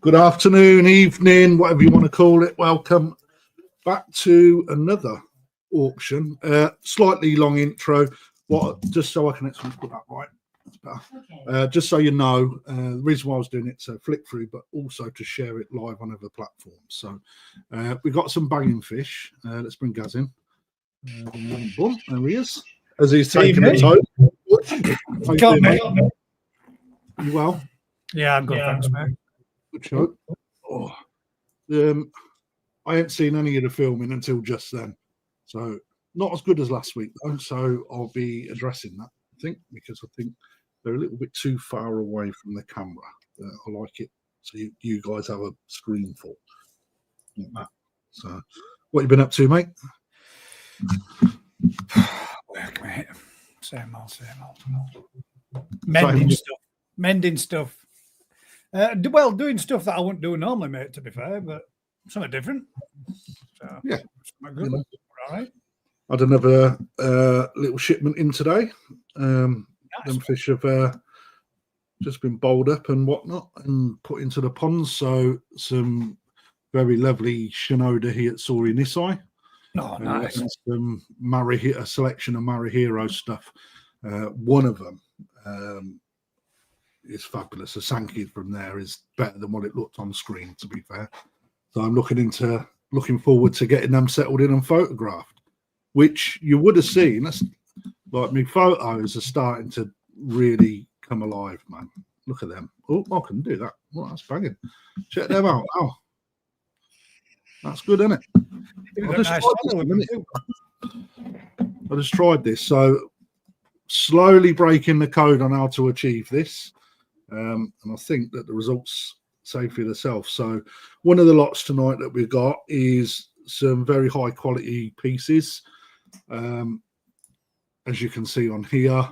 Good afternoon, evening, whatever you want to call it. Welcome back to another auction. Slightly long intro. Just so I can actually put that right. That's better. Just so you know, the reason why I was doing it to flick through, but also to share it live on other platforms. So we've got some banging fish. Let's bring Gaz in. Boom, there he is. As he's taking a toe. You well? Yeah, I'm good, thanks, mate. Good show. Oh. I ain't seen any of the filming until just then. So not as good as last week, though. So I'll be addressing that, I think, because I think they're a little bit too far away from the camera. I like it. So you guys have a screen full. Like that. So what you been up to, mate? Work, mate. Same old. Mending stuff. Well, doing stuff that I wouldn't do normally, mate, to be fair, but something different. So, yeah. Good. All right. Had another little shipment in today. Nice. Them fish have just been bowled up and whatnot and put into the ponds. So some very lovely Shinoda Hiatsuri Nisai. Oh, nice. And some a selection of Marihiro stuff. One of them is fabulous. The Sankey from there is better than what it looked on screen, to be fair. So I'm looking forward to getting them settled in and photographed, which you would have seen. That's like my photos are starting to really come alive, man. Look at them. Oh, I can do that. Well, that's banging. Check them out. Oh, that's good, isn't it? I just tried this. So slowly breaking the code on how to achieve this. And I think that the results say for themselves. So one of the lots tonight that we've got is some very high quality pieces. As you can see on here,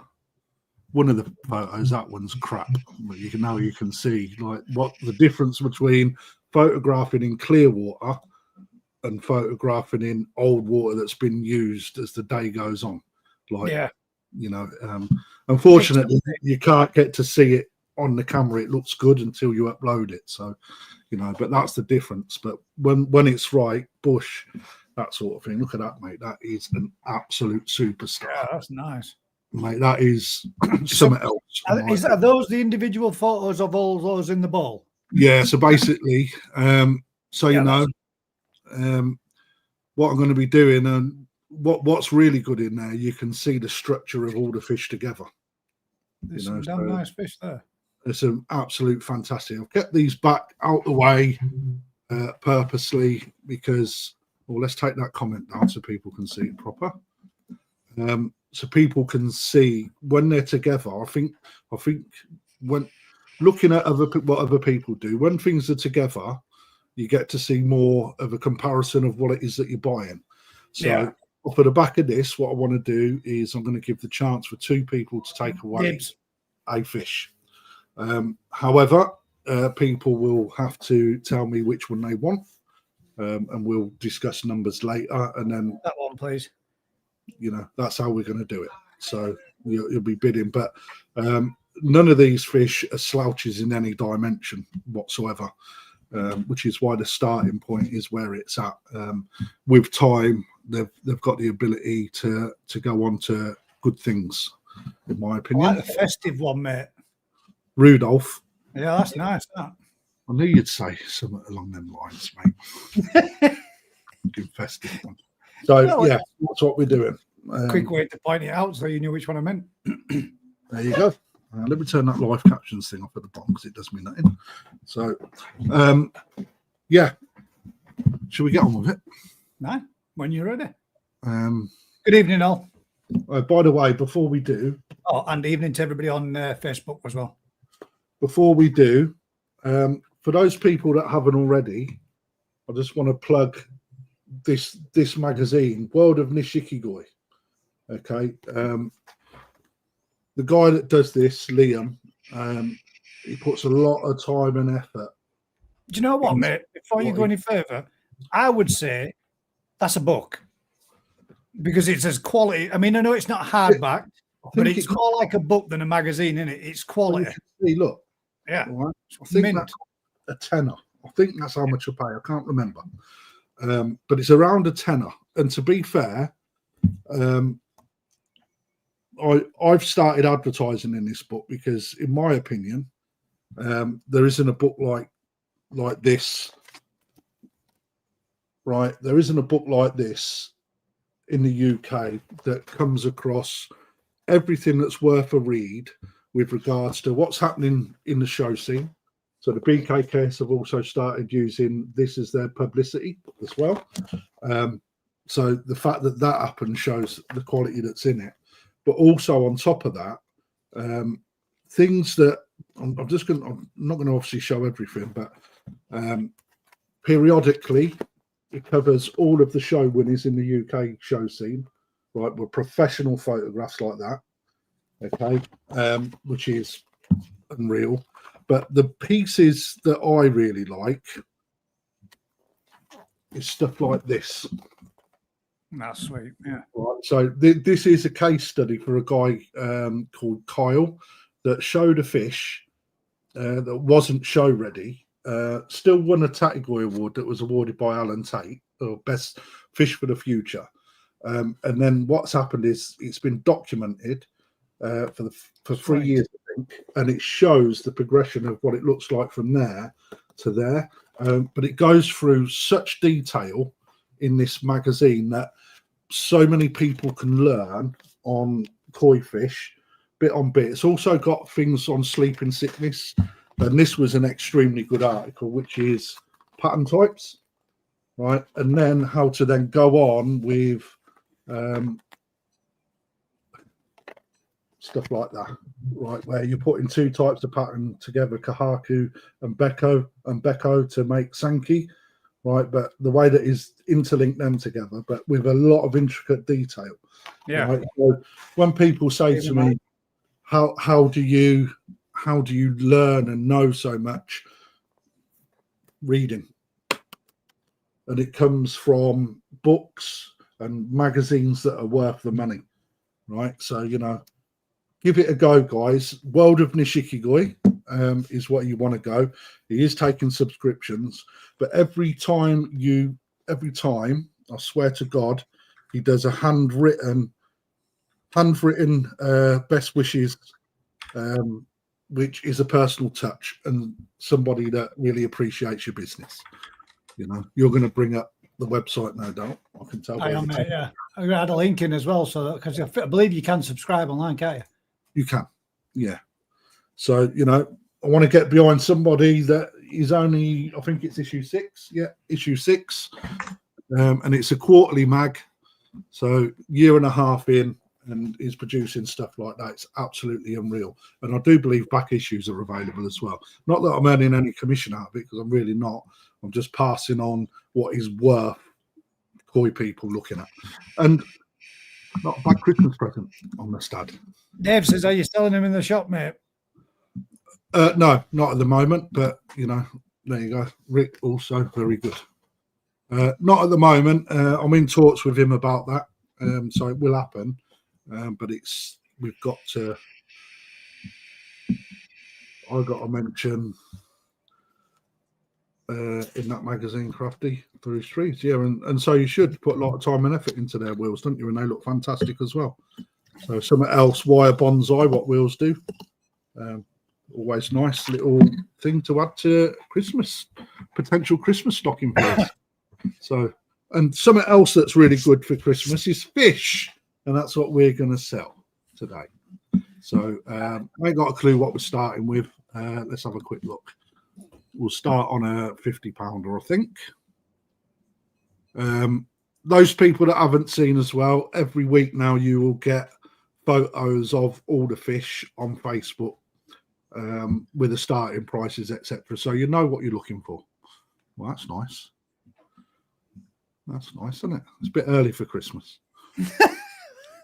one of the photos, that one's crap. But you can see like what the difference between photographing in clear water and photographing in old water that's been used as the day goes on. Like, yeah. Unfortunately, you can't get to see it on the camera. It looks good until you upload it. So, but that's the difference. But when it's right, bush, that sort of thing. Look at that, mate. That is an absolute superstar. Yeah, that's nice. Mate, that is something else. Are those the individual photos of all those in the bowl? Yeah, so basically, what I'm going to be doing, and what's really good in there, you can see the structure of all the fish together. There's some damn nice fish there. It's an absolute fantastic. I've kept these back out the way purposely because, well, let's take that comment down so people can see it proper. So people can see when they're together. I think when looking at what other people do, when things are together, you get to see more of a comparison of what it is that you're buying. So off of the back of this, what I want to do is I'm going to give the chance for two people to take away a fish. However, people will have to tell me which one they want, and we'll discuss numbers later. And then that one, please. That's how we're going to do it. So you'll be bidding, but none of these fish are slouches in any dimension whatsoever, which is why the starting point is where it's at. With time, they've got the ability to go on to good things, in my opinion. I like the festive one, mate. Rudolph. Yeah, that's nice. That. I knew you'd say something along them lines, mate. Good festive one. So, that's what we're doing. Quick way to point it out so you knew which one I meant. There you go. Let me turn that live captions thing off at the bottom because it does mean nothing. So, should we get on with it? No, when you're ready. Good evening, all. By the way, before we do... Oh, and evening to everybody on Facebook as well. Before we do, for those people that haven't already, I just want to plug this magazine, World of Nishikigoi. Okay. The guy that does this, Liam, he puts a lot of time and effort. Do you know what, mate? Before you go any further, I would say that's a book because it's as quality. I mean, I know it's not hardback. But it's more like a book than a magazine, isn't it? It's quality. See, look. Yeah. Right? I think that's a tenner. I think that's how much I pay. I can't remember. But it's around a tenner. And to be fair, I've started advertising in this book because, in my opinion, there isn't a book like this. Right, there isn't a book like this in the UK that comes across everything that's worth a read with regards to what's happening in the show scene. So the BKKs have also started using this as their publicity as well. So the fact that happened shows the quality that's in it. But also on top of that, things that I'm not going to obviously show everything, but periodically it covers all of the show winners in the UK show scene, right? With professional photographs like that, okay, which is unreal. But the pieces that I really like is stuff like this. That's sweet, yeah. Right, so this is a case study for a guy called Kyle that showed a fish that wasn't show ready. Still won a Tatty Koi award that was awarded by Alan Tate, or best fish for the future. And then what's happened is it's been documented for 3 years, I think, and it shows the progression of what it looks like from there to there. But it goes through such detail in this magazine that so many people can learn on koi fish bit on bit. It's also got things on sleeping sickness, and this was an extremely good article, which is pattern types, right? And then how to then go on with stuff like that, right? Where you're putting two types of pattern together, Kahaku and Beko to make Sankey, right? But the way that is interlink them together, but with a lot of intricate detail. Yeah. Right? So when people say to me, how do you learn and know so much? Reading. And it comes from books and magazines that are worth the money, right? So, you know, give it a go, guys. World of Nishikigoi is what you want to go. He is taking subscriptions, but every time, I swear to God, he does a handwritten best wishes, which is a personal touch and somebody that really appreciates your business. You know, you're going to bring up the website, no doubt. I can tell. I am, mate, yeah. I'm going to add a link in as well, so because I believe you can subscribe online, can't you? You can, yeah. So, you know, I want to get behind somebody that is only, I think it's issue 6. Yeah, issue 6. And it's a quarterly mag. So, year and a half in, and is producing stuff like that. It's absolutely unreal. And I do believe back issues are available as well. Not that I'm earning any commission out of it, because I'm really not. I'm just passing on what is worth koi people looking at. And not a bad Christmas present on the stud. Dave says, are you selling them in the shop, mate? No, not at the moment, but, you know, there you go. Rick also very good. Not at the moment. I'm in talks with him about that, so it will happen. But we've got to. I got to mention in that magazine, Krafty through streets, yeah, and so you should put a lot of time and effort into their wheels, don't you? And they look fantastic as well. So something else, wire bonsai, what wheels do. Always nice little thing to add to Christmas, potential Christmas stocking place. So, and something else that's really good for Christmas is fish, and that's what we're going to sell today. So I ain't got a clue what we're starting with. Let's have a quick look. We'll start on a 50-pounder, I think. Those people that haven't seen as well, every week now you will get photos of all the fish on Facebook with the starting prices, etc. So you know what you're looking for. Well, that's nice. That's nice, isn't it? It's a bit early for Christmas.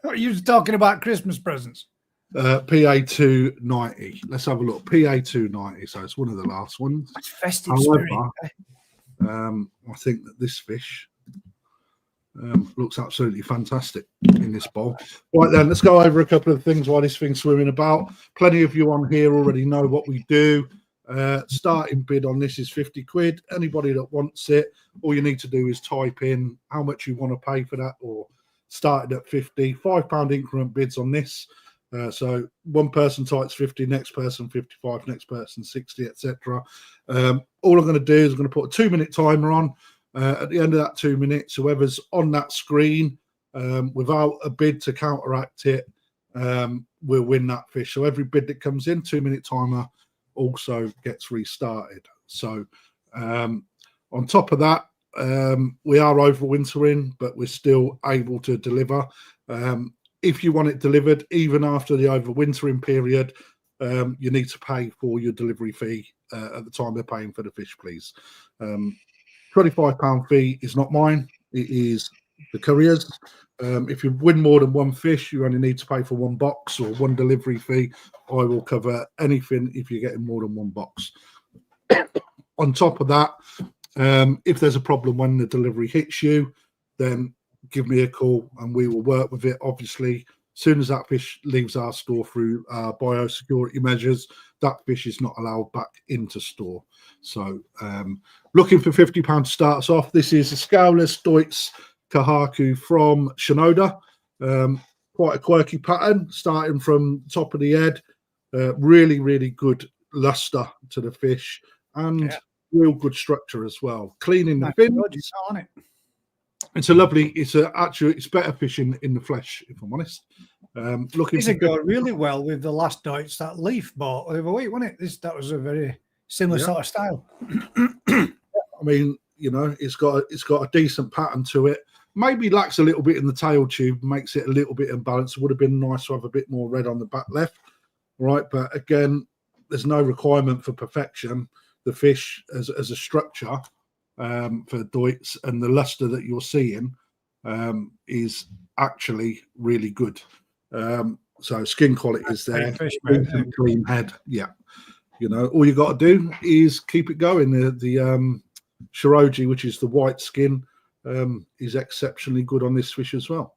Are you talking about Christmas presents? PA290. Let's have a look. PA290. So it's one of the last ones. Festive However, spirit. I think that this fish Looks absolutely fantastic in this bowl. Right then, let's go over a couple of things while this thing's swimming about. Plenty of you on here already know what we do. Starting bid on this is 50 quid. Anybody that wants it, all you need to do is type in how much you want to pay for that, or started at 50. £5 increment bids on this. So one person types 50, next person 55, next person 60, etc. All I'm going to do is I'm going to put a 2-minute timer on. At the end of that 2 minutes, whoever's on that screen without a bid to counteract it will win that fish. So every bid that comes in, 2-minute timer also gets restarted. So on top of that, we are overwintering, but we're still able to deliver. If you want it delivered, even after the overwintering period, you need to pay for your delivery fee at the time they're paying for the fish, please. £25 fee is not mine, it is the courier's. If you win more than one fish, you only need to pay for one box or one delivery fee. I will cover anything if you're getting more than one box. On top of that, if there's a problem when the delivery hits you, then give me a call and we will work with it. Obviously, as soon as that fish leaves our store through biosecurity measures, that fish is not allowed back into store. So looking for £50 to start us off. This is a scaleless Deutz Kahaku from Shinoda. Quite a quirky pattern, starting from the top of the head. Really, really good luster to the fish, and real good structure as well. Cleaning the fin. It's a lovely. It's better fishing in the flesh, if I'm honest. Looking to go really well with the last Deutz that Leaf bought overweight, wasn't it? That was a very similar sort of style. I mean, you know, it's got a decent pattern to it. Maybe lacks a little bit in the tail tube, makes it a little bit imbalanced. It would have been nice to have a bit more red on the back left, right? But again, there's no requirement for perfection. The fish as a structure for Deutz, and the luster that you're seeing is actually really good. So skin quality is there, clean head. Yeah, you know, all you got to do is keep it going. The Shiroji, which is the white skin, is exceptionally good on this fish as well.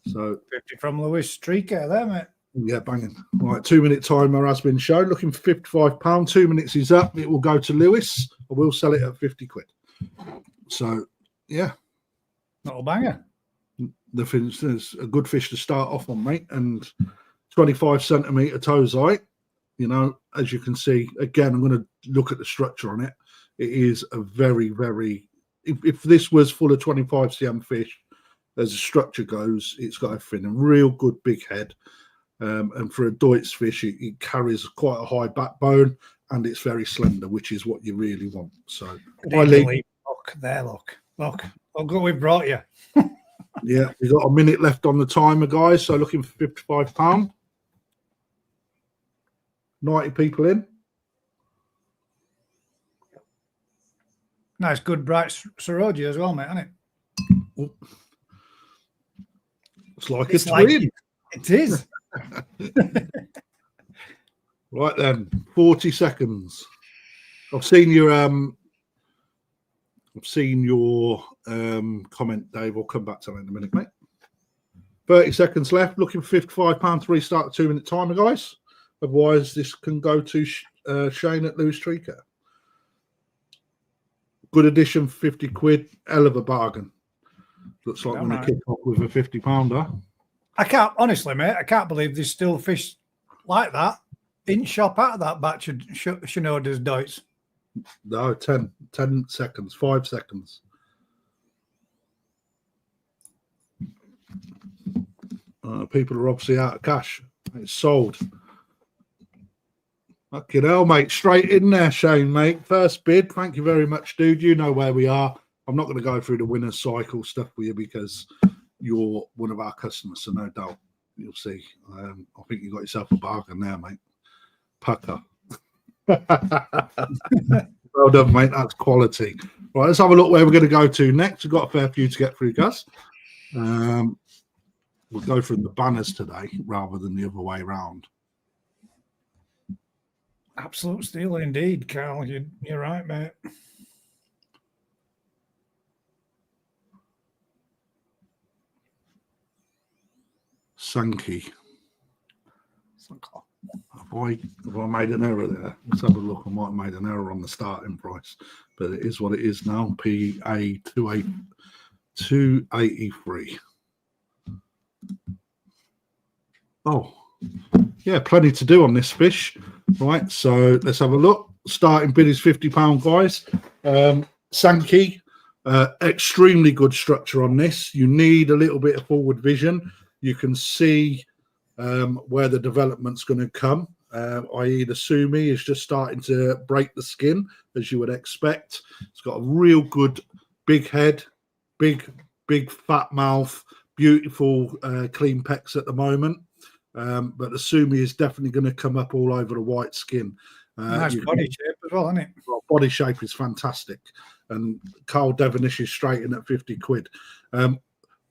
So 50 from Lewis Streaker there, mate. Yeah, banging. Right, 2-minute timer has been shown. Looking for £55. 2 minutes is up. It will go to Lewis. I will sell it at 50 quid. So, yeah. Not a banger. There's a good fish to start off on, mate. And 25 centimetre toes height. You know, as you can see, again, I'm going to look at the structure on it. It is a very, very... If this was full of 25 cm fish, as the structure goes, it's got a fin and real good big head. And for a Deutz fish, it carries quite a high backbone, and it's very slender, which is what you really want. So, look there, look, look what we brought you. Yeah, we've got a minute left on the timer, guys. So looking for £55. 90 people in. Nice, good, bright Saroji as well, mate, isn't it? It's like it's twin. It is. Right then, 40 seconds. I've seen your comment, Dave. I'll come back to that in a minute, mate. 30 seconds left. Looking for £55 to restart the 2-minute timer, guys. Otherwise, this can go to Shane at Lewis Treaker. Good addition, 50 quid. Hell of a bargain. Looks like I'm going to kick off with a 50-pounder. I can't, honestly, mate, I can't believe there's still fish like that in shop out of that batch of Shinoda's Deutz. No, 10 seconds, 5 seconds. People are obviously out of cash. It's sold. Fucking hell, mate. Straight in there, Shane, mate. First bid. Thank you very much, dude. You know where we are. I'm not going to go through the winner's cycle stuff with you because you're one of our customers, so no doubt you'll see. I think you got yourself a bargain there, mate. Pucker. Well done, mate. That's quality. Right, let's have a look where we're going to go to next. We've got a fair few to get through, guys. We'll go through the banners today rather than the other way around. Absolute steal indeed, Carl. You're right, mate. Sankey. Have I made an error there? Let's have a look. I might have made an error on the starting price, but it is what it is now. PA 283. Oh, yeah, plenty to do on this fish. Right, so let's have a look. Starting bid is £50, guys. Sankey, extremely good structure on this. You need a little bit of forward vision. You can see where the development's going to come, i.e. the sumi is just starting to break the skin, as you would expect. It's got a real good big head, big fat mouth, beautiful clean pecs at the moment. But the sumi is definitely going to come up all over the white skin. Nice body shape as well, isn't it? Well, body shape is fantastic. And Carl Devonish is straight in at 50 quid.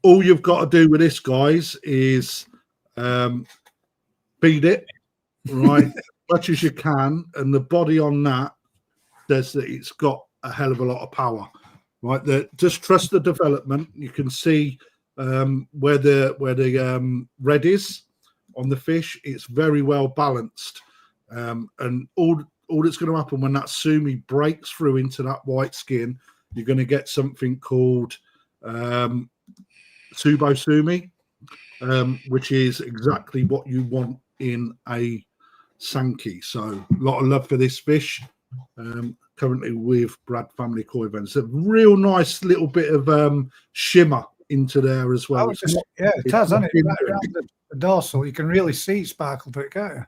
All you've got to do with this, guys, is feed it, right, as much as you can. And the body on that says that it's got a hell of a lot of power, right? Just trust the development. You can see where the red is on the fish. It's very well balanced. And all that's going to happen when that sumi breaks through into that white skin, you're going to get something called Tsubo sumi, which is exactly what you want in a Sankey. So a lot of love for this fish. Currently with Brad Family Koi Vents. A real nice little bit of shimmer into there as well. It has, hasn't it? Right around the dorsal, you can really see sparkle to it, can't you?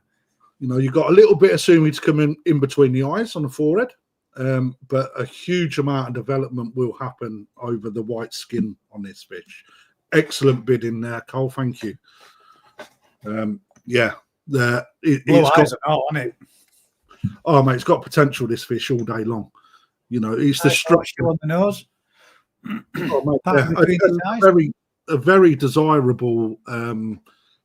You know, you've got a little bit of sumi to come in between the eyes on the forehead, but a huge amount of development will happen over the white skin on this fish. Excellent bid in there, Cole. Thank you. Yeah, it's got, on it. Oh, mate, it's got potential, this fish, all day long. You know, it's the structure on the nose. Oh, mate, a very desirable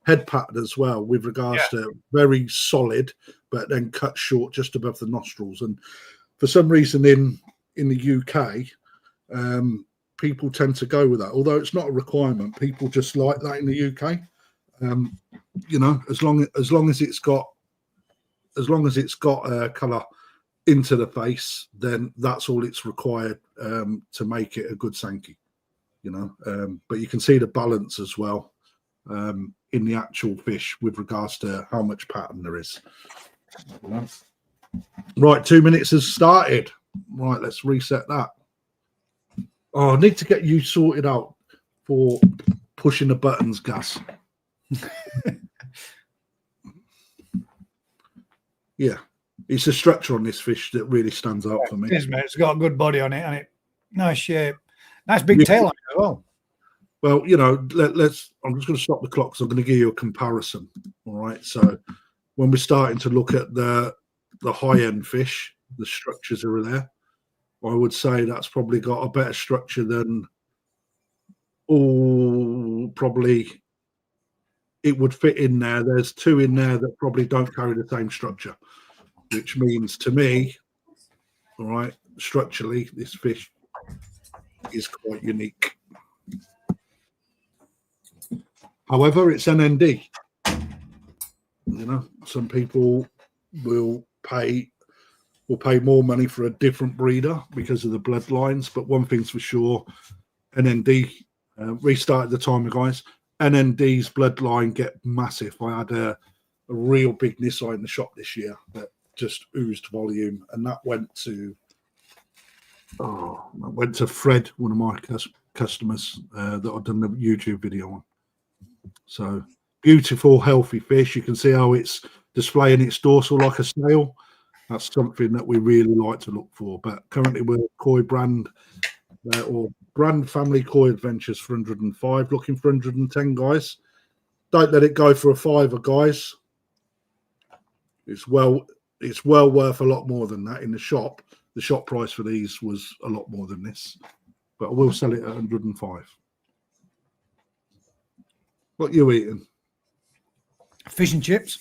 head pattern as well, with regards to very solid, but then cut short just above the nostrils. And for some reason in the UK, people tend to go with that, although it's not a requirement. People just like that in the UK. You know, as long as it's got a colour into the face, then that's all it's required to make it a good Sankey. You know, but you can see the balance as well in the actual fish with regards to how much pattern there is. Right, 2 minutes has started. Right, let's reset that. Oh, I need to get you sorted out for pushing the buttons, Gas. Yeah, it's the structure on this fish that really stands out for me. It is, mate. It's got a good body on it, and it nice shape, nice big tail on it as well. Well, you know, I'm just going to stop the clock because I'm going to give you a comparison. All right, so when we're starting to look at the high end fish, the structures are there. I would say that's probably got a better structure than probably it would fit in there. There's two in there that probably don't carry the same structure, which means to me, all right, structurally, this fish is quite unique. However, it's NND. You know, some people will pay more money for a different breeder because of the bloodlines. But one thing's for sure, NND restarted the timer, guys. NND's bloodline get massive. I had a real big Nisai in the shop this year that just oozed volume, and that went to Fred, one of my customers that I've done the YouTube video on. So beautiful, healthy fish. You can see how it's displaying its dorsal like a snail. That's something that we really like to look for. But currently we're Koi brand or Brand Family Koi Adventures for 105, looking for 110, guys. Don't let it go for a $5, guys. It's well worth a lot more than that in the shop. The shop price for these was a lot more than this, but I will sell it at 105. What you eating? Fish and chips.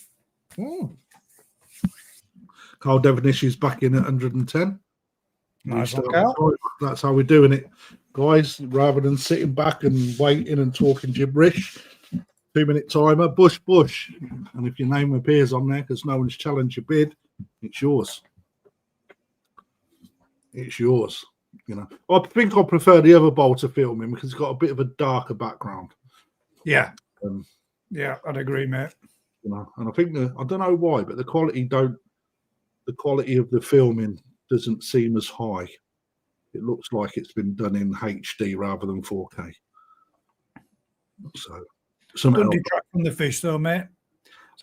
Carl Devonish is back in at 110. Nice. That's how we're doing it, guys. Rather than sitting back and waiting and talking gibberish, 2-minute timer, bush, bush. And if your name appears on there because no one's challenged your bid, it's yours. It's yours. You know, I think I prefer the other bowl to filming because it's got a bit of a darker background. Yeah. Yeah, I'd agree, mate. You know, and I think I don't know why, but the quality of the filming doesn't seem as high. It looks like it's been done in HD rather than 4K. So, Don't detract from the fish, though, mate.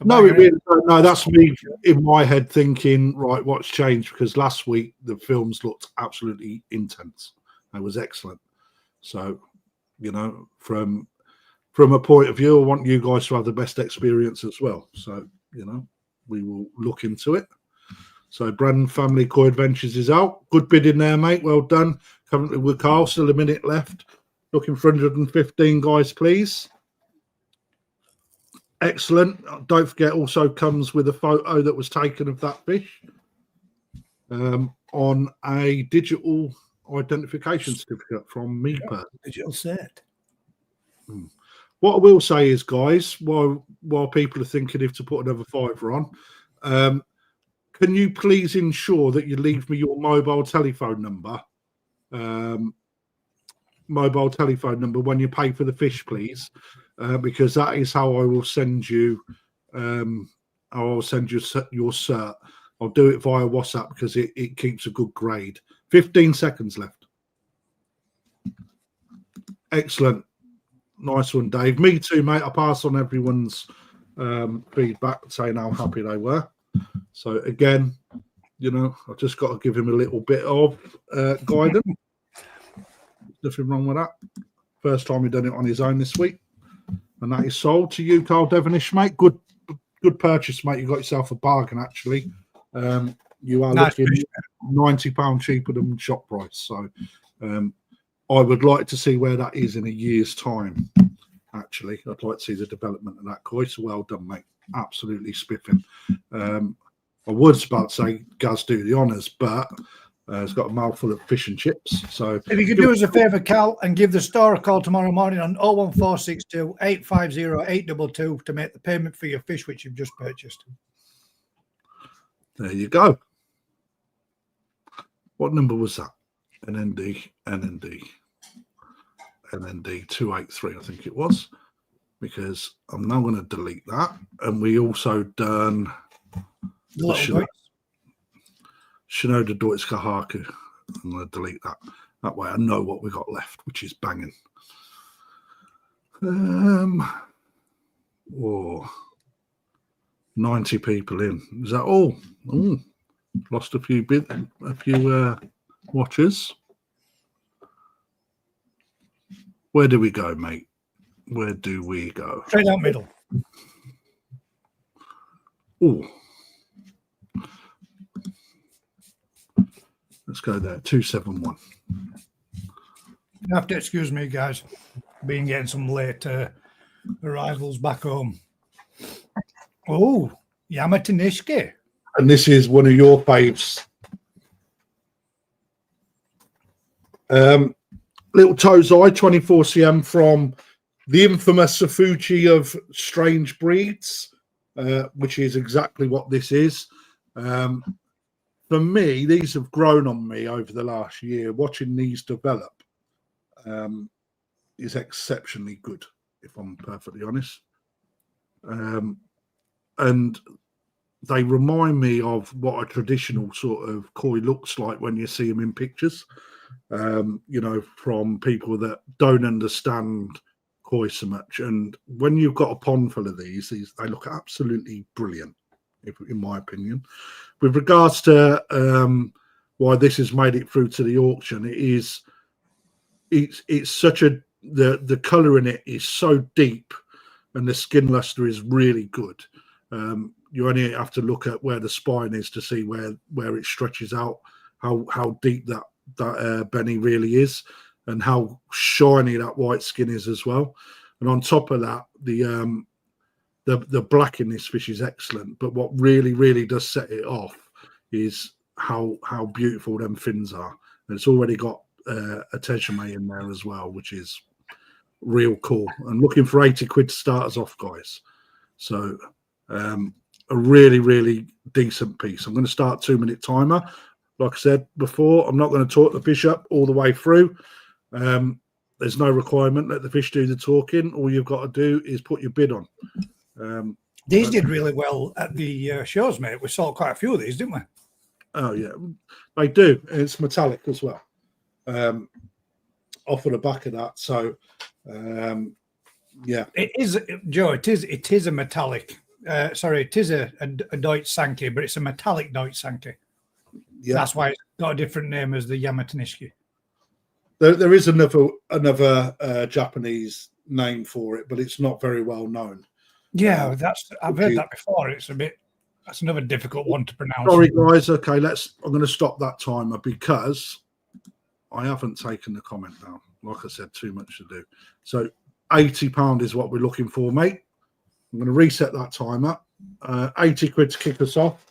No, it really, no, that's me in my head thinking, right, what's changed? Because last week the films looked absolutely intense. It was excellent. So, you know, from a point of view, I want you guys to have the best experience as well. So, you know, we will look into it. So, Brandon Family Koi Adventures is out. Good bid in there, mate. Well done. Currently with Carl, still a minute left. Looking for 115 guys, please. Excellent. Don't forget, also comes with a photo that was taken of that fish on a digital identification certificate from me. Digital set. What I will say is, guys, while people are thinking if to put another $5 on, can you please ensure that you leave me your mobile telephone number? Mobile telephone number when you pay for the fish, please, because that is how I will send you. I will send you your cert. I'll do it via WhatsApp because it keeps a good grade. 15 seconds left. Excellent, nice one, Dave. Me too, mate. I pass on everyone's feedback saying how happy they were. So again, you know, I've just got to give him a little bit of guidance. Nothing wrong with that. First time he's done it on his own this week. And that is sold to you, Carl Devonish, mate. Good purchase, mate. You got yourself a bargain, actually. You are looking £90 cheaper than shop price. So I would like to see where that is in a year's time, actually. I'd like to see the development of that koi. So well done, mate. Absolutely spiffing. I was about to say, Gaz, do the honours, but it's got a mouthful of fish and chips. So if you could do us a favour, Cal, and give the store a call tomorrow morning on 01462 850 822 to make the payment for your fish which you've just purchased. There you go. What number was that? NND 283, I think it was, because I'm now going to delete that. And we also done the Shinoda Deutsche Haku. I'm going to delete that. That way I know what we got left, which is banging. Oh, 90 people in. Is that all? Ooh, lost a few watchers. Where do we go, mate? Where do we go? Straight out middle. Oh. Let's go there. 271. You have to excuse me, guys. Been getting some late arrivals back home. Oh, Yamatanishke. And this is one of your faves. Little Tozai 24 cm from the infamous Safuchi of Strange Breeds, which is exactly what this is. For me, these have grown on me over the last year. Watching these develop is exceptionally good, if I'm perfectly honest. And they remind me of what a traditional sort of koi looks like when you see them in pictures, you know, from people that don't understand koi so much. And when you've got a pond full of these they look absolutely brilliant, in my opinion. With regards to why this has made it through to the auction, it's such a the color in it is so deep, and the skin luster is really good. You only have to look at where the spine is to see where it stretches out, how deep that Benny really is, and how shiny that white skin is as well. And on top of that, the black in this fish is excellent. But what really does set it off is how beautiful them fins are. And it's already got a tejame in there as well, which is real cool. And looking for 80 quid to start us off, guys. So a really, really decent piece. I'm going to start 2-minute timer. Like I said before, I'm not going to talk the fish up all the way through. There's no requirement. Let the fish do the talking. All you've got to do is put your bid on. These did really well at the shows, mate. We saw quite a few of these, didn't we? Oh, yeah. They do. It's metallic as well. Off of the back of that. So, yeah. It is, Joe, it is a metallic. Sorry, it is a Deutsch Sankey, but it's a metallic Deutsch Sankey. Yeah. That's why it's got a different name as the Yamatanishki. There is another Japanese name for it, but it's not very well known. Yeah, I've heard that before. That's another difficult one to pronounce. Sorry, guys. Okay, I'm going to stop that timer because I haven't taken the comment down. Like I said, too much to do. So £80 is what we're looking for, mate. I'm going to reset that timer. 80 quid to kick us off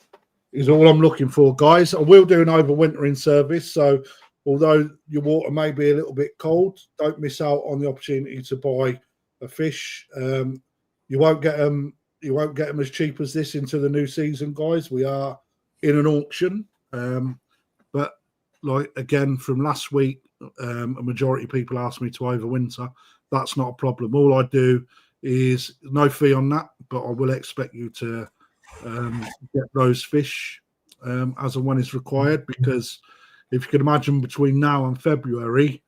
is all I'm looking for, guys. I will do an overwintering service. So although your water may be a little bit cold, don't miss out on the opportunity to buy a fish. You won't get them as cheap as this into the new season, guys. We are in an auction. But like again, from last week, a majority of people asked me to overwinter. That's not a problem. All I do is no fee on that, but I will expect you to get those fish as and when is required, because if you can imagine, between now and February,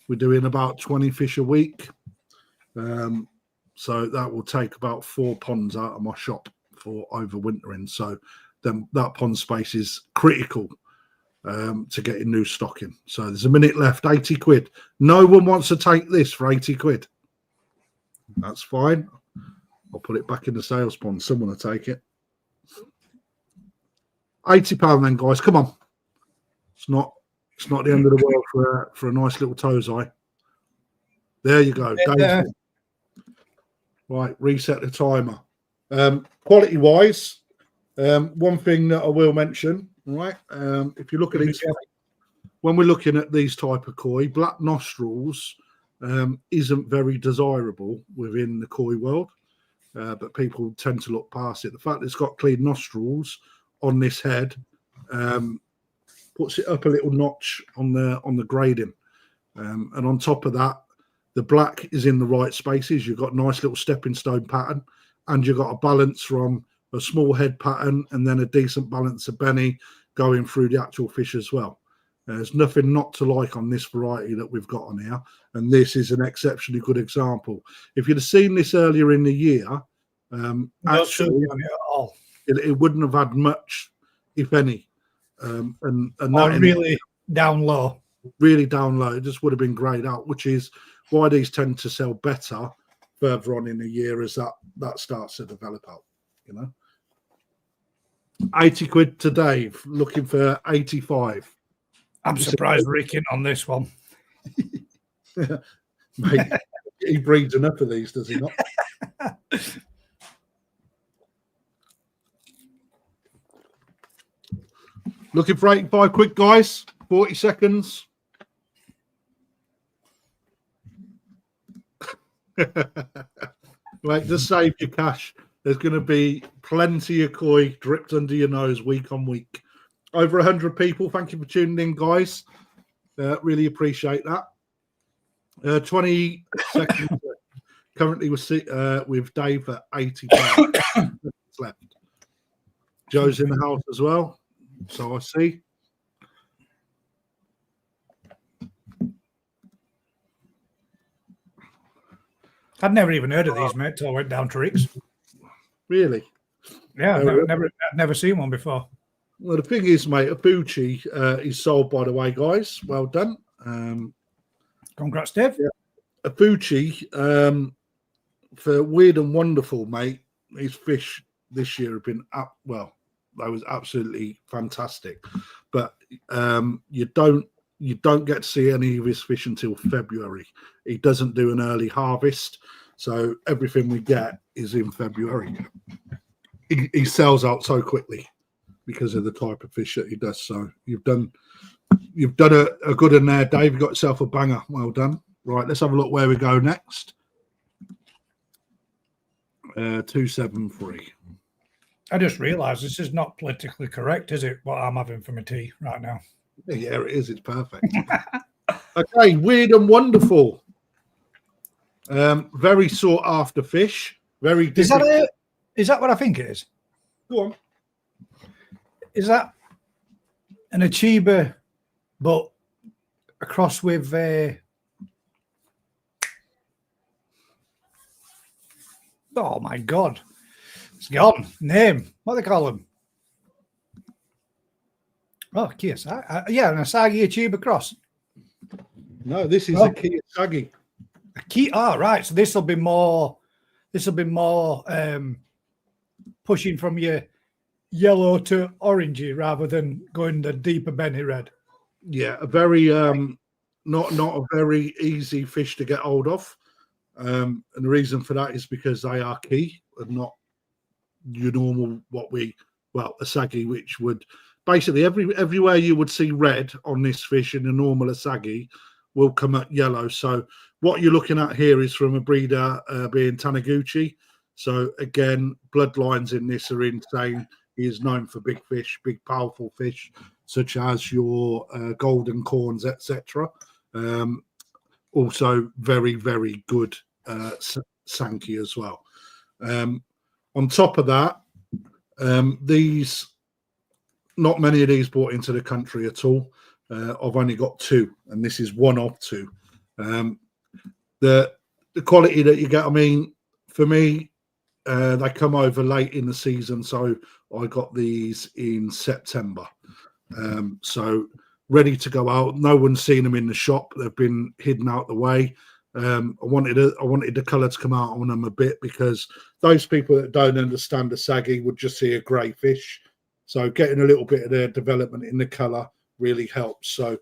we're doing about 20 fish a week. So that will take about 4 ponds out of my shop for overwintering. So then that pond space is critical to getting new stock in. So there's a minute left, 80 quid. No one wants to take this for 80 quid. That's fine. I'll put it back in the sales pond. Someone will take it. £80 then, guys. Come on. It's not the end of the world for a nice little tozai. There you go. Right, reset the timer. Quality-wise, one thing that I will mention, right? If you look at these, when we're looking at these type of koi, black nostrils isn't very desirable within the koi world, but people tend to look past it. The fact that it's got clean nostrils on this head puts it up a little notch on the grading, and on top of that, the black is in the right spaces. You've got nice little stepping stone pattern, and you've got a balance from a small head pattern and then a decent balance of benny going through the actual fish as well. There's nothing not to like on this variety that we've got on here, and this is an exceptionally good example. If you'd have seen this earlier in the year, actually, it wouldn't have had much, if any. And that really down low. Really down low. It just would have been grayed out, which is why these tend to sell better further on in the year as that starts to develop out, 80 quid to Dave, looking for 85. I'm surprised Ricking on this one. Mate, he breeds enough of these, does he not? Looking for 85 quid, guys. 40 seconds. Right, just save your cash. There's going to be plenty of koi dripped under your nose week on week. Over 100 people. Thank you for tuning in, guys. Really appreciate that. 20 seconds currently with Dave at 80 left. Joe's in the house as well, so I see. I'd never even heard of these, mate, until I went down to Rick's. Really? Yeah, I've never seen one before. Well, the thing is, mate, a Bucci is sold, by the way, guys. Well done. Congrats, Dave. Yeah. A Bucci, for Weird and Wonderful, mate, these fish this year have been up. Well, they was absolutely fantastic. But you don't get to see any of his fish until February. He doesn't do an early harvest, so everything we get is in February. He sells out so quickly because of the type of fish that he does. So you've done a good one there, Dave. You got yourself a banger. Well done. Right, let's have a look where we go next. 273. I just realised this is not politically correct, is it? What I'm having for my tea right now. Yeah, it is. It's perfect. Okay, weird and wonderful. Very sought after fish. Very difficult. Is that what I think it is? Go on. Is that an Achiba, but across with oh my God, it's gone. Name, what do they call them? Oh, yes, yeah, an Asagi Achiba cross. No, this is a Key Asagi. A key. Oh, right. So this will be more. This will be more pushing from your yellow to orangey rather than going the deeper Benny red. Yeah, a very not a very easy fish to get hold of. And the reason for that is because they are key and not your normal Asagi, which would basically everywhere you would see red on this fish in a normal Asagi will come at yellow. So what you're looking at here is from a breeder being Taniguchi. So again, bloodlines in this are insane. He is known for big fish, big powerful fish, such as your golden corns, etc. Also very, very good Sankey as well. On top of that, these, not many of these brought into the country at all. I've only got 2, and this is one of 2. The quality that you get, I mean, for me, they come over late in the season, so I got these in September. So ready to go out. No one's seen them in the shop. They've been hidden out the way. I wanted the colour to come out on them a bit because those people that don't understand the saggy would just see a grey fish. So getting a little bit of their development in the colour really helps. So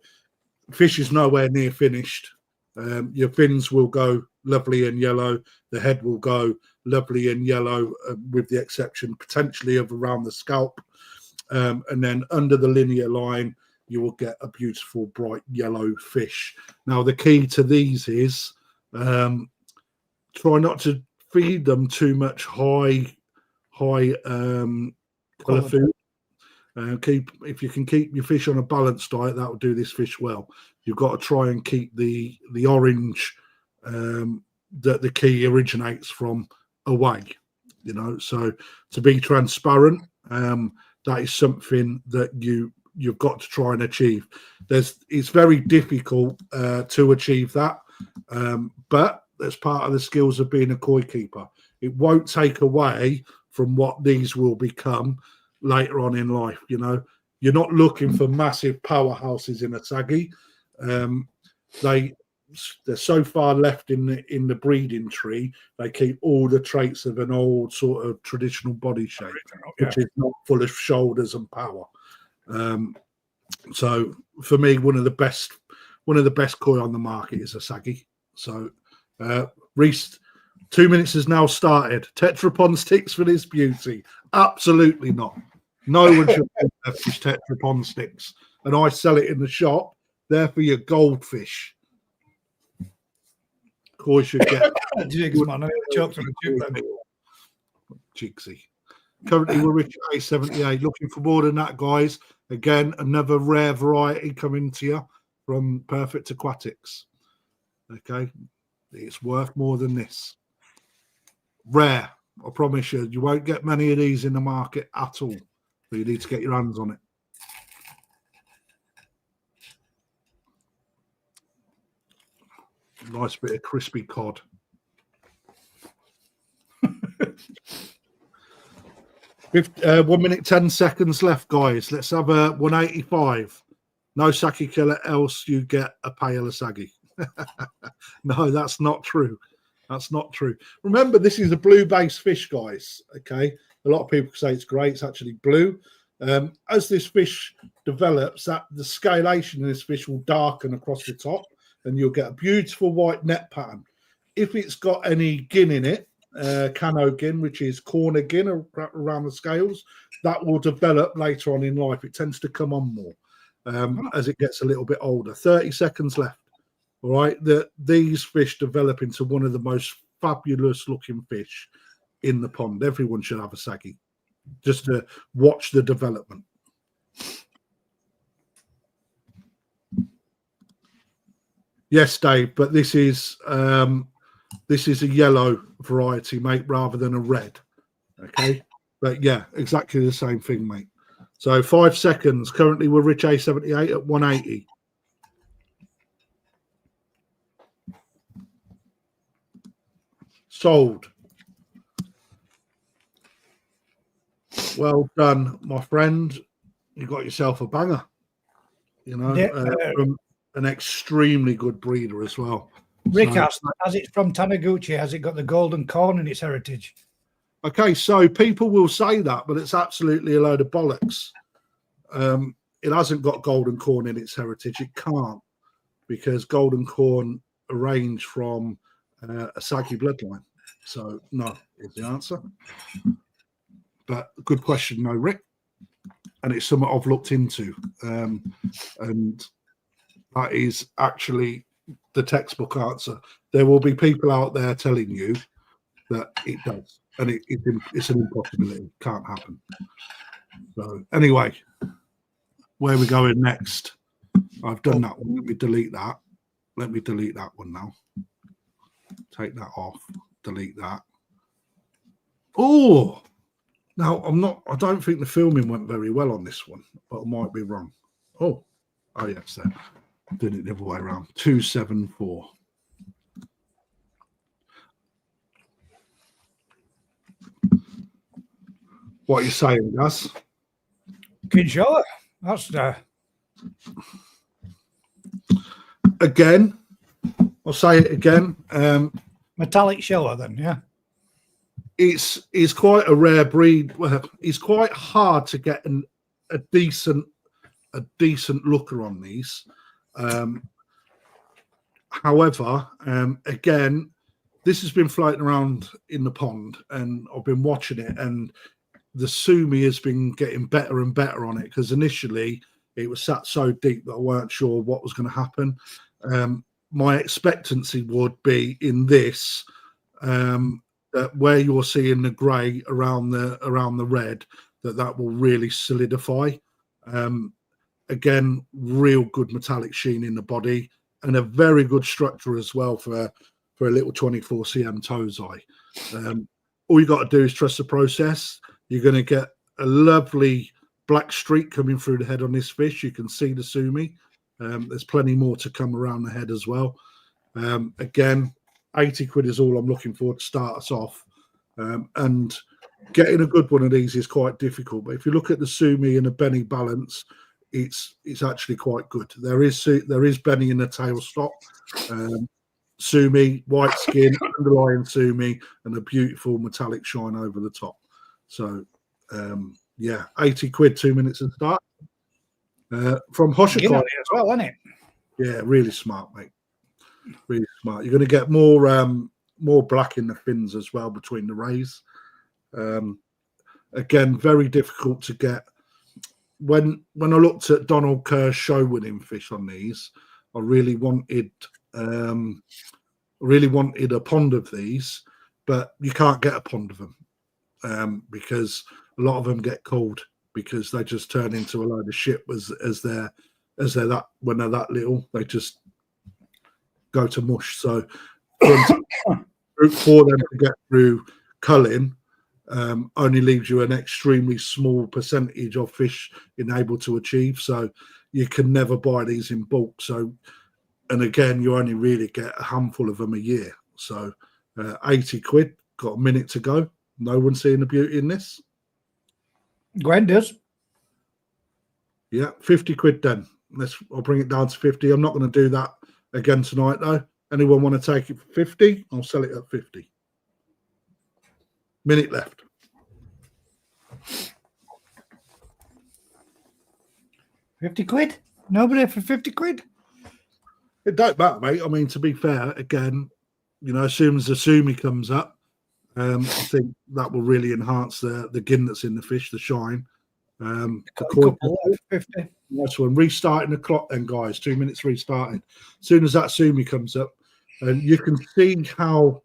fish is nowhere near finished. Your fins will go lovely and yellow. The head will go lovely and yellow, with the exception potentially of around the scalp. And then under the linear line, you will get a beautiful bright yellow fish. Now, the key to these is try not to feed them too much high colour food. If you can keep your fish on a balanced diet, that will do this fish well. You've got to try and keep the orange that the key originates from away. You know, so to be transparent, that is something that you've got to try and achieve. It's very difficult to achieve that, but that's part of the skills of being a koi keeper. It won't take away from what these will become later on in life. You know, you're not looking for massive powerhouses in a saggy. They're so far left in the breeding tree. They keep all the traits of an old sort of traditional body shape, which is not full of shoulders and power. So for me, one of the best koi on the market is a saggy. So Reese, 2 minutes has now started. Tetrapon sticks for this beauty? Absolutely not. No one should have fish tetrapon sticks, and I sell it in the shop. They're for your goldfish. Koi should get jigs, man. I choked on a jig then. Jigsy. Currently, we're Richard A78. Looking for more than that, guys. Again, another rare variety coming to you from Perfect Aquatics. Okay, it's worth more than this. Rare, I promise you. You won't get many of these in the market at all. So you need to get your hands on it. Nice bit of crispy cod. 1 minute 10 seconds left, guys. Let's have a 185. No sake killer, else you get a pale asagi. No, that's not true. That's not true. Remember, this is a blue-based fish, guys. Okay, a lot of people say it's grey. It's actually blue. As this fish develops, the scalation of this fish will darken across the top, and you'll get a beautiful white net pattern. If it's got any gin in it, cano gin, which is corner gin around the scales, that will develop later on in life. It tends to come on more as it gets a little bit older. 30 seconds left. All right, that these fish develop into one of the most fabulous looking fish in the pond. Everyone should have a saggy just to watch the development. Yes, Dave, but this is a yellow variety, mate, rather than a red. Okay, but yeah, exactly the same thing, mate. So 5 seconds. Currently, we're Rich A78 at 180. Sold. Well done, my friend. You got yourself a banger. You know, from an extremely good breeder as well. Rick asked, as it's from Taniguchi, has it got the golden corn in its heritage? Okay, so people will say that, but it's absolutely a load of bollocks. It hasn't got golden corn in its heritage. It can't, because golden corn arrange from a saggy bloodline. So no is the answer. But good question, no, Rick. And it's something I've looked into. And that is actually the textbook answer. There will be people out there telling you that it does. And it's an impossibility. Can't happen. So anyway, where are we going next? I've done that one. Let me delete that. Let me delete that one now. Take that off. Delete that. Oh, now I don't think the filming went very well on this one, but I might be wrong. Oh yes, there. Did it the other way around. 274. What are you saying, Gus? Can show it. That's again. I'll say it again. Metallic shower, then, yeah. It's quite a rare breed. Well, it's quite hard to get a decent looker on these. However, again, this has been floating around in the pond, and I've been watching it, and the Sumi has been getting better and better on it, because initially it was sat so deep that I weren't sure what was going to happen. My expectancy would be in this, that where you're seeing the grey around the red, that will really solidify. Again, real good metallic sheen in the body, and a very good structure as well for a little 24 cm tozai. All you got to do is trust the process. You're going to get a lovely black streak coming through the head on this fish. You can see the Sumi. There's plenty more to come around the head as well. Again, 80 quid is all I'm looking for to start us off. And getting a good one of these is quite difficult. But if you look at the Sumi and the Benny balance, it's actually quite good. There is Benny in the tail stop. Sumi, white skin, underlying Sumi, and a beautiful metallic shine over the top. So, yeah, 80 quid, 2 minutes to start. From Hoshikoi as well, isn't it? Yeah, really smart, mate. Really smart. You're going to get more black in the fins as well between the rays. Again, very difficult to get. When I looked at Donald Kerr's show winning fish on these, I really wanted a pond of these, but you can't get a pond of them because a lot of them get cold, because they just turn into a load of shit as they're that, when they're that little, they just go to mush. So for them to get through culling only leaves you an extremely small percentage of fish able to achieve. So you can never buy these in bulk. So, and again, you only really get a handful of them a year. So 80 quid, got a minute to go. No one seeing the beauty in this? Gwen does. Yeah, 50 quid then. I'll bring it down to 50. I'm not going to do that again tonight, though. Anyone want to take it for 50? I'll sell it at 50. Minute left. £50? Nobody for 50 quid? It don't matter, mate. I mean, to be fair, again, you know, as soon as the Sumi comes up, I think that will really enhance the gin that's in the fish, the shine. The A koi couple left, 50. nice one. Restarting the clock then, guys. 2 minutes restarted. As soon as that sumi comes up, and you can see how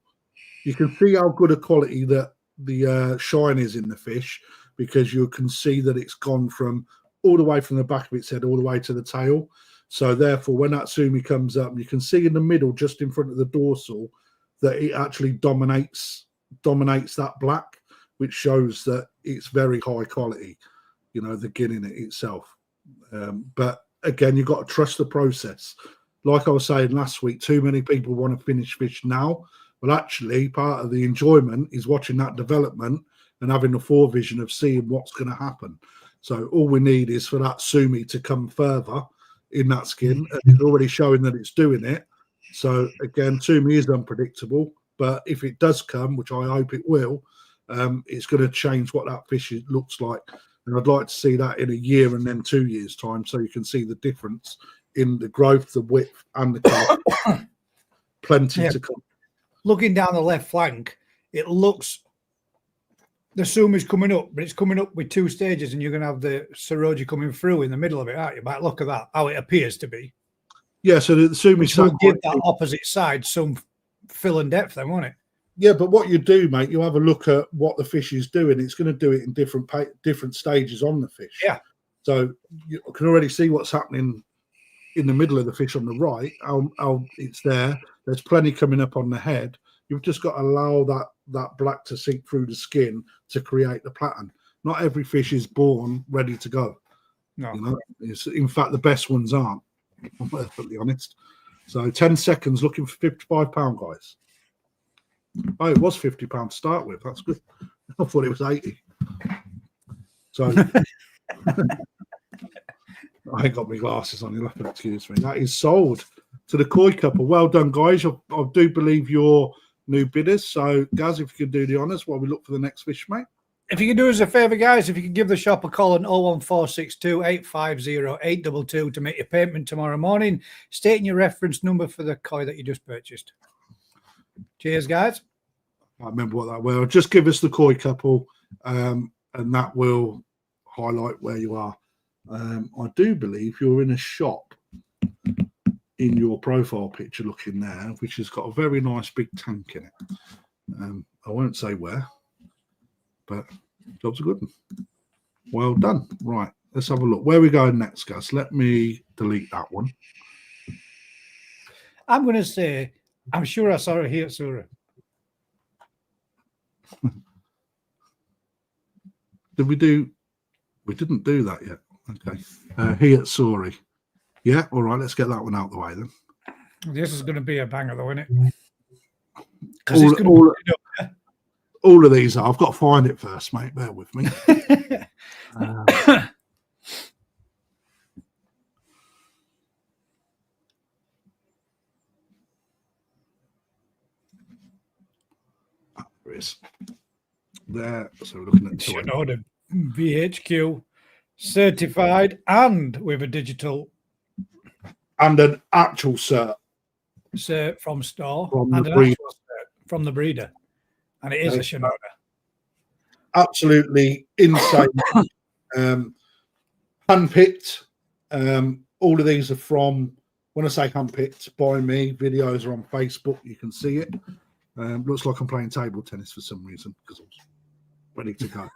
good a quality that the shine is in the fish, because you can see that it's gone from all the way from the back of its head all the way to the tail. So therefore, when that sumi comes up, you can see in the middle, just in front of the dorsal, that it actually dominates that black, which shows that it's very high quality. You know, the gin in it itself. But again, you've got to trust the process. Like I was saying last week, too many people want to finish fish now. Well, actually, part of the enjoyment is watching that development and having the forevision of seeing what's going to happen. So all we need is for that sumi to come further in that skin, and it's already showing that it's doing it. So again, sumi is unpredictable, but if it does come, which I hope it will, it's going to change what that fish looks like. And I'd like to see that in a year and then 2 years' time, so you can see the difference in the growth, the width, and the colour. Plenty to come. Looking down the left flank, it looks the sumi's coming up, but it's coming up with 2 stages, and you're going to have the Saroji coming through in the middle of it, aren't you? But look at that, how it appears to be. Yeah, so the sumi will give that opposite side some fill and depth, then, won't it? Yeah, but what you do, mate, you have a look at what the fish is doing. It's going to do it in different stages on the fish. Yeah. So you can already see what's happening in the middle of the fish on the right. How it's there. There's plenty coming up on the head. You've just got to allow that black to sink through the skin to create the pattern. Not every fish is born ready to go. No. You know, in fact, the best ones aren't. I'm perfectly honest. So 10 seconds looking for £55, guys. Oh, it was £50 to start with. That's good. I thought it was 80. So I ain't got my glasses on. You'll have to excuse me. That is sold to the koi couple. Well done, guys. I do believe you're new bidders. So, Gaz, if you could do the honours while we look for the next fish, mate. If you can do us a favour, guys, if you can give the shop a call on 01462 850 822 to make your payment tomorrow morning, stating your reference number for the koi that you just purchased. Cheers, guys. I remember what that was. Just give us the koi couple, and that will highlight where you are. I do believe you're in a shop in your profile picture looking there, which has got a very nice big tank in it. I won't say where, but job's a good one. Well done. Right, let's have a look. Where are we going next, guys? Let me delete that one. I'm going to say, I'm sure I saw it here, Sura. We didn't do that yet. Okay. Here, sorry. Yeah, all right, let's get that one out of the way then. This is going to be a banger, though, isn't it? All of these are. I've got to find it first, mate. Bear with me. There is. There. So we're looking at Shinoda VHQ certified and with a digital and an actual cert from store from and the an breeder. actual cert from the breeder, and it is a Shinoda. Absolutely insane. Handpicked. All of these are from, when I say handpicked, by me. Videos are on Facebook. You can see it. Looks like I'm playing table tennis for some reason because I was ready to go.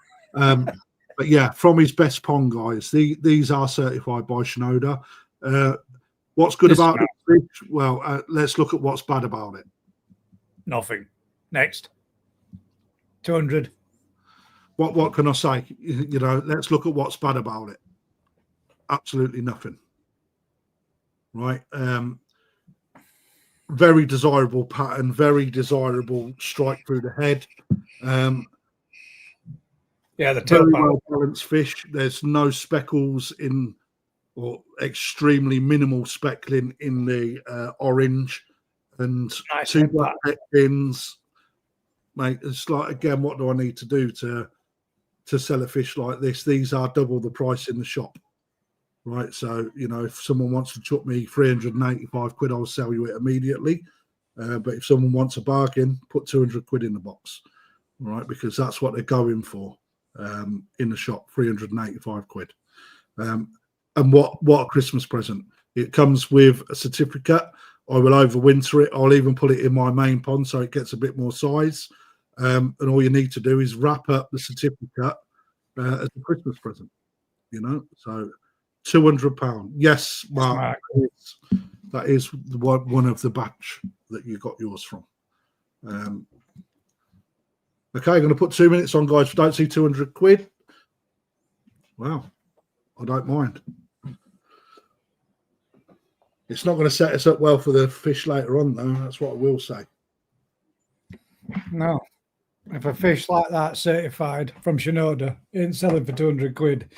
But yeah, from his best pond, guys. These are certified by Shinoda. What's good about it? Well, let's look at what's bad about it. Nothing. Next. 200. What can I say? You know, let's look at what's bad about it. Absolutely nothing. Right. Very desirable pattern, very desirable strike through the head. Yeah, the tail very pattern. well balanced fish. There's no speckles in, or extremely minimal speckling in the orange, and Nice 2 black pet fins. Mate, it's like, again, what do I need to do to sell a fish like this? These are double the price in the shop. Right, so, you know, if someone wants to chuck me 385 quid, I'll sell you it immediately. But if someone wants a bargain, put 200 quid in the box, right? Because that's what they're going for. in the shop, 385 quid. And what a Christmas present. It comes with a certificate. I will overwinter it. I'll even put it in my main pond so it gets a bit more size. And all you need to do is wrap up the certificate as a Christmas present, So £200. Yes, Mark, that is one of the batch that you got yours from. Okay, I'm going to put 2 minutes on, guys. If you don't see 200 quid, well, I don't mind. It's not going to set us up well for the fish later on, though. That's what I will say. No. If a fish like that certified from Shinoda ain't selling for 200 quid.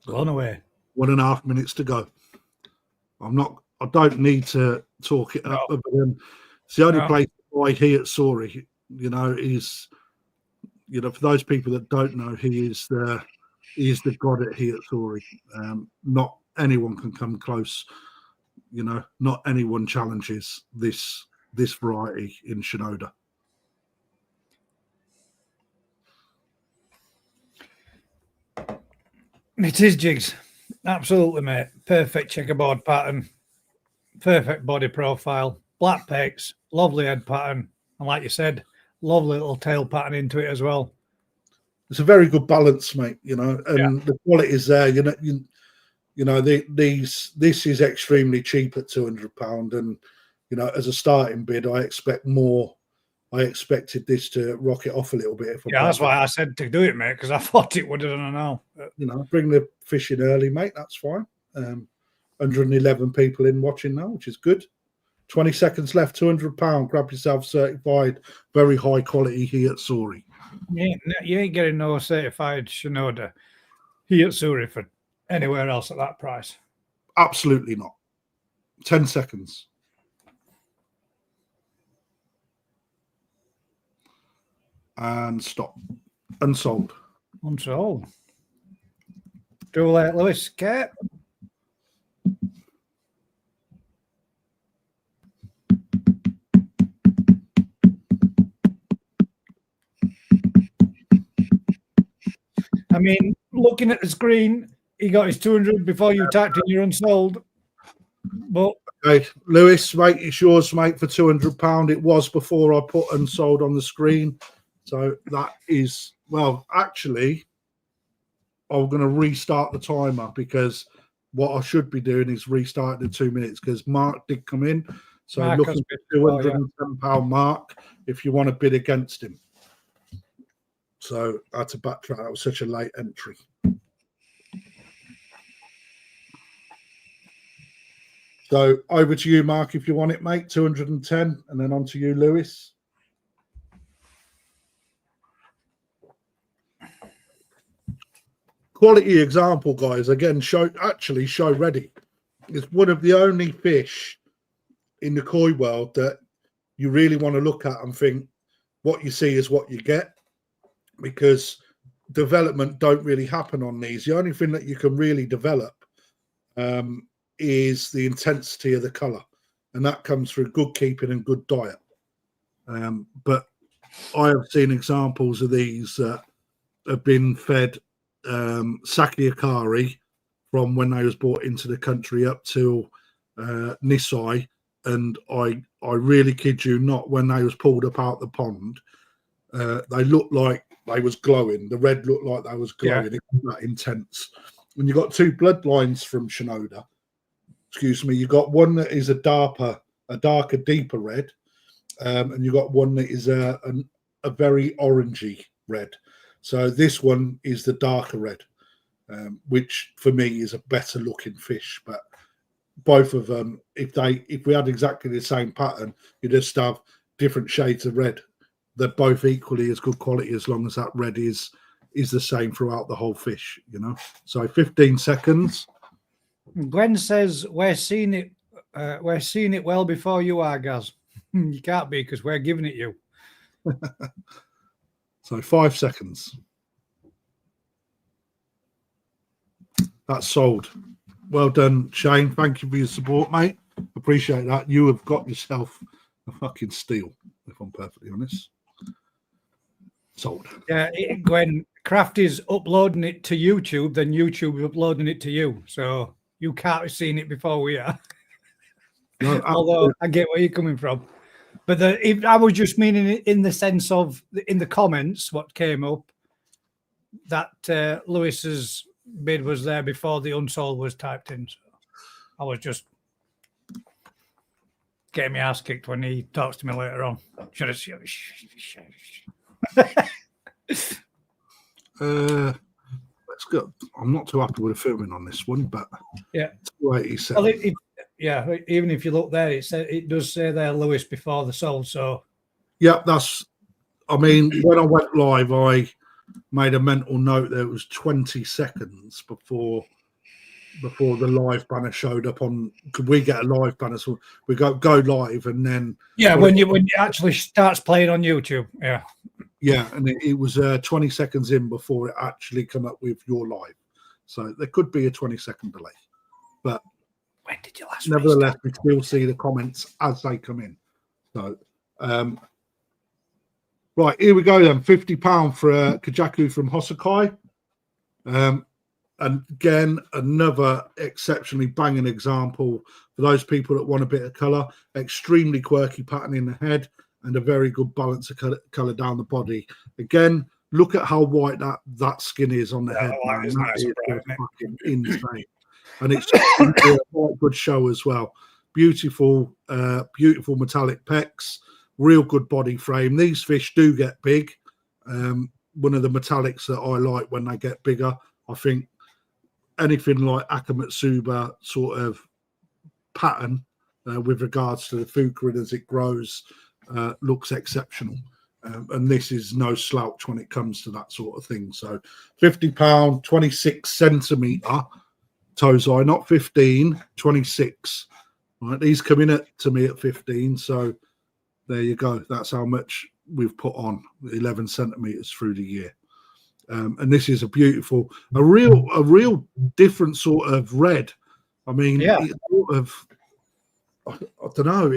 Gone away. 1.5 minutes to go. I don't need to talk it up, but it's the only place I hear at Sori, is, for those people that don't know, he is the god at Hiatsuri. Not anyone can come close. Not anyone challenges this variety in Shinoda. It is, Jigs. Absolutely, mate. Perfect checkerboard pattern. Perfect body profile. Black pecs. Lovely head pattern. And like you said, lovely little tail pattern into it as well. It's a very good balance, mate, and the quality is there. This is extremely cheap at £200. And, as a starting bid, I expect more. I expected this to rocket off a little bit. That's why I said to do it, mate, because I thought it would have done now. Bring the fish in early, mate. That's fine. 111 people in watching now, which is good. 20 seconds left, £200. Grab yourself certified, very high quality Hiatsuri. You ain't getting no certified Shinoda Hiatsuri for anywhere else at that price. Absolutely not. 10 seconds. And stop. Unsold. Unsold. Too late, Lewis. Okay. I mean, looking at the screen, he got his 200 before you typed in your unsold. But okay, Lewis, mate, it's yours, mate, for £200. It was before I put unsold on the screen. So that is, well, actually, I'm going to restart the timer because what I should be doing is restarting the 2 minutes because Mark did come in. So Mark looking for £210 Mark if you want to bid against him. So I had to backtrack. That was such a late entry. So over to you, Mark, if you want it, mate. 210, and then on to you, Lewis. Quality example, guys. Again, show ready. It's one of the only fish in the koi world that you really want to look at and think what you see is what you get, because development don't really happen on these. The only thing that you can really develop is the intensity of the color, and that comes through good keeping and good diet. But I have seen examples of these that have been fed Saki Akari from when they was brought into the country up till Nisai, and I really kid you not, when they was pulled up out the pond, they looked like they was glowing. The red looked like they was glowing. It was that intense. When you got two bloodlines from Shinoda, excuse me, you got one that is a darker, deeper red, and you got one that is a very orangey red. So this one is the darker red, which for me is a better looking fish. But both of them, if we had exactly the same pattern, you just have different shades of red. They're both equally as good quality as long as that red is the same throughout the whole fish, So 15 seconds. Gwen says we're seeing it well before you are, Gaz. You can't be because we're giving it you. So 5 seconds. That's sold. Well done, Shane. Thank you for your support, mate. Appreciate that. You have got yourself a fucking steal, if I'm perfectly honest. Sold. Yeah, when Krafty's uploading it to YouTube, then YouTube is uploading it to you. So you can't have seen it before we are. No, although I get where you're coming from. But I was just meaning it in the sense of, in the comments, what came up, that Lewis's bid was there before the unsold was typed in. So I was just getting my ass kicked when he talks to me later on. Should have. Let's go. I'm not too happy with the filming on this one, but yeah, 287. well, yeah, even if you look there, it does say there Lewis before the sold. So yeah, I mean, when I went live, I made a mental note that it was 20 seconds before the live banner showed up on. Could we get a live banner? So we go live, and then when you actually starts playing on YouTube, yeah, and it was 20 seconds in before it actually come up with your live. So there could be a 20-second delay, but when did you last? Nevertheless, we still see the comments as they come in. So, right, here we go then. £50 for Kajaku from Hosakai. And again, another exceptionally banging example for those people that want a bit of colour. Extremely quirky pattern in the head and a very good balance of colour down the body. Again, look at how white that skin is on the head. That is nice, fucking insane. And it's a quite good show as well. Beautiful, beautiful metallic pecs, real good body frame. These fish do get big. One of the metallics that I like when they get bigger. I think anything like Akamatsuba sort of pattern with regards to the fukurin as it grows looks exceptional. And this is no slouch when it comes to that sort of thing. So £50, 26 centimetre Tozai, not 15, 26. Right, these come in to me at 15. So there you go. That's how much we've put on, 11 centimetres through the year. And this is a real different sort of red. I mean, it's sort of, I don't know.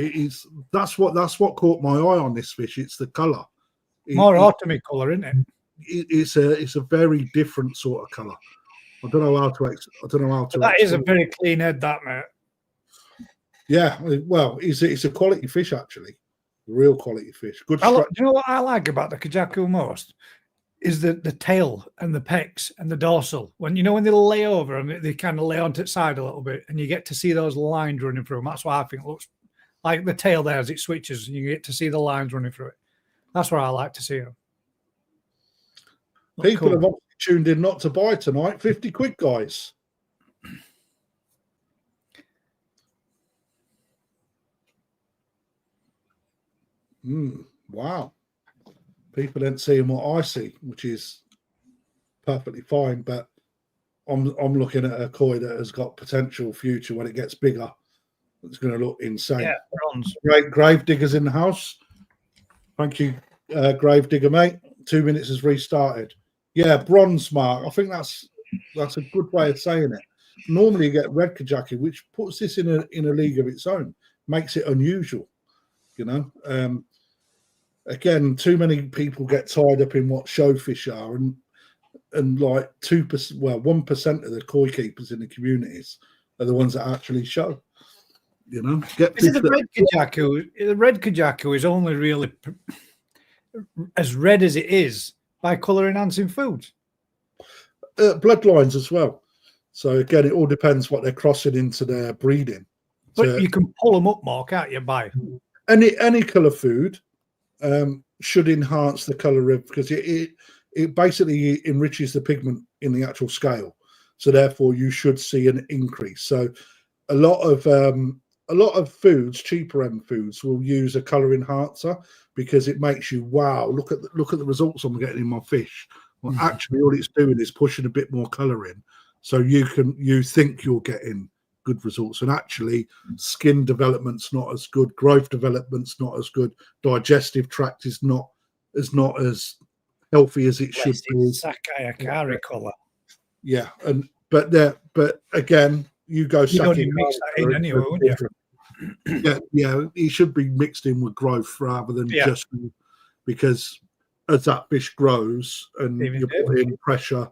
That's what caught my eye on this fish. It's the colour. More autumny colour, isn't it? It's a very different sort of colour. I don't know how to. That is a very clean head, that, mate. Yeah, well, it's a quality fish actually, a real quality fish. Good. Do you know what I like about the Kajaku most? Is the tail and the pecs and the dorsal. When they lay over and they kind of lay onto its side a little bit, and you get to see those lines running through them. That's why I think it looks like the tail there as it switches, and you get to see the lines running through it. That's what I like to see them. People have tuned in not to buy tonight. £50, guys. Wow. People aren't seeing what I see, which is perfectly fine. But I'm looking at a koi that has got potential future when it gets bigger. It's going to look insane. Yeah, bronze. Great grave diggers in the house. Thank you, grave digger, mate. 2 minutes has restarted. Yeah, bronze, Mark. I think that's a good way of saying it. Normally you get red Kajaku, which puts this in a league of its own, makes it unusual. Again, too many people get tied up in what showfish are, and like 2%, well, 1% of the koi keepers in the communities are the ones that actually show. The red Kajaku? The red Kajaku is only really as red as it is by colour enhancing foods. Bloodlines as well. So again, it all depends what they're crossing into their breeding. But you can pull them up more, can't you? By any colour food should enhance the colour of, because it basically enriches the pigment in the actual scale. So therefore, you should see an increase. So a lot of foods, cheaper end foods, will use a colour enhancer because it makes you look at the results I'm getting in my fish. Well, actually, all it's doing is pushing a bit more colour in, so you think you're getting good results, and actually, skin development's not as good, growth development's not as good, digestive tract is not as healthy as it should be. Sakai Akari colour. Yeah, and but again, you go You'd only second. mix that in anyway, wouldn't you? Yeah, it should be mixed in with growth rather than just because as that fish grows and Even you're putting pressure,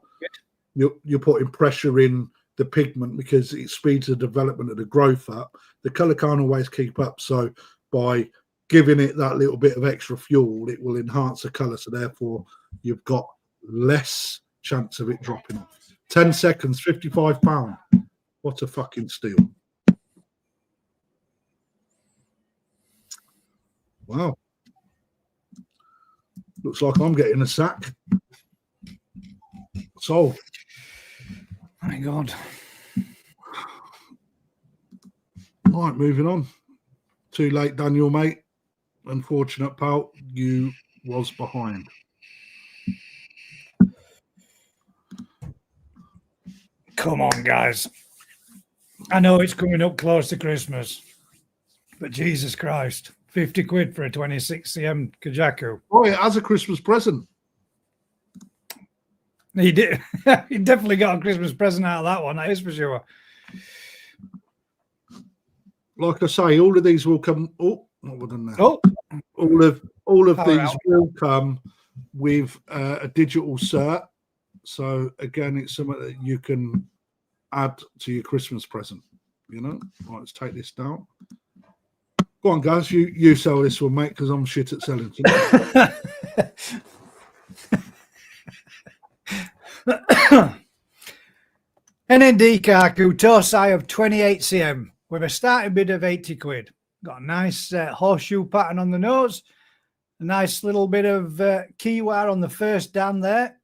you're putting pressure in the pigment because it speeds the development of the growth up. The colour can't always keep up, so by giving it that little bit of extra fuel, it will enhance the colour. So therefore, you've got less chance of it dropping off. 10 seconds, £55. What a fucking steal! Wow. Looks like I'm getting a sack. Sold. My God. Right, moving on. Too late, Daniel, mate. Unfortunate, pal. You was behind. Come on, guys. I know it's coming up close to Christmas, but Jesus Christ, 50 quid for a 26 cm Kajaku. Oh, yeah, as a Christmas present. He did. He definitely got a Christmas present out of that one, that is for sure. Like I say, all of these will come. Oh, not within that. Oh, all of Power these out. will come with a digital cert. So again, it's something that you can add to your Christmas present. You know, right, let's take this down. Go on, guys. You sell this one, mate, because I'm shit at selling. NND Kaku Tosai of 28 cm with a starting bid of 80 quid. Got a nice horseshoe pattern on the nose, a nice little bit of kiwa on the first dan there,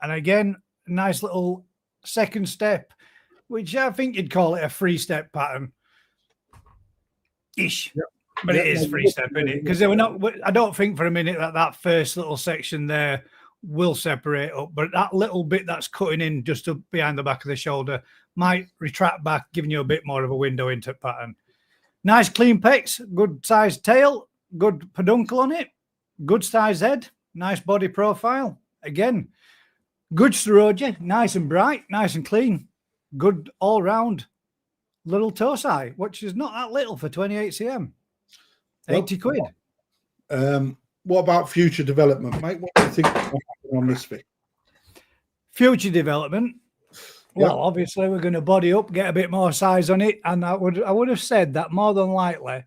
and again a nice little second step, which I think you'd call it a free step pattern ish. Yep. But it is free step, isn't it? Because they were not. I don't think for a minute that first little section there will separate up, but that little bit that's cutting in just up behind the back of the shoulder might retract back, giving you a bit more of a window into pattern. Nice clean pecs, good sized tail, good peduncle on it, good sized head, nice body profile. Again, good sterogia, nice and bright, nice and clean, good all round little tosai, which is not that little for 28 cm. 80 quid. What about future development, mate? What do you think will happen on this thing? Future development. Well, obviously we're going to body up, get a bit more size on it, and I would have said that more than likely,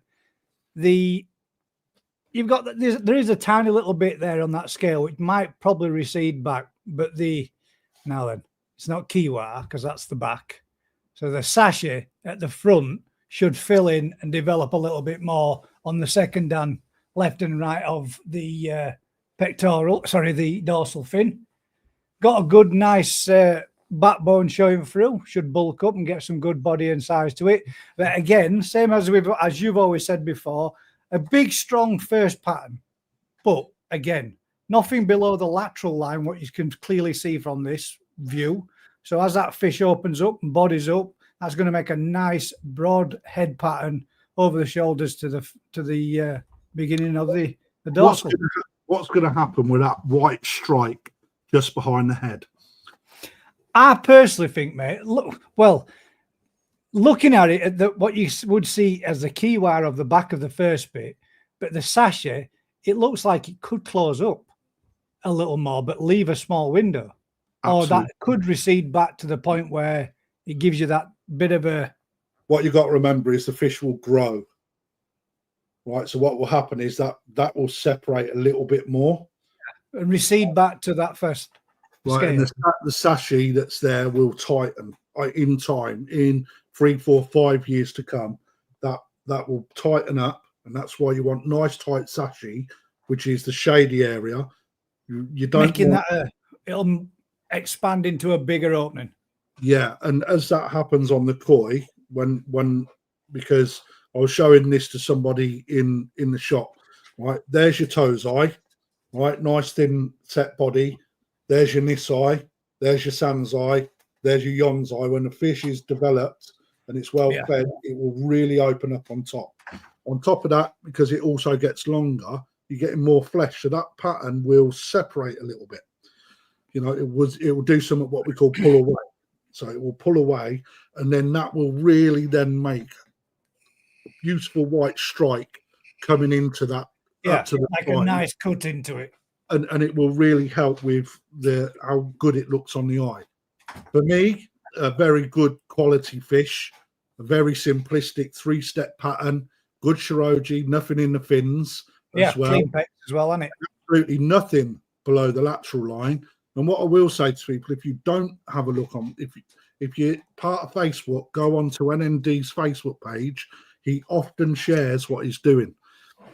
there is a tiny little bit there on that scale which might probably recede back, but now then it's not kiwa because that's the back, so the sachet at the front should fill in and develop a little bit more on the second dan left and right of the the dorsal fin. Got a good, nice backbone showing through. Should bulk up and get some good body and size to it. But again, same as you've always said before, a big, strong first pattern. But again, nothing below the lateral line, what you can clearly see from this view. So as that fish opens up and bodies up, that's going to make a nice broad head pattern over the shoulders to the beginning of the dorsal. What's going to happen with that white strike just behind the head? I personally think, mate, looking at it, what you would see as the kiwa of the back of the first bit, but the sachet, it looks like it could close up a little more, but leave a small window. Absolutely. Or that could recede back to the point where it gives you that bit of a... What you've got to remember is the fish will grow. Right, so what will happen is that will separate a little bit more and recede back to that first right scale. And the sachet that's there will tighten in time, in 3, 4, 5 years to come. That will tighten up, and that's why you want nice tight sachet, which is the shady area. You don't making that it'll expand into a bigger opening. Yeah, and as that happens on the koi, when because I was showing this to somebody in the shop, right? There's your toes eye, right? Nice thin set body. There's your nis eye. There's your sans eye. There's your yon's eye. When the fish is developed and it's well fed, it will really open up on top. On top of that, because it also gets longer, you're getting more flesh. So that pattern will separate a little bit. You know, it will do something what we call pull away. So it will pull away, and then that will really then make a beautiful white strike coming into that. Yeah, up to the like spine. a nice cut into it. And it will really help with how good it looks on the eye. For me, a very good quality fish, a very simplistic 3-step pattern, good shiroji, nothing in the fins as well. Clean pecs as well, isn't it? Absolutely nothing below the lateral line. And what I will say to people, if you don't have a look on, if you're part of Facebook, go on to NND's Facebook page. He often shares what he's doing.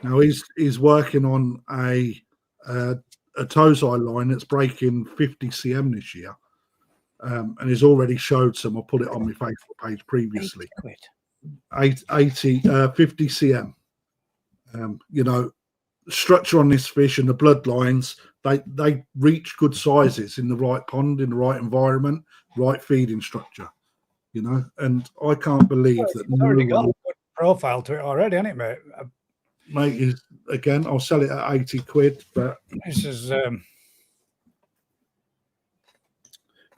Now he's working on a Tozai line that's breaking 50 cm this year, and he's already showed some. I put it on my Facebook page previously. 50 cm. You know, structure on this fish and the bloodlines, they reach good sizes in the right pond, in the right environment, right feeding structure. You know, and I can't believe that. It's already got a good profile to it already, hasn't it, mate? Mate, is again, I'll sell it at 80 quid, but this is for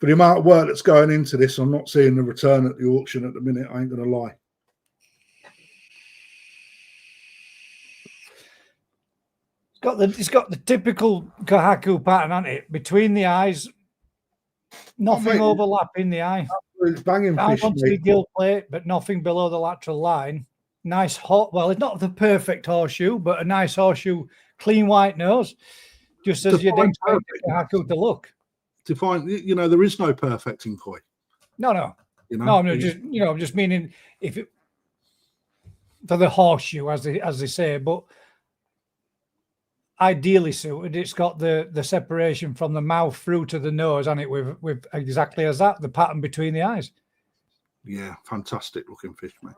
the amount of work that's going into this, I'm not seeing the return at the auction at the minute. I ain't gonna lie. It's got the typical Kohaku pattern, hasn't it? Between the eyes, nothing overlapping the eye. It's banging Down fish, onto the gill plate, but nothing below the lateral line. Nice well, it's not the perfect horseshoe, but a nice horseshoe, clean white nose, just as you'd expect Kohaku to look. To find, you know, there is no perfect in koi. No. You know, no, I'm just, I'm just meaning if it for the horseshoe, as they say, but ideally suited. It's got the separation from the mouth through to the nose, and it with exactly as that, the pattern between the eyes. Yeah, fantastic looking fish, mate.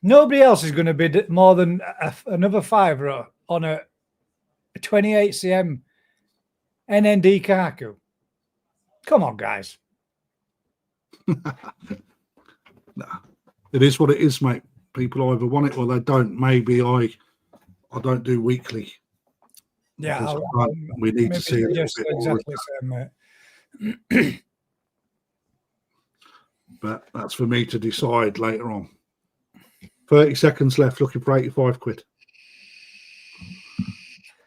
Nobody else is going to bid more than another £5 on a 28 cm NND Kohaku. Come on, guys. Nah, it is what it is, mate. People either want it or they don't. Maybe I don't do weekly. Yeah, we need to see it exactly the same, mate. But that's for me to decide later on. 30 seconds left, looking for 85 quid.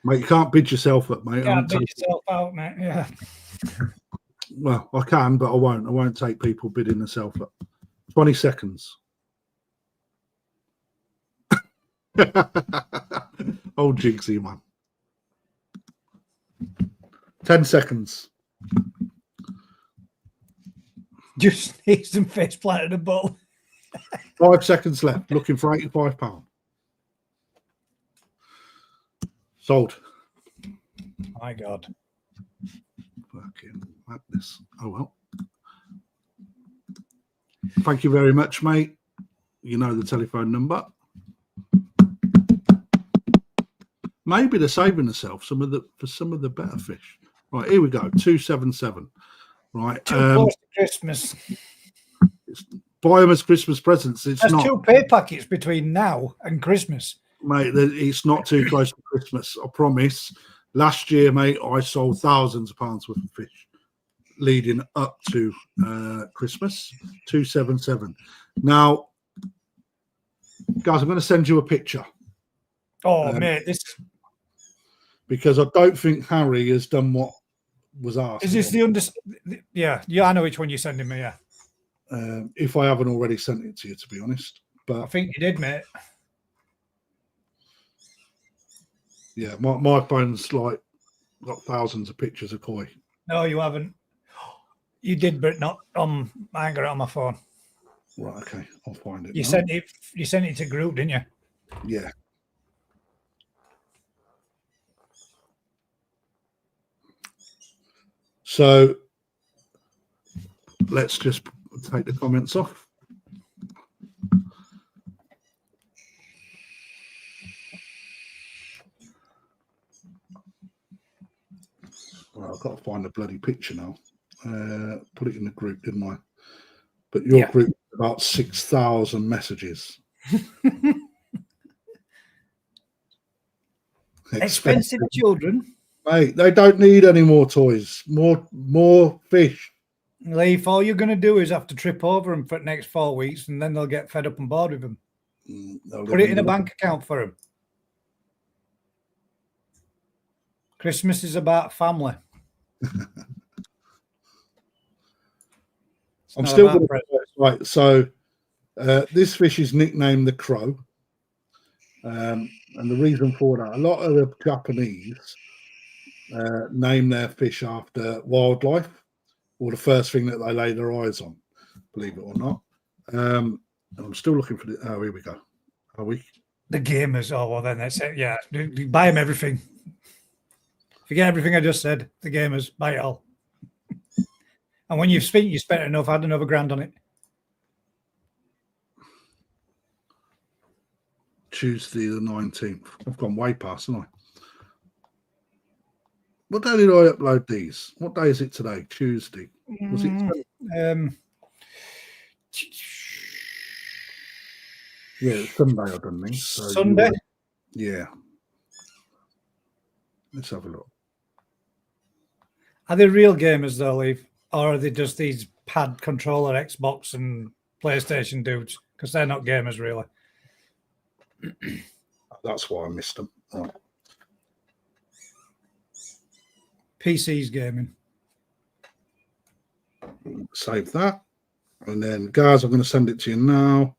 Mate, you can't bid yourself up, mate. You can't bid yourself out, mate. Yeah. Well, I can, but I won't. I won't take people bidding themselves up. 20 seconds. Old Jigsy, man. 10 seconds. Just need some face planted a bull. 5 seconds left. Looking for £85. Sold. My God. Fucking madness. Oh, well. Thank you very much, mate. You know the telephone number. Maybe they're saving themselves for some of the better fish. Right, here we go. 277. Right. Too close to Christmas. Buy them as Christmas presents. There's 2 pay packets between now and Christmas. Mate, it's not too close to Christmas, I promise. Last year, mate, I sold thousands of pounds worth of fish leading up to Christmas. 277. Now, guys, I'm going to send you a picture. Oh, mate, this because I don't think Harry has done what was asked. is this Yeah, I know which one you're sending me. Yeah, if I haven't already sent it to you, to be honest, but I think you did, mate. Yeah, my phone's like got thousands of pictures of koi. No, you haven't. You did, but not on. I ain't got it on my phone. Right, okay, I'll find it. You sent it. You sent it to group, didn't you? Yeah. So let's just take the comments off. Well, I've got to find a bloody picture now. Put it in the group, didn't I? But your group about 6,000 messages. Expensive children. Mate, they don't need any more toys. More fish. Leaf, all you're going to do is have to trip over them for the next 4 weeks, and then they'll get fed up and bored with them. Put it in a bank account for them. Christmas is about family. I'm still going to right. So this fish is nicknamed the Crow, and the reason for that, a lot of the Japanese name their fish after wildlife or the first thing that they lay their eyes on, believe it or not. And I'm still looking for the. Oh, here we go. Are we? The gamers. Oh, well, then that's it. Yeah. Buy them everything. Forget everything I just said. The gamers. Buy it all. And when you spent enough, add another grand on it. Tuesday the 19th. I've gone way past, haven't I? What day did I upload these? What day is it today? Tuesday. Was it? Yeah, it's Sunday. I don't think. So Sunday. Yeah. Let's have a look. Are they real gamers though, Leaf, or are they just these pad controller, Xbox and PlayStation dudes? Because they're not gamers, really. That's why I missed them. Right. PC's gaming. Save that. And then, guys, I'm going to send it to you now.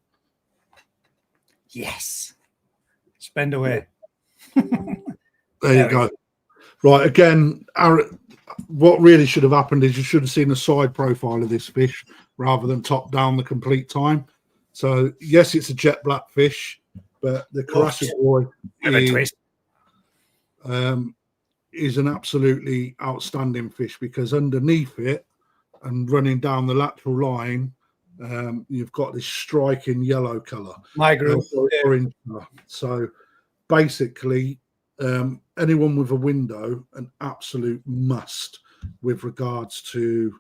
Yes. Spend away. There you go. Right, again, what really should have happened is you should have seen a side profile of this fish rather than top down the complete time. So, yes, it's a jet black fish, but the Krafty Koi is an absolutely outstanding fish because underneath it and running down the lateral line, you've got this striking yellow colour. My group. Orange colour. So basically, anyone with a window, an absolute must with regards to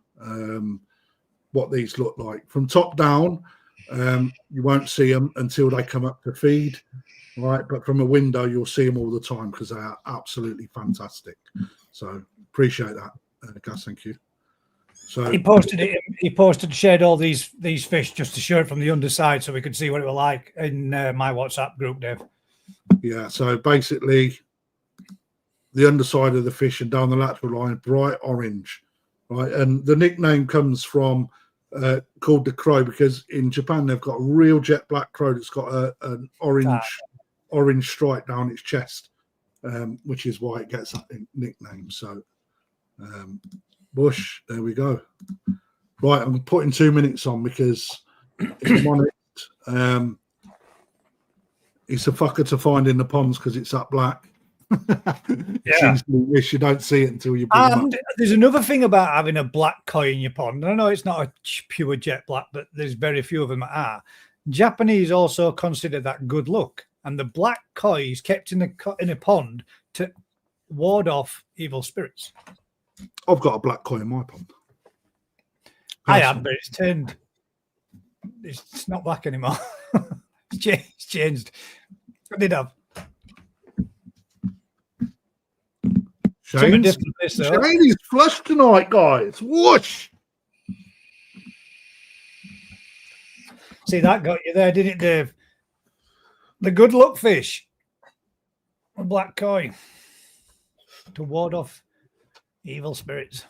what these look like. From top down, you won't see them until they come up to feed. Right, but from a window, you'll see them all the time because they are absolutely fantastic. So appreciate that, Gus. Thank you. So he posted it. He posted, shared all these fish just to show it from the underside, so we could see what it was like in my WhatsApp group, Dave. Yeah. So basically, the underside of the fish and down the lateral line, bright orange, right, and the nickname comes from called the Crow because in Japan they've got a real jet black crow that's got an orange stripe down its chest, which is why it gets that nickname. So, Bush, there we go. Right, I'm putting 2 minutes on because if I'm honest, it's a fucker to find in the ponds because it's that black. Yeah, wish you don't see it until you bring them up. There's another thing about having a black koi in your pond. I know it's not a pure jet black, but there's very few of them that are. Japanese also consider that good luck. And the black koi is kept in a pond to ward off evil spirits. I've got a black koi in my pond. I had, but it's turned. It's not black anymore. It's changed. I did have. Shane's flush tonight, guys. Whoosh! See, that got you there, didn't it, Dave? The good luck fish, a black koi, to ward off evil spirits.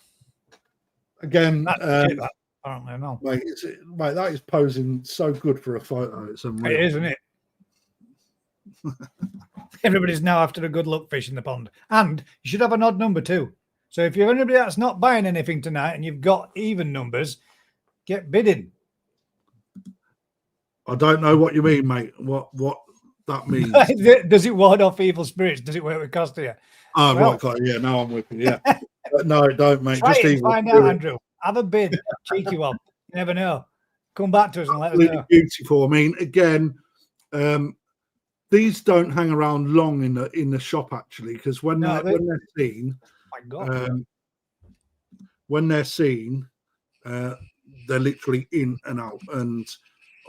Again, apparently, no. Mate, that is posing so good for a photo. It's unreal. It is, isn't it? Everybody's now after a good luck fish in the pond. And you should have an odd number too. So if you're anybody that's not buying anything tonight and you've got even numbers, get bidding. I don't know what you mean, mate. What that means. Does it ward off evil spirits? Does it work with Costa? Oh, well, right, got it. Yeah, now I'm with you. Yeah. But no, don't, mate. Try just it and find out, Andrew. Have a bid. Cheeky one. You never know. Come back to us and let us know. Beautiful. I mean, again, these don't hang around long in the shop actually, because when they're seen, they're literally in and out. And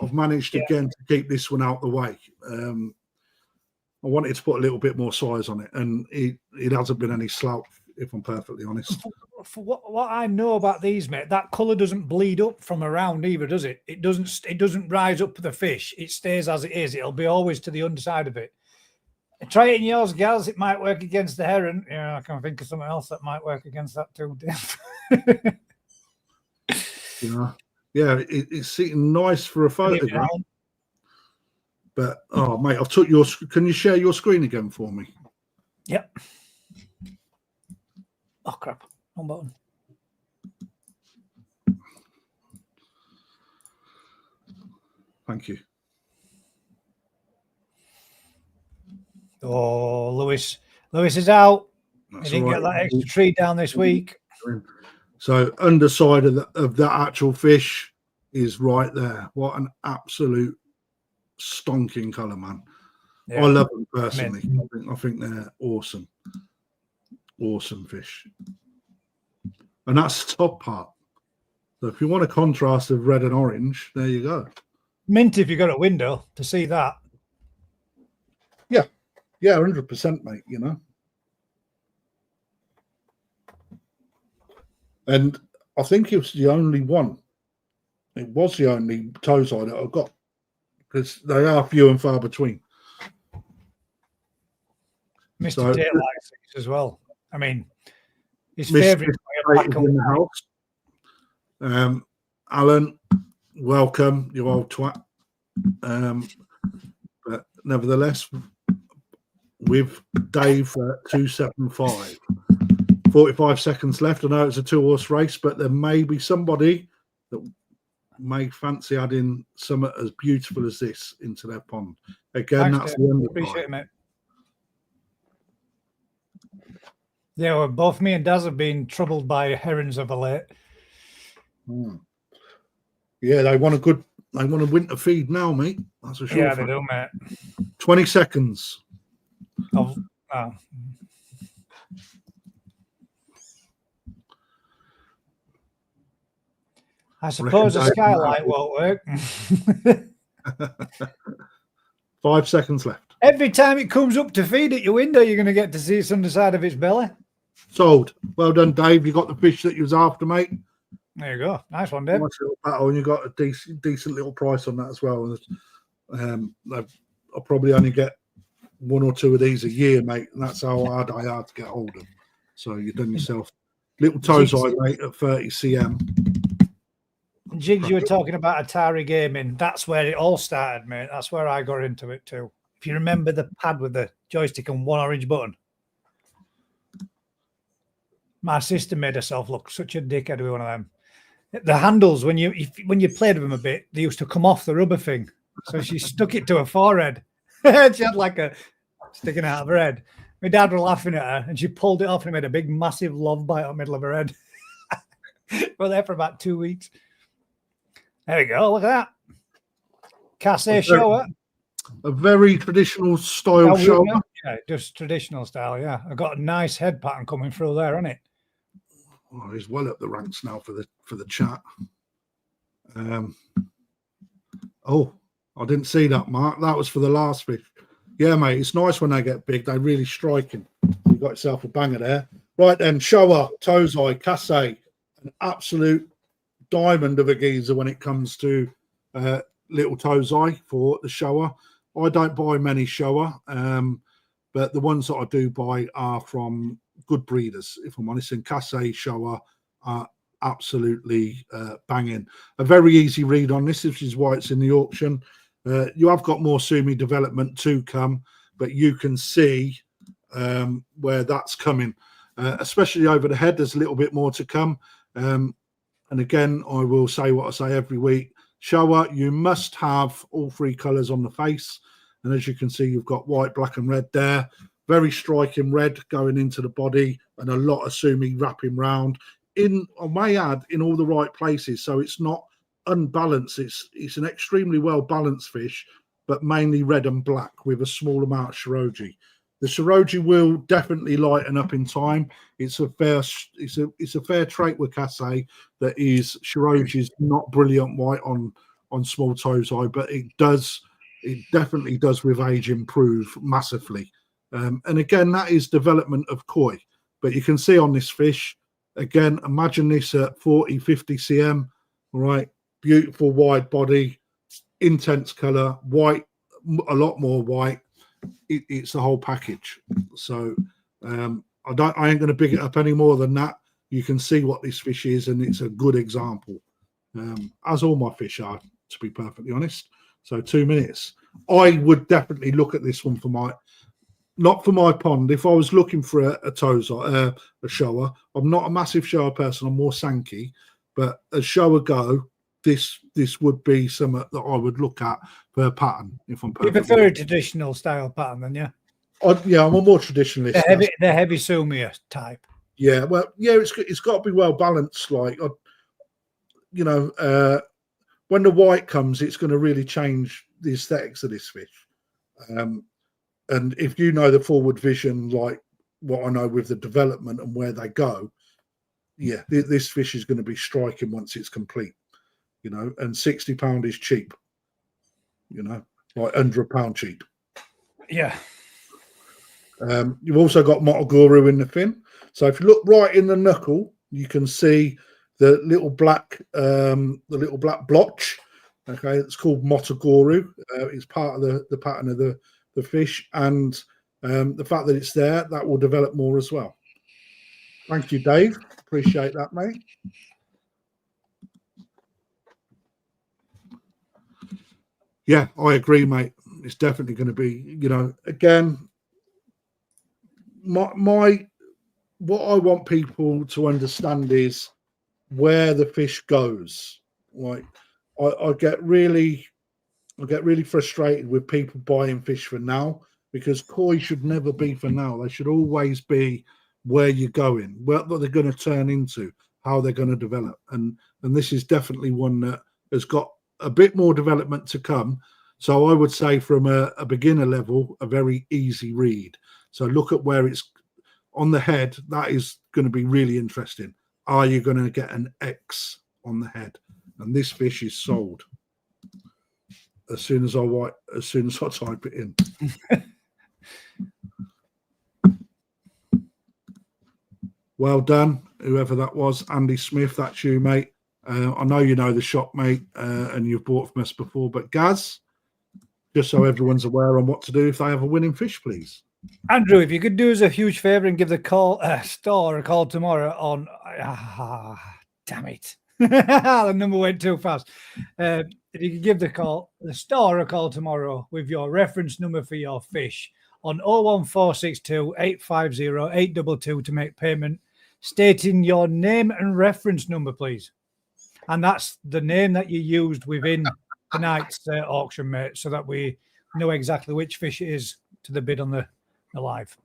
I've managed again to keep this one out the way. I wanted to put a little bit more size on it, and it hasn't been any slouch, if I'm perfectly honest. for what I know about these, mate, that colour doesn't bleed up from around either, does it? It doesn't rise up the fish. It stays as it is. It'll be always to the underside of it. Try it in yours, gals. It might work against the heron. Yeah, I can think of something else that might work against that too. It's sitting nice for a photograph. But oh, mate, I've took your. Can you share your screen again for me? Yep. Oh crap! One button. Thank you. Oh, Lewis is out. That's He didn't all right. get that extra tree down this week. So underside of that actual fish is right there. What an absolute stonking colour, man. Yeah. I love them personally. I think they're awesome. Awesome fish. And that's the top part. So if you want a contrast of red and orange, there you go. Mint if you got a window to see that. Yeah, 100%, mate, you know. And I think it was the only one. It was the only tozai that I got, because they are few and far between. Mr. Tate likes these as well. I mean, his favourite in the house. Alan, welcome, you old twat. But nevertheless, with Dave at 275, 45 seconds left. I know it's a 2-horse race, but there may be somebody that may fancy adding something as beautiful as this into their pond. Again, thanks, that's the end of appreciate it, mate. Yeah, well, both me and Daz have been troubled by herons of a late. Yeah, they want a winter feed now, mate. That's for sure. Yeah, they do, mate. 20 seconds. I suppose a skylight won't work. 5 seconds left. Every time it comes up to feed at your window, you're going to get to see its underside of its belly. Sold. Well done, Dave. You got the fish that you was after, mate. There you go. Nice one, Dave. Nice little battle, and you got a decent little price on that as well. I'll probably only get 1 or 2 of these a year, mate, and that's how hard I had to get hold of them. So you've done yourself little tozai, mate, at 30 cm. Jigs, you were talking about Atari gaming. That's where it all started, mate. That's where I got into it too. If you remember the pad with the joystick and one orange button. My sister made herself look such a dickhead with one of them. The handles, when you played with them a bit, they used to come off the rubber thing. So she stuck it to her forehead. She had like a sticking out of her head. My dad were laughing at her, and she pulled it off and made a big, massive love bite on the middle of her head. We're there for about 2 weeks. There we go. Look at that. Casse shower. A very traditional style shower. Yeah, just traditional style, yeah. I've got a nice head pattern coming through there, hasn't it? Oh, he's well up the ranks now for the chat. Oh, I didn't see that, Mark. That was for the last fish. Yeah, mate, it's nice when they get big. They're really striking. You got yourself a banger there. Right then, shower, tozai, casse, an absolute diamond of a geezer when it comes to little tozai for the shower. I don't buy many shower, but the ones that I do buy are from good breeders, if I'm honest. And casse shower are absolutely banging. A very easy read on this, which is why it's in the auction. You have got more Sumi development to come, but you can see where that's coming, especially over the head. There's a little bit more to come. And again, I will say what I say every week. Shower, you must have all 3 colours on the face. And as you can see, you've got white, black and red there. Very striking red going into the body, and a lot of Sumi wrapping round. I may add, in all the right places. So it's not unbalanced. It's an extremely well balanced fish, but mainly red and black with a small amount of shiroji. The shiroji will definitely lighten up in time. It's a fair trait with casse that is shiroji is not brilliant white on small tozai, but it definitely does with age improve massively. And again, that is development of koi. But you can see on this fish, Again, imagine this at 40, 50 cm, all right? Beautiful wide body, intense color, white, a lot more white. It's the whole package. So I ain't going to big it up any more than that. You can see what this fish is, and it's a good example, as all my fish are, to be perfectly honest. So 2 minutes. I would definitely look at this one for not for my pond. If I was looking for a tozer, a shower, I'm not a massive shower person. I'm more Sankey, but a shower go, this would be something that I would look at for a pattern. If I'm You perfectly prefer a traditional style pattern, then, yeah? yeah, I'm a more traditionalist. The heavy sumia type. Yeah, well, yeah, it's got to be well balanced. Like, you know, when the white comes, it's going to really change the aesthetics of this fish. And if you know the forward vision, like what I know with the development and where they go, yeah, this fish is going to be striking once it's complete. You know, and £60 is cheap. You know, like £100 cheap. Yeah. You've also got Motoguru in the fin. So if you look right in the knuckle, you can see the little black blotch. Okay, it's called Motoguru. It's part of the pattern of the fish, and the fact that it's there, that will develop more as well. Thank you, Dave. Appreciate that, mate. Yeah, I agree, mate. It's definitely going to be, you know, again, my what I want people to understand is where the fish goes. Like, I get really frustrated with people buying fish for now, because koi should never be for now. They should always be where you're going, what they're going to turn into, how they're going to develop. And this is definitely one that has got a bit more development to come. So I would say from a beginner level, a very easy read. So look at where it's on the head. That is going to be really interesting. Are you going to get an X on the head? And this fish is sold as soon as I type it in. Well done, whoever that was. Andy Smith, that's you, mate. I know you know the shop, mate, and you've bought from us before. But Gaz, just so everyone's aware on what to do if they have a winning fish, please. Andrew, if you could do us a huge favour and give the store a call tomorrow on... damn it. The number went too fast. If you could give the store a call tomorrow with your reference number for your fish on 01462 850 822 to make payment, stating your name and reference number, please. And that's the name that you used within tonight's auction, mate, so that we know exactly which fish it is to the bid on the live.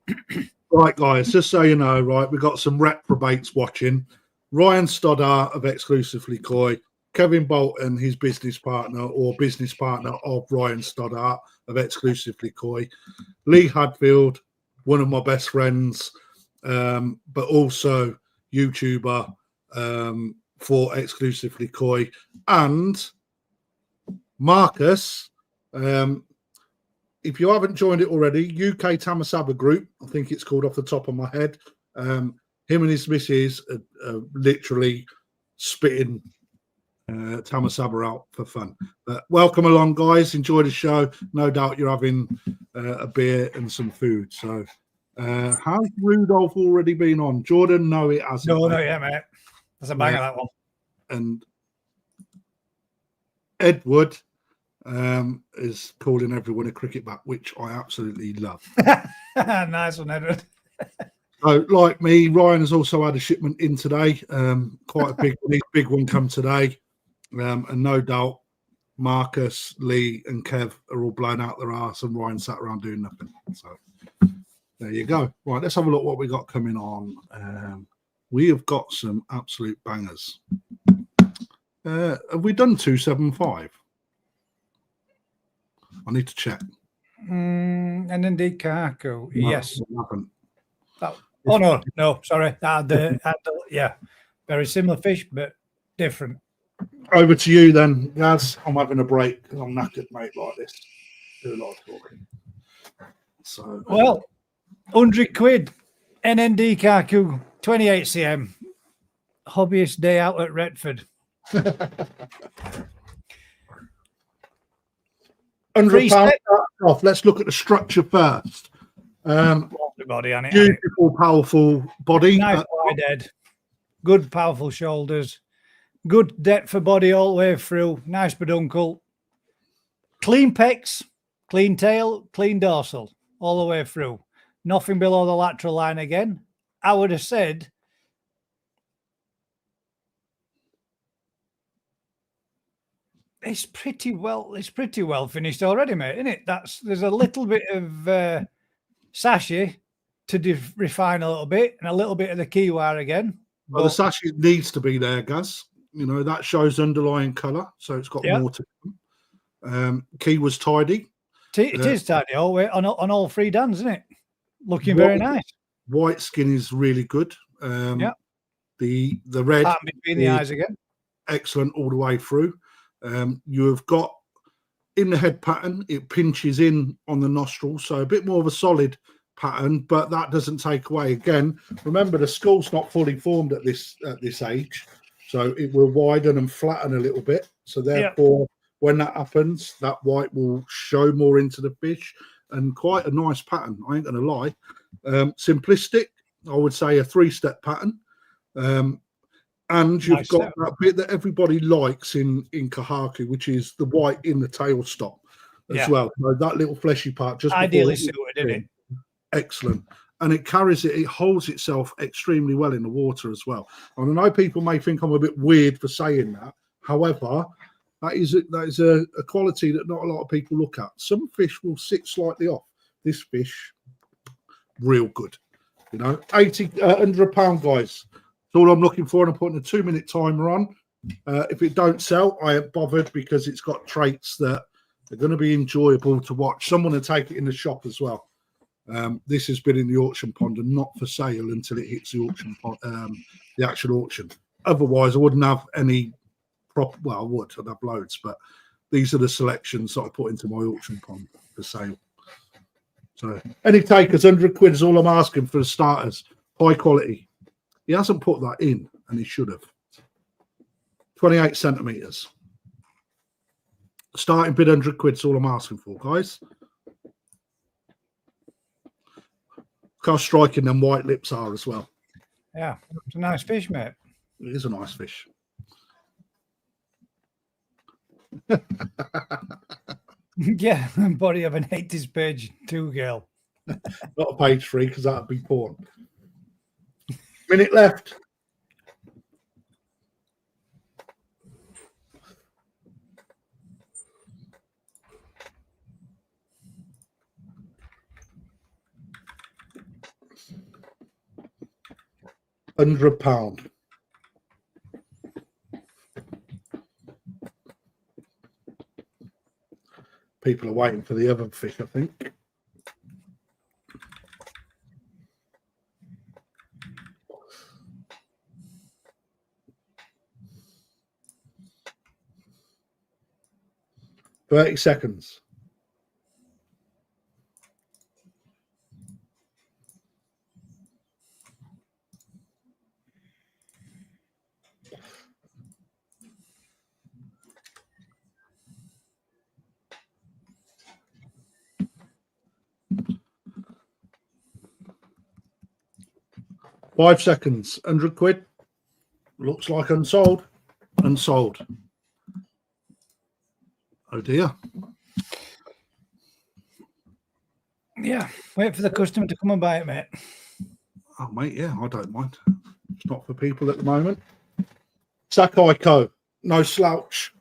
Right, guys, just so you know, right, we've got some reprobates watching. Ryan Stoddart of Exclusively Koi, Kevin Bolton, his business partner of Ryan Stoddart of Exclusively Koi, Lee Hadfield, one of my best friends, but also YouTuber for Exclusively Koi, and Marcus. If you haven't joined it already, UK Tamasaba Group, I think it's called off the top of my head. Him and his missus are literally spitting Tamasaba out for fun. But welcome along, guys. Enjoy the show. No doubt you're having a beer and some food. So has Rudolph already been on? Jordan, no, it hasn't. No, not yet, mate. That's a banger, that one. And Edward is calling everyone a cricket bat, which I absolutely love. Nice one, Edward. So, like me, Ryan has also had a shipment in today. Quite a big one come today. And no doubt Marcus, Lee, and Kev are all blown out their arse, and Ryan sat around doing nothing. So there you go. Right, let's have a look what we got coming on. We have got some absolute bangers. Have we done 275? I need to check. And indeed, Kaku. No, Yes. I haven't. Oh, no, sorry. Yeah, very similar fish, but different. Over to you then, Gaz. I'm having a break because I'm knackered, mate, like this. Do a lot of talking. So, well, 100 quid, NND Kaku, 28 cm. hobbyist day out at Retford. £100 off. Let's look at the structure first. Body on it. Beautiful, powerful body. Nice wide head. Good, powerful shoulders. Good depth for body all the way through. Nice peduncle. Clean pecs, clean tail, clean dorsal all the way through. Nothing below the lateral line again. I would have said it's pretty well finished already, mate, isn't it? There's a little bit of sachet to refine a little bit, and a little bit of the key wire again. Well, the sachet needs to be there, Gaz. You know, that shows underlying colour, so it's got more to come. Key was tidy. It is tidy all the way on all three dans, isn't it? Looking very nice. White skin is really good. The red between the eyes again. Excellent all the way through. You have got in the head pattern, it pinches in on the nostril, so a bit more of a solid pattern, but that doesn't take away. Again, remember the skull's not fully formed at this age, so it will widen and flatten a little bit. So therefore, when that happens, that white will show more into the fish, and quite a nice pattern. I ain't gonna lie. Simplistic, I would say a 3-step pattern. And you've got that bit that everybody likes in Kahaku, which is the white in the tail stop as well. So that little fleshy part, just ideally suited, isn't it? Excellent. And it carries it holds itself extremely well in the water as well. And I know people may think I'm a bit weird for saying that. However, that is a quality that not a lot of people look at. Some fish will sit slightly off. This fish, real good. You know, £100, guys. That's all I'm looking for, and I'm putting a 2-minute timer on. If it don't sell, I ain't bothered, because it's got traits that are going to be enjoyable to watch. Someone will take it in the shop as well. This has been in the auction pond and not for sale until it hits the auction pond, the actual auction. Otherwise, I wouldn't have any well, I would. I'd have loads, but these are the selections that I put into my auction pond for sale. So, any takers, £100 is all I'm asking for the starters. High quality. He hasn't put that in, and he should have. 28 centimetres. Starting bid £100 is all I'm asking for, guys. Look how striking them white lips are as well. Yeah, it's a nice fish, mate. It is a nice fish. Yeah, body of an 80s page 2 girl. Not a page 3, because that would be porn. Minute left. £100. People are waiting for the other fish, I think. $30 seconds. £5 seconds. £100. Looks like unsold. Unsold. Oh dear. Yeah, wait for the customer to come and buy it, mate. Oh, mate, yeah, I don't mind. It's not for people at the moment. Sakai Co. No slouch.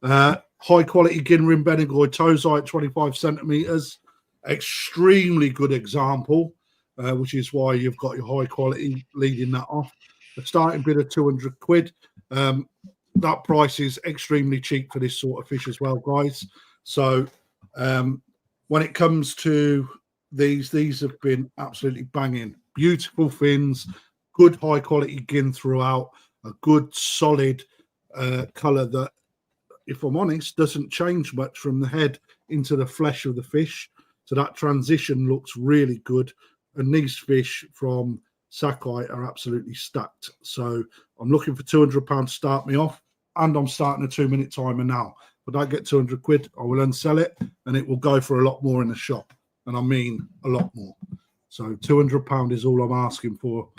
High quality Ginrin Benigoi, toes height 25 centimetres. Extremely good example, which is why you've got your high quality leading that off. The starting bid of £200. That price is extremely cheap for this sort of fish as well, guys. So when it comes to these have been absolutely banging. Beautiful fins, good high quality gin throughout, a good solid colour that, if I'm honest, doesn't change much from the head into the flesh of the fish. So that transition looks really good. And these fish, from Sakai are absolutely stacked. So I'm looking for £200 to start me off, and I'm starting a 2-minute timer now. If I don't get 200 quid, I will unsell it, and it will go for a lot more in the shop. And I mean a lot more. So £200 is all I'm asking for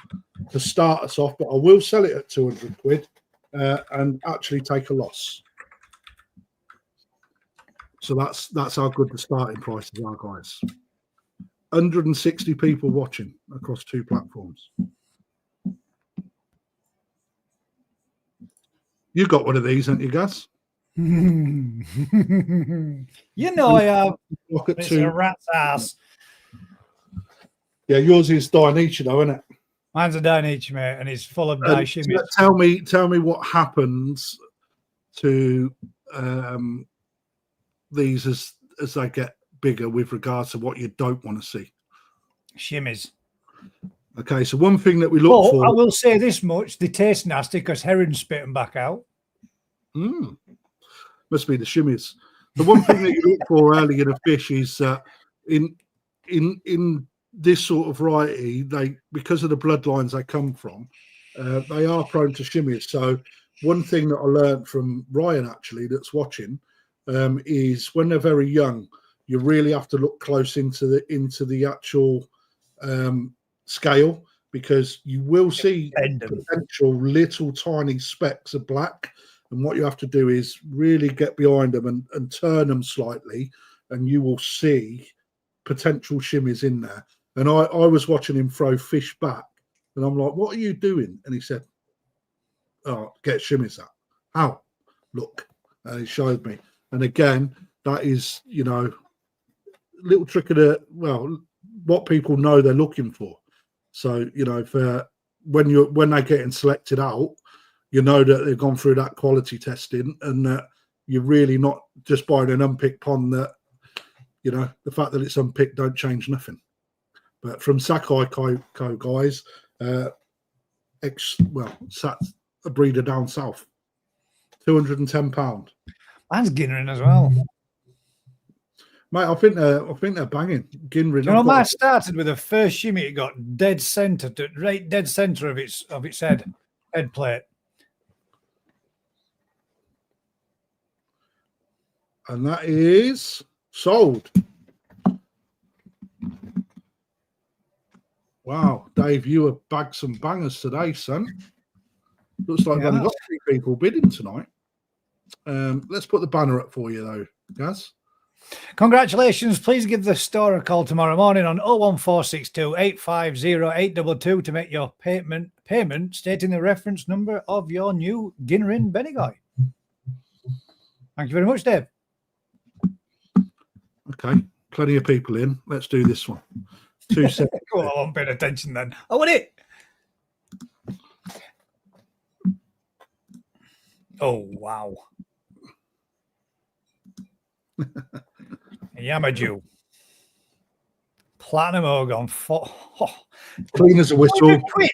to start us off, but I will sell it at 200 quid and actually take a loss. So that's how good the starting prices are, guys. 160 people watching across 2 platforms. You got one of these, haven't you, Gaz? You know I have. It's a rat's ass. Yeah, yours is Dionysia, though, isn't it? Mine's a Dionysia, mate, and it's full of dye shimmies. Tell me what happens to these as they get bigger with regards to what you don't want to see. Shimmies. Okay, so one thing that we look for. I will say this much: they taste nasty because herring spit them back out. Must be the shimmies. The one thing that you look for early in a fish is in this sort of variety, they, because of the bloodlines they come from, they are prone to shimmies. So one thing that I learned from Ryan, actually, that's watching, is when they're very young, you really have to look close into the actual scale, because you will see potential little tiny specks of black, and what you have to do is really get behind them and turn them slightly, and you will see potential shimmies in there. And I was watching him throw fish back, and I'm like, what are you doing? And he said, oh, get shimmies out. How? Look. And he showed me. And again, that is, you know, little trick of what people know they're looking for. So, you know, when they're getting selected out, you know that they've gone through that quality testing, and that you're really not just buying an unpicked pond that, you know, the fact that it's unpicked don't change nothing. But from Sakai Koi guys, sat a breeder down south, £210. Mine's Ginrin as well. Mate, I think they're banging. Ginrin. You know, mine started with the first shimmy. It got dead center, right dead center of its head plate. And that is sold. Wow, Dave, you have bagged some bangers today, son. Looks like we've only got 3 people bidding tonight. Let's put the banner up for you, though, Gaz. Congratulations. Please give the store a call tomorrow morning on 01462 850 822 to make your payment stating the reference number of your new Ginrin Benigoi. Thank you very much, Dave. Okay, plenty of people in. Let's do this one. 2 seconds. Cool, I won't pay attention then. I want it. Oh, wow. Yamaju. Platinum Ogon. Clean as a whistle. Quid.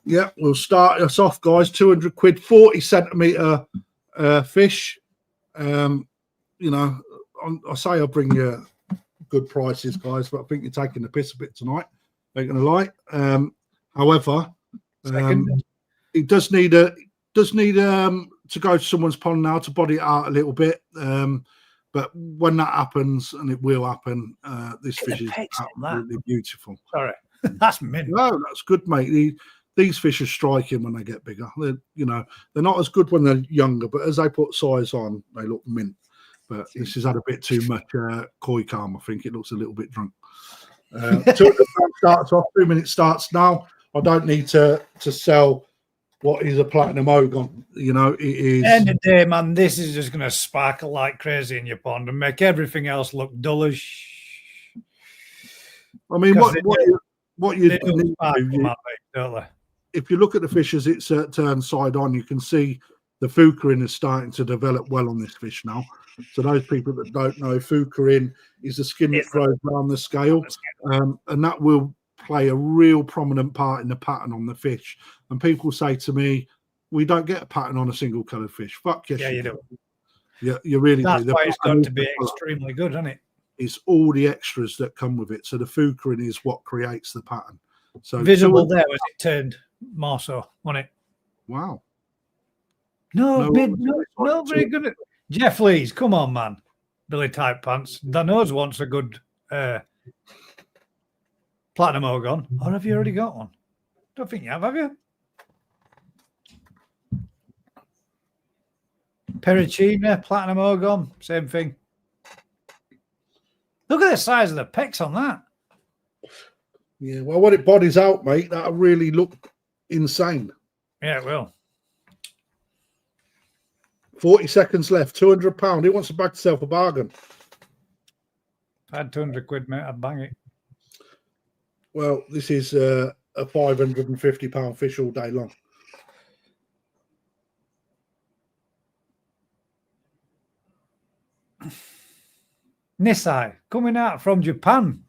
Yeah, we'll start us off, guys. 200 quid, 40 centimetre fish. You know, I say I'll bring you good prices, guys, but I think you're taking the piss a bit tonight. Ain't gonna lie. However, it does need to go to someone's pond now to body it out a little bit. But when that happens, and it will happen, this fish is absolutely beautiful. Sorry, that's mint. No, that's good, mate. These fish are striking when they get bigger. They're not as good when they're younger, but as they put size on, they look mint. But this has had a bit too much koi calm. I think it looks a little bit drunk. 200 starts off. 2 minutes starts now. I don't need to sell what is a platinum ogon. You know, it is. End of the day, man, this is just going to sparkle like crazy in your pond and make everything else look dullish. I mean, what you do, don't they? If you look at the fish as it's turned side on, you can see the fucarin is starting to develop well on this fish now. So those people that don't know, fucarin is the skin that grows around the scale, and that will play a real prominent part in the pattern on the fish. And people say to me, we don't get a pattern on a single coloured fish. Fuck yes, yeah, you do. Yeah, you really That's do. That's why it's got to be extremely good, isn't it? It's all the extras that come with it. So the fucarin is what creates the pattern. So visible there as it turned more so on it. Wow. No, very good. Jeff Lees, come on, man. Billy Tight Pants. I knows wants a good platinum organ. Or have you already got one? Don't think you have you? Pericina, platinum organ, same thing. Look at the size of the pecs on that. Yeah, well, when it bodies out, mate, that'll really look insane. Yeah, it will. 40 seconds left, £200. He wants to back himself a bargain. If I had 200 quid, mate, I'd bang it. Well, this is a £550 fish all day long. Nisai coming out from Japan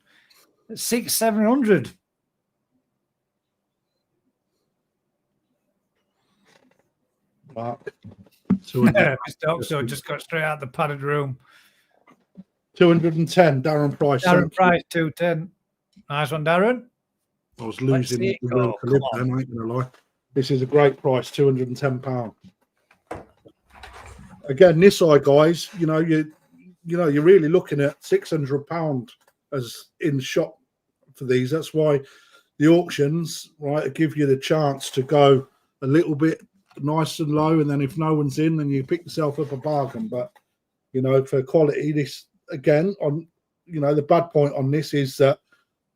at 600-700. Mark. Mr. just got straight out the padded room. 210, Darren Price. Darren Price, 210. Nice one, Darren. I was losing the Let's see it will go. to live Come then, I ain't gonna lie. This is a great price, £210. Again, this eye, guys, you're really looking at £600 as in shop for these. That's why the auctions, right, give you the chance to go a little bit nice and low, and then if no one's in, then you pick yourself up a bargain. But for quality, this again on the bad point on this is that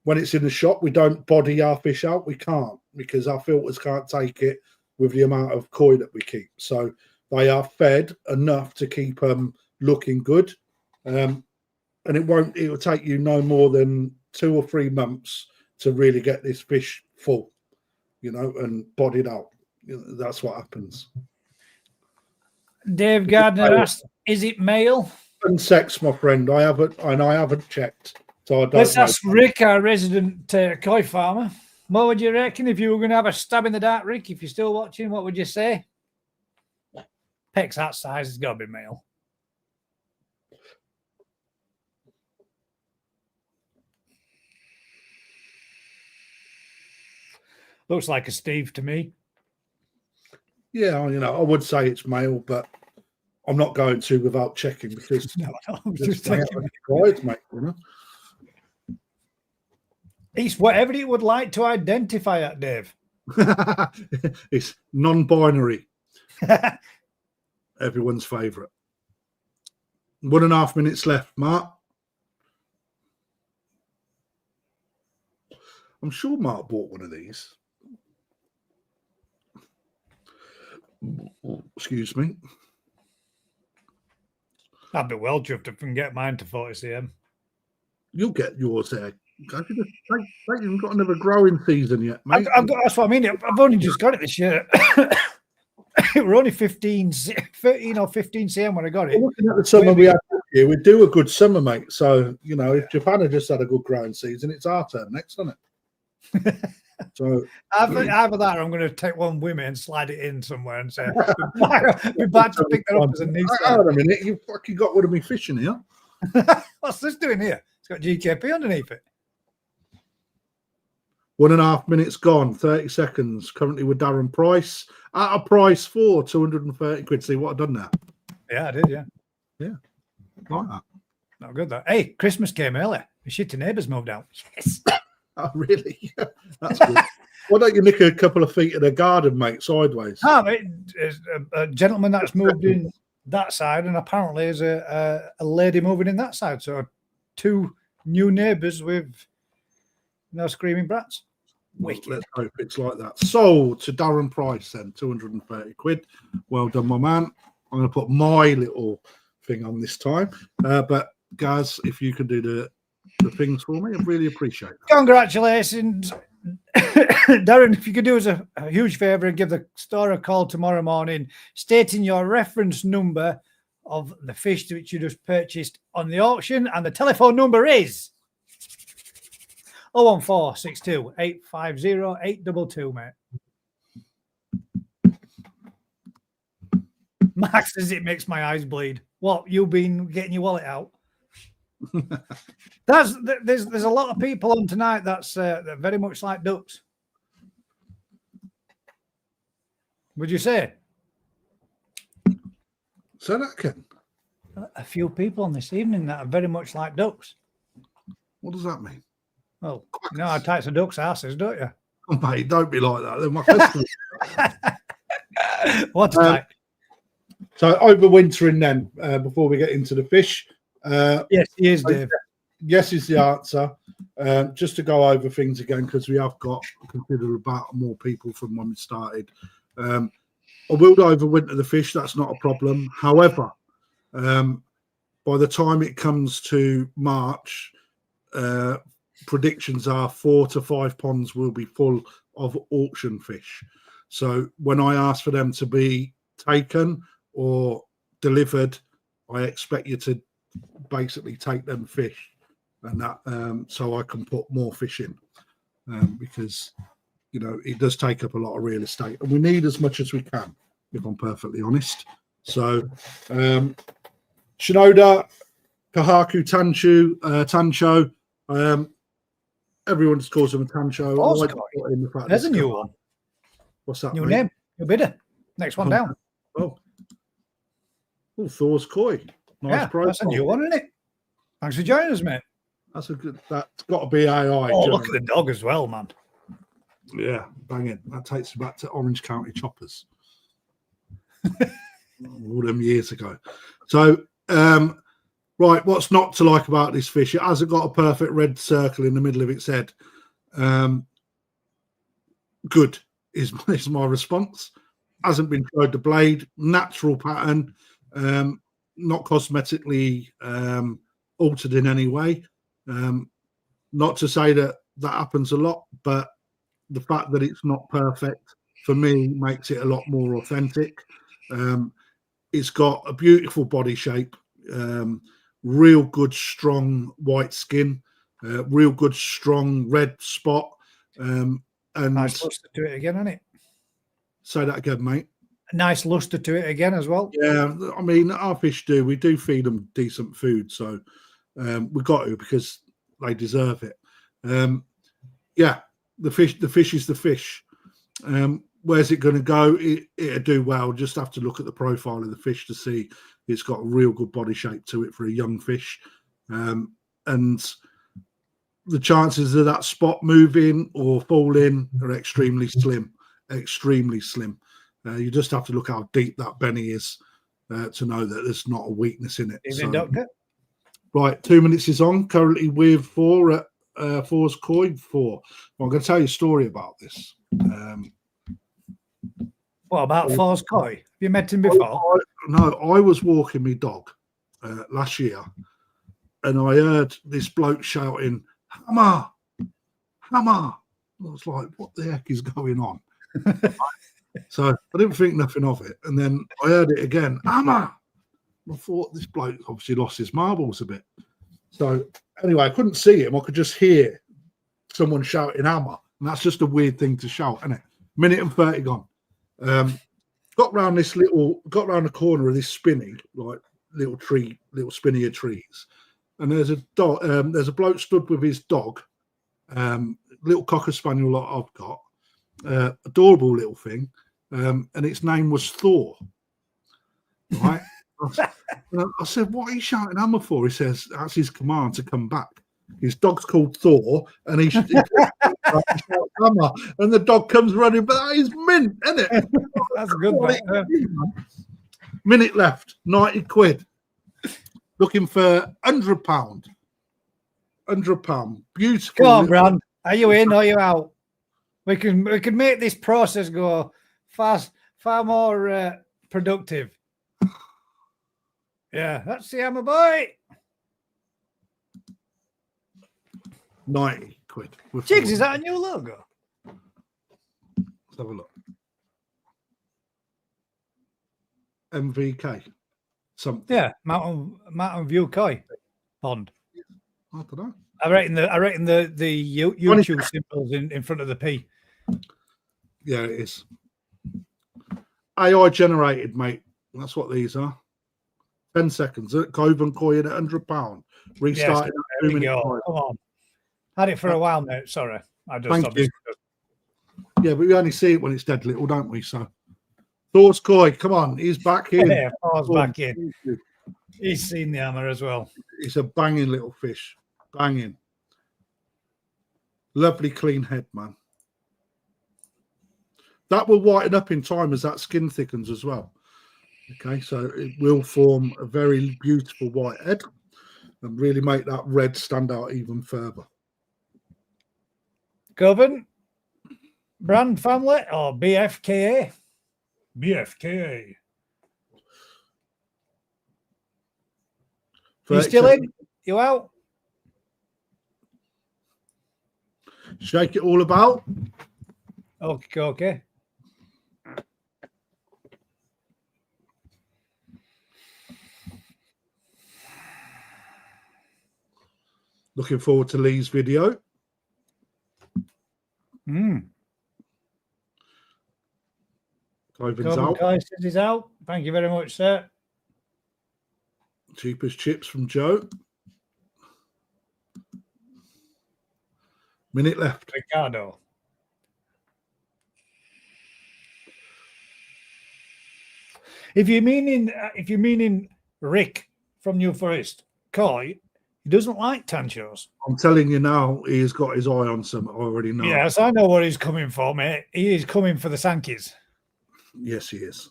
when it's in the shop, we don't body our fish out. We can't, because our filters can't take it with the amount of koi that we keep. So they are fed enough to keep them looking good. And it will take you no more than 2 or 3 months to really get this fish full, and bodied out. That's what happens. Dave Gardner asked, is it male? And sex, my friend. I haven't checked. So I don't Let's know. ask Rick, our resident koi farmer. What would you reckon if you were going to have a stab in the dark, Rick? If you're still watching, what would you say? Pecs that size has got to be male. Looks like a Steve to me. Yeah, I would say it's male, but I'm not going to without checking, because No, I'm just thinking. Mate, It's whatever it would like to identify at, Dave. It's non-binary. Everyone's favourite. 1.5 minutes left, Mark. I'm sure Mark bought one of these. Excuse me. I'd be well chuffed if I can get mine to 40 cm. You'll get yours there. They haven't got another growing season yet, mate. That's what I mean. I've only just got it this year. We're only 13 or 15 cm when I got it. Looking at the summer we had here, we do a good summer, mate. So, if Japan had just had a good growing season, it's our turn next, isn't it? So either that, or I'm going to take one women and slide it in somewhere and say, we're back to pick that up as a niece. Hold on a minute, you fucking got one of me fishing here. What's this doing here? It's got GKP underneath it. 1.5 minutes gone, 30 seconds. Currently with Darren Price at a price for 230 quid. See what I've done there? Yeah, I did. Yeah. Like that. Not good, though. Hey, Christmas came early. The shitty neighbours moved out. Yes. Oh, really? Yeah, that's good. Why don't you nick a couple of feet in the garden, mate, sideways? No, mate, a gentleman that's moved in that side, and apparently there's a lady moving in that side. So 2 new neighbours with no screaming brats. Wicked. Let's hope it's like that. Sold to Darren Price then, 230 quid. Well done, my man. I'm going to put my little thing on this time. But guys, if you can do the things for me, I'd really appreciate that. Congratulations. Darren, if you could do us a huge favour and give the store a call tomorrow morning, stating your reference number of the fish which you just purchased on the auction, and the telephone number is 01462 850 822, mate. Max says it makes my eyes bleed. What, you been getting your wallet out? There's a lot of people on tonight that very much like ducks. Would you say? Say that again. A few people on this evening that are very much like ducks. What does that mean? Well, you know how types of ducks' asses, don't you? Oh, mate, don't be like that. They're my customers. What type? So overwintering then, before we get into the fish. Yes, he is, Dave. Yes is the answer. Just to go over things again, because we have got a considerable amount more people from when we started. I will overwinter the fish. That's not a problem. However, by the time it comes to March, predictions are 4 to 5 ponds will be full of auction fish. So when I ask for them to be taken or delivered, I expect you to basically take them fish, and that so I can put more fish in, because you know it does take up a lot of real estate, and we need as much as we can, if I'm perfectly honest. So Shinoda, Kahaku, Tancho, everyone just calls them a Tancho. There's a new one. What's that? New name. New bidder. Next one down. Oh, Thor's Koi. Nice profile. That's a new one, isn't it? Thanks for joining us, mate. That's a good. That's got to be AI. Oh, look at the dog as well, man. Yeah, banging. That takes you back to Orange County Choppers. All them years ago. So, right, what's not to like about this fish? It hasn't got a perfect red circle in the middle of its head. Good is my response. Hasn't been showed the blade. Natural pattern. Not cosmetically altered in any way. Not to say that happens a lot, but the fact that it's not perfect for me makes it a lot more authentic. It's got a beautiful body shape, real good strong white skin, real good strong red spot, and nice luster to it again, isn't it? Say that again, mate. A nice luster to it again as well. Yeah, I mean our fish do. We do feed them decent food, so we've got to, because they deserve it. Yeah, the fish is the fish. Where's it going to go? It'll do well. Just have to look at the profile of the fish to see it's got a real good body shape to it for a young fish. And the chances of that spot moving or falling are extremely slim. Extremely slim. You just have to look how deep that benny is to know that there's not a weakness in it. Evening, Doctor. Right, 2 minutes is on. Currently with 4 at Thor's Koi. 4. Well, I'm going to tell you a story about this. What about Thor's Koi? Have you met him before? No, I was walking my dog last year, and I heard this bloke shouting, "Hammer! Hammer!" I was like, what the heck is going on? So I didn't think nothing of it. And then I heard it again, "Hammer!" I thought this bloke obviously lost his marbles a bit. So anyway, I couldn't see him. I could just hear someone shouting "Hammer." And that's just a weird thing to shout, isn't it? Minute and 30 gone. Got round the corner of this spinney, like little spinny of trees. And there's a dog, there's a bloke stood with his dog, little cocker spaniel that I've got, adorable little thing. And its name was Thor. Right? I said, "What are you shouting hammer for?" He says, "That's his command to come back. His dog's called Thor, and he shouts hammer, and the dog comes running." But that is mint, isn't it? That's a good one. Minute left, 90 quid. Looking for £100. £100. Beautiful. Come on, Brand. Are you in or are you out? We can make this process go far more productive. Yeah, that's the hammer boy. 90 quid. Jigs, is that a new logo? Let's have a look. MVK. Something. Yeah, Mountain View Koi Pond. I don't know. I reckon the YouTube symbols in front of the P. Yeah, it is. AI generated, mate. That's what these are. 10 seconds. Cove and Koi in at £100. Restarting Yes, at 2 there we minutes. go. Come on. Had it for a while, mate. Sorry. I just Thank obviously you. Yeah, but we only see it when it's dead little, don't we? So, Thor's Koi, come on. He's back in. Yeah, Paul's back in. He's seen the hammer as well. It's a banging little fish. Banging. Lovely clean head, man. That will whiten up in time as that skin thickens as well. Okay, so it will form a very beautiful white head and really make that red stand out even further. Coven, brand family or BFKA? BFKA. You still in? You out? Shake it all about. Okay. Looking forward to Lee's video. Coven out. Koi says he's out. Thank you very much, sir. Cheapest chips from Joe. Minute left. Ricardo. If you're meaning Rick from New Forest Koi, he doesn't like tanchos. I'm telling you now, he has got his eye on some. I already know. Yes, I know what he's coming for, mate. He is coming for the Sankeys. Yes, he is.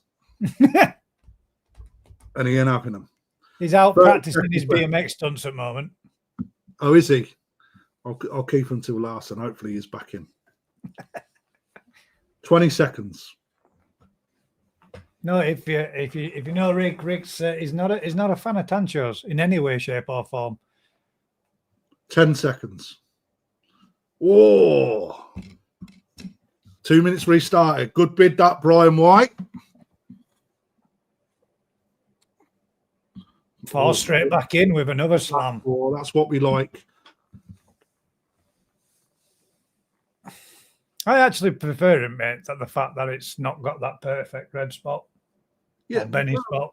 And he ain't having them. He's out practicing his BMX stunts at the moment. Oh, is he? I'll keep him till last, and hopefully he's back in. 20 seconds. No, if you know Rick's he's not a fan of tanchos in any way, shape, or form. 10 seconds. Oh, 2 minutes restarted. Good bid that, Brian White. Fall straight back in with another slam. Oh, that's what we like. I actually prefer it, mate, the fact that it's not got that perfect red spot. Yeah, Benny spot.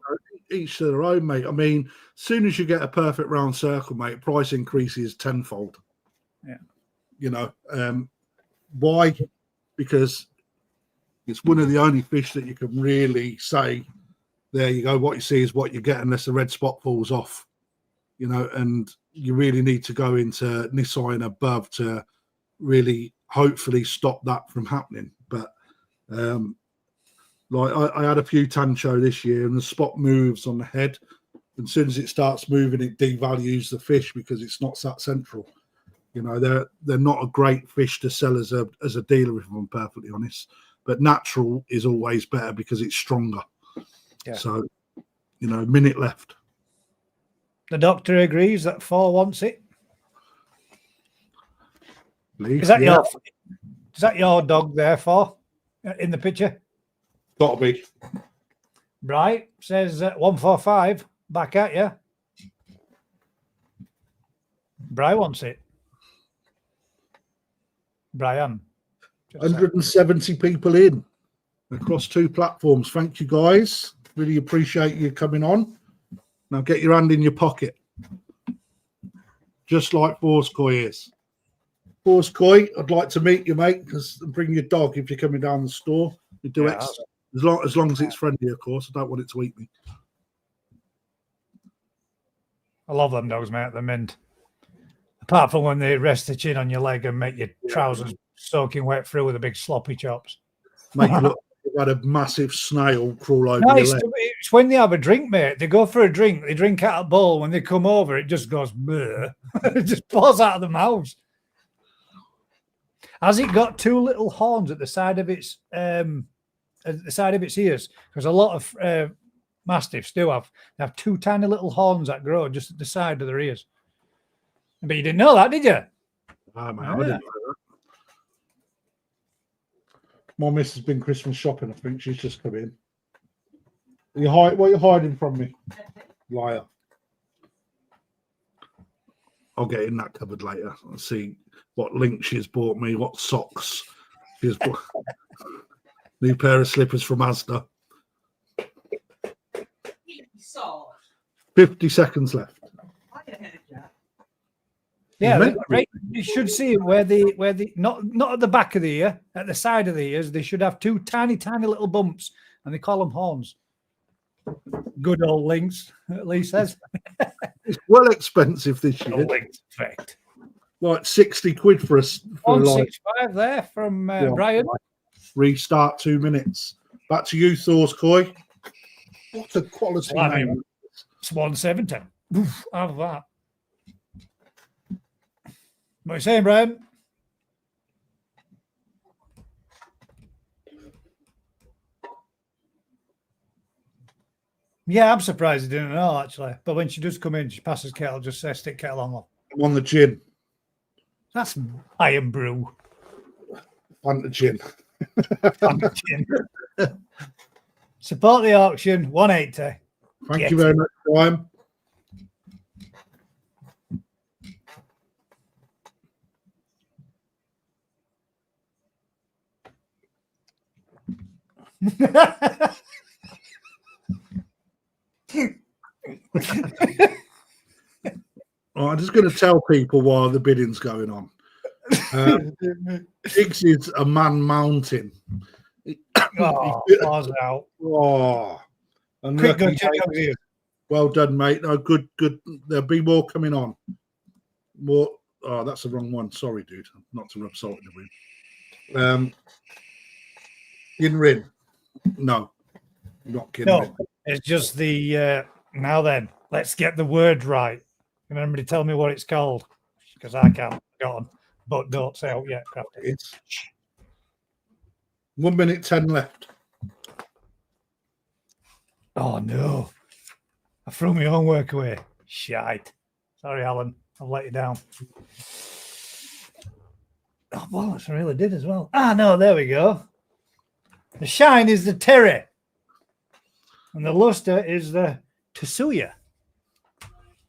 Each to their own, mate. I mean, as soon as you get a perfect round circle, mate, price increases tenfold. Yeah. You know, why? Because it's one of the only fish that you can really say, there you go, what you see is what you get unless the red spot falls off. You know, and you really need to go into Nisai and above to really hopefully stop that from happening. But like I had a few tancho this year, and the spot moves on the head. And as soon as it starts moving, it devalues the fish because it's not sat central. You know, they're not a great fish to sell as a dealer, if I'm perfectly honest. But natural is always better because it's stronger. Yeah. So, you know, minute left. The doctor agrees that 4 wants it. Lee, is that your dog there, 4, in the picture? Gotta be. Bright says 145. Back at you. Brian wants it. Brian. 170 people in across 2 platforms. Thank you, guys. Really appreciate you coming on. Now get your hand in your pocket. Just like Thor's Koi is. Thor's Koi, I'd like to meet you, mate, and bring your dog if you're coming down the store. You do it as long as it's friendly, of course. I don't want it to eat me. I love them dogs, mate. They're mint. Apart from when they rest the chin on your leg and make your trousers soaking wet through with the big sloppy chops. Make you look like you've had a massive snail crawl over your leg. It's when they have a drink, mate. They go for a drink. They drink out a bowl. When they come over, it just goes bleh. It just pours out of the mouths. Has it got 2 little horns at the side of its ears? Because a lot of mastiffs do have. They have 2 tiny little horns that grow just at the side of their ears. But you didn't know that, did you? Oh, man, I didn't know that. My miss has been Christmas shopping. I think she's just come in. What are you hiding from me? Liar. I'll get in that cupboard later and see what link she's bought me, what socks she's bought. New pair of slippers from Asda. 50 seconds left. Yeah, right. You should see where the not at the back of the ear, at the side of the ears, they should have two tiny little bumps, and they call them horns. Good old links, at least says. It's well expensive this year. Links effect. Like 60 quid for us. For 165 there from Brian. Restart 2 minutes. Back to you, Thor's Koi. What a quality name. It's 170. Oof, have that. What are you saying, Brian? Yeah, I'm surprised he didn't know, actually. But when she does come in, she passes kettle, just says, stick kettle on. I'm on the gin. That's iron brew. Fanta gin. Fanta gin. Support the auction, 180. Thank you very much, Brian. I'm just going to tell people while the bidding's going on. Higgs is a man mountain. Out. Oh, and Quick, go check over here. Well done, mate. No, good. There'll be more coming on. More. Oh, that's the wrong one. Sorry, dude. Not to rub salt in the wind. In Rin. No, not Kinrin. No, it's just the. Now then, let's get the word right. Can anybody tell me what it's called? Because I can't. Go on, but don't say out yet, Krafty. It's 1 minute 10 left. Oh no! I threw my own work away. Shite. Sorry, Alan. I've let you down. Oh, bollocks, I really did as well. Ah, no, there we go. The shine is the terry. And the luster is the Tsuya.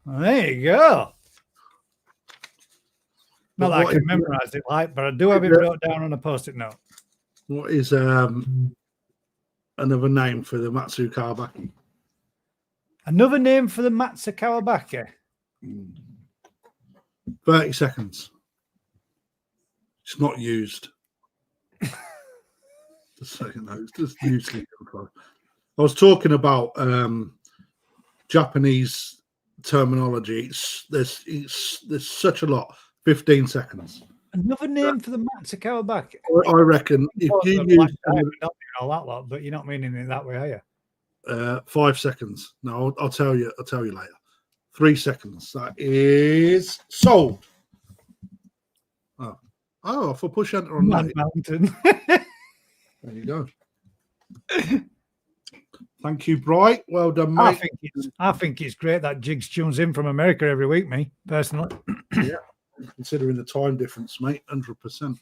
There you go. Not that I can memorize it like, but I do have it wrote down on a post-it note. What is another name for the Matsu Kawabaki? Another name for the Matsu Kawabaki? 30 seconds. It's not used. Just saying, no, it's just usually. I was talking about Japanese terminology. There's such a lot. 15 seconds. Another name for the Matsu Kawabaki. I reckon if you use all that lot, but you're not meaning it that way, are you? 5 seconds. No, I'll tell you. I'll tell you later. 3 seconds. That is sold. Oh, if I push enter on that. Mountain. There you go. Thank you, Bright. Well done, mate. I think it's great that Jigs tunes in from America every week, me, personally. Yeah, considering the time difference, mate, 100%.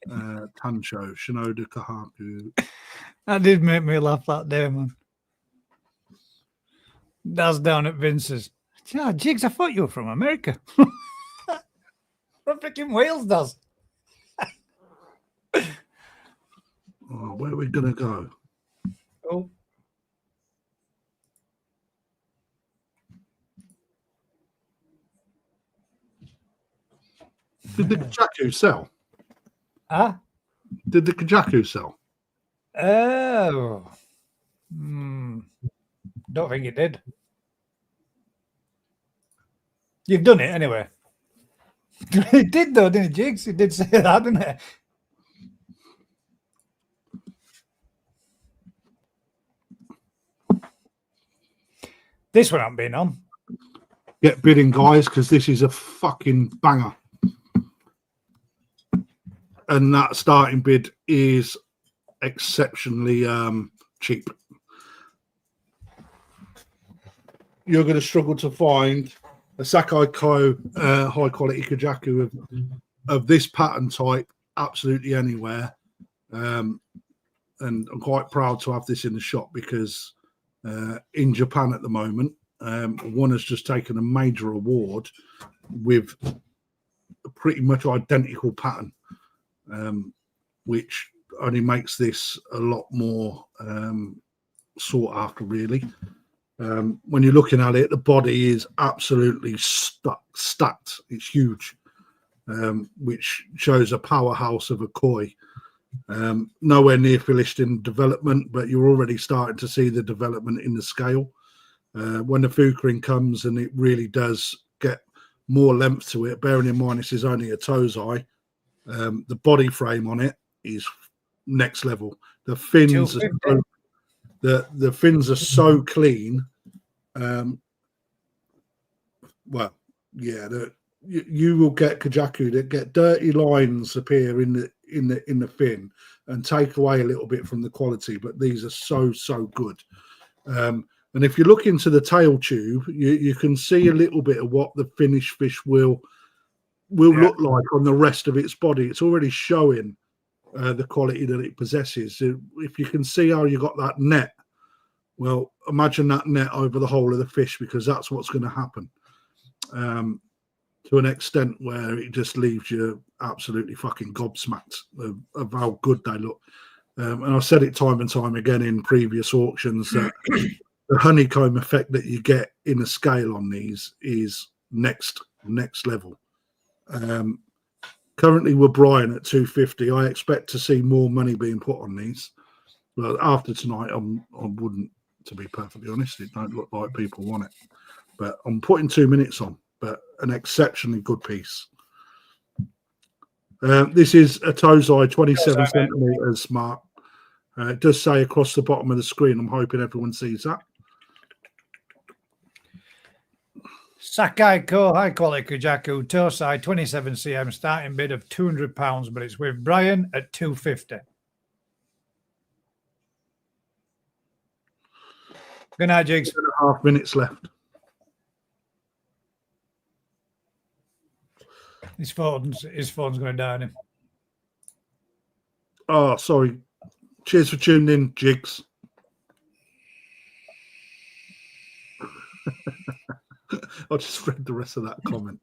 Tancho, Shinoda Kahaku. That did make me laugh that day, man. That's down at Vince's. Yeah, Jigs, I thought you were from America. From freaking Wales does. Oh, where are we going to go? Oh. Did the Kajaku sell? Huh? Did the Kajaku sell? Oh. Don't think it did. You've done it anyway. It did though, didn't it, Jigs? It did say that, didn't it? This one hasn't been on. Get bidding, guys, because this is a fucking banger. And that starting bid is exceptionally cheap. You're going to struggle to find a Sakai Ko high quality Kajaku of this pattern type absolutely anywhere. And I'm quite proud to have this in the shop because in Japan at the moment, one has just taken a major award with a pretty much identical pattern, which only makes this a lot more sought after, really. When you're looking at it, the body is absolutely stacked. It's huge, which shows a powerhouse of a koi. Nowhere near finished in development, but you're already starting to see the development in the scale. When the fukurin comes and it really does get more length to it, bearing in mind this is only a tozai, the body frame on it is next level. The fins are so, the fins are so clean. Well, yeah, you will get kajaku that get dirty lines appear in the fin and take away a little bit from the quality, but these are so good. And if you look into the tail tube, you can see a little bit of what the finished fish will look like on the rest of its body. It's already showing the quality that it possesses. If you can see how you got that net, well, imagine that net over the whole of the fish, because that's what's going to happen to an extent where it just leaves you absolutely fucking gobsmacked of how good they look. And I've said it time and time again in previous auctions that the honeycomb effect that you get in a scale on these is next level. Currently we're Brian at 250. I expect to see more money being put on these. Well, after tonight, I wouldn't, to be perfectly honest. It don't look like people want it. But I'm putting 2 minutes on, but an exceptionally good piece. This is a tozai, 27 centimeters, Mark. It does say across the bottom of the screen. I'm hoping everyone sees that. Sakai Ko, high quality Kajaku, Tosai, 27 cm, starting bid of £200, but it's with Brian at 250. Good night, Jigs. 2.5 minutes left. His phone's going to die on him. Oh, sorry. Cheers for tuning in, Jigs. I just read the rest of that comment.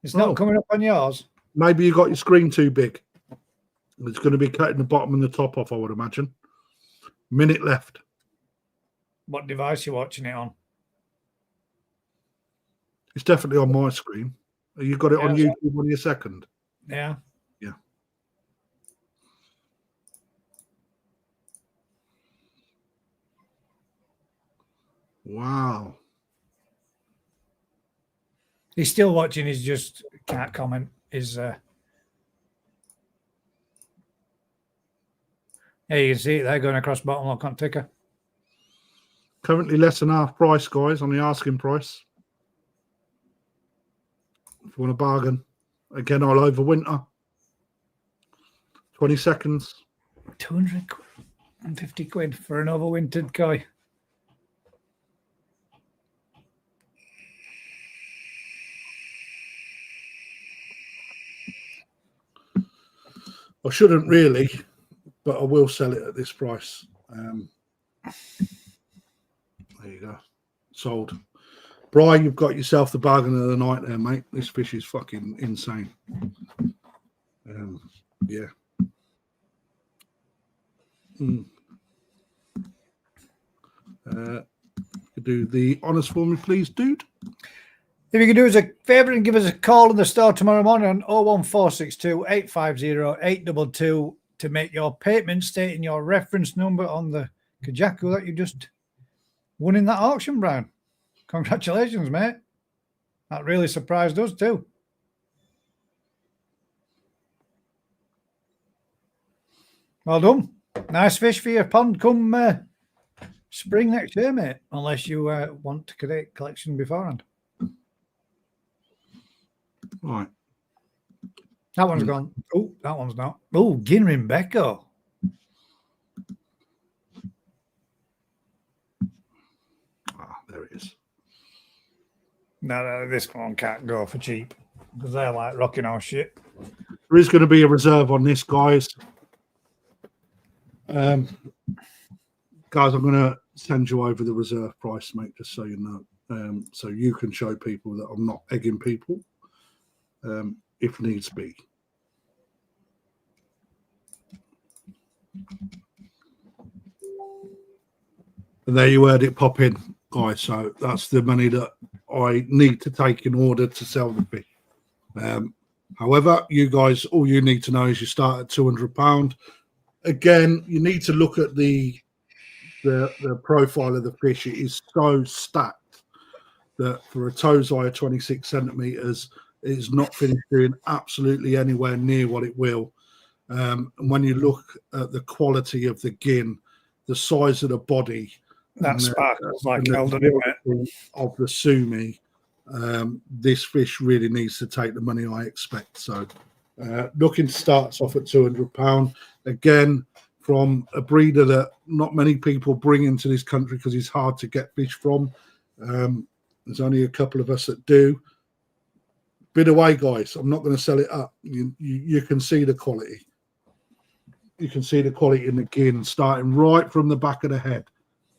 It's not coming up on yours. Maybe you got your screen too big. It's going to be cutting the bottom and the top off, I would imagine. Minute left. What device are you watching it on? It's definitely on my screen. You got it on YouTube on your second? Yeah. Yeah. Wow. He's still watching. He's just can't comment. Yeah, you can see it there going across bottom lock on ticker. Currently less than half price, guys, on the asking price. If you want a bargain, again, I'll overwinter. 20 seconds. 250 quid for an overwintered koi. I shouldn't really, but I will sell it at this price. There you go. Sold. Brian, you've got yourself the bargain of the night there, mate. This fish is fucking insane. Yeah. Do the honours for me, please, dude. If you can do us a favour and give us a call in the store tomorrow morning on 01462 850 822 to make your payment, stating your reference number on the Kajaku that you just won in that auction, Brian. Congratulations, mate. That really surprised us too. Well done. Nice fish for your pond come spring next year, mate, unless you want to create collection beforehand. Right. That one's gone. Oh, that one's not. Oh, Ginrin Becco. There it is. No, this one can't go for cheap because they're like rocking our shit. There is going to be a reserve on this, guys. Guys, I'm going to send you over the reserve price, mate, just so you know. So you can show people that I'm not egging people if needs be. And there you heard it pop in, guys. So that's the money that I need to take in order to sell the fish. However, you guys, all you need to know is you start at £200. Again, you need to look at the profile of the fish. It is so stacked that for a tozai of 26 centimeters, it is not finishing absolutely anywhere near what it will. And when you look at the quality of the gin, the size of the body, that sparkles like the hell, doesn't it? quality of the sumi, this fish really needs to take the money I expect. So looking starts off at £200. Again, from a breeder that not many people bring into this country because it's hard to get fish from. There's only a couple of us that do. Bid away, guys. I'm not going to sell it up. You can see the quality. You can see the quality in the gin, starting right from the back of the head.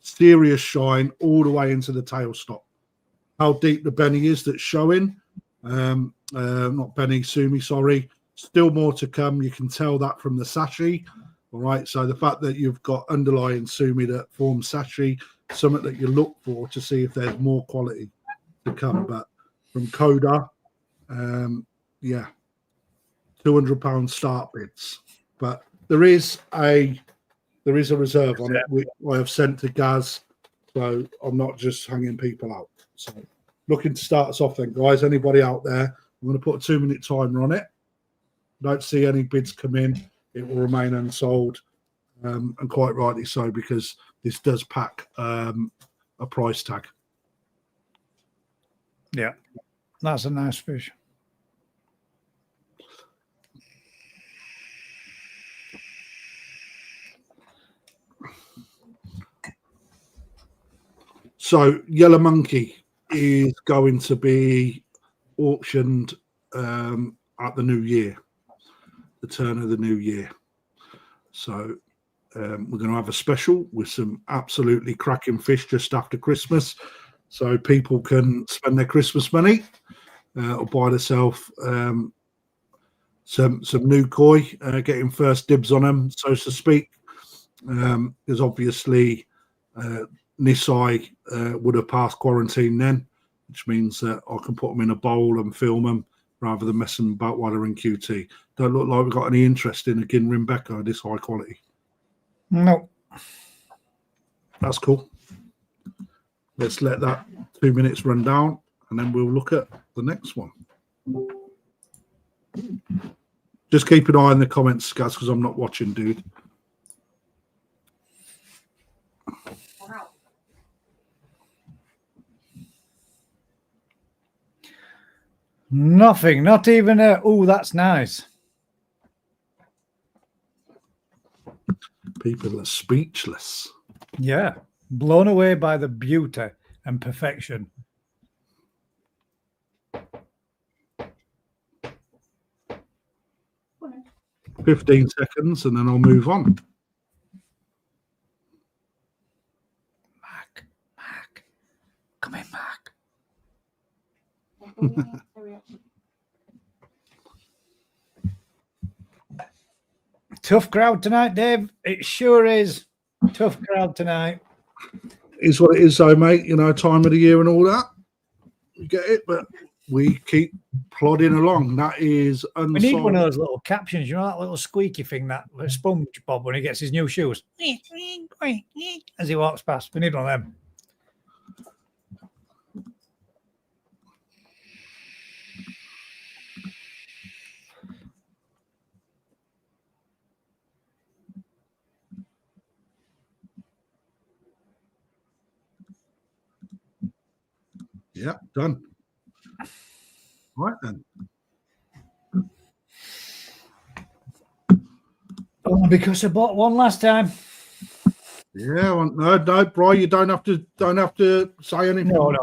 Serious shine all the way into the tail stop. How deep the Benny is that's showing. Not Benny, Sumi, sorry. Still more to come. You can tell that from the sashi. All right. So the fact that you've got underlying Sumi that forms sashi, something that you look for to see if there's more quality to come. But from Coda, yeah, £200 start bids. But there is a reserve on it, which I have sent to Gaz, so I'm not just hanging people out. So looking to start us off then, guys. Anybody out there? I'm going to put a 2-minute timer on it. Don't see any bids come in. It will remain unsold, and quite rightly so, because this does pack a price tag. Yeah, that's a nice fish. So Yellow Monkey is going to be auctioned at the new year, the turn of the new year. So we're going to have a special with some absolutely cracking fish just after Christmas, so people can spend their Christmas money or buy themselves some new koi, getting first dibs on them, so to speak. There's obviously Nisai would have passed quarantine then, which means that I can put them in a bowl and film them rather than messing about while they're in QT. Don't look like we've got any interest in a Gin Rimbecker this high quality. No. That's cool. Let's let that 2 minutes run down and then we'll look at the next one. Just keep an eye on the comments, guys, because I'm not watching, dude. Nothing, not even a, oh, that's nice. People are speechless. Yeah, blown away by the beauty and perfection. – 15 seconds and then I'll move on. Mark, come in, Mark. Tough crowd tonight, Dave. It sure is. Tough crowd tonight. Is what it is, though, mate. You know, time of the year and all that. You get it, but we keep plodding along. That is unsolved. We need one of those little captions, you know, that little squeaky thing that SpongeBob when he gets his new shoes as he walks past. We need one of them. Yeah, done. Right then. Oh, because I bought one last time. Yeah, well, no, bro, you don't have to say anything. No.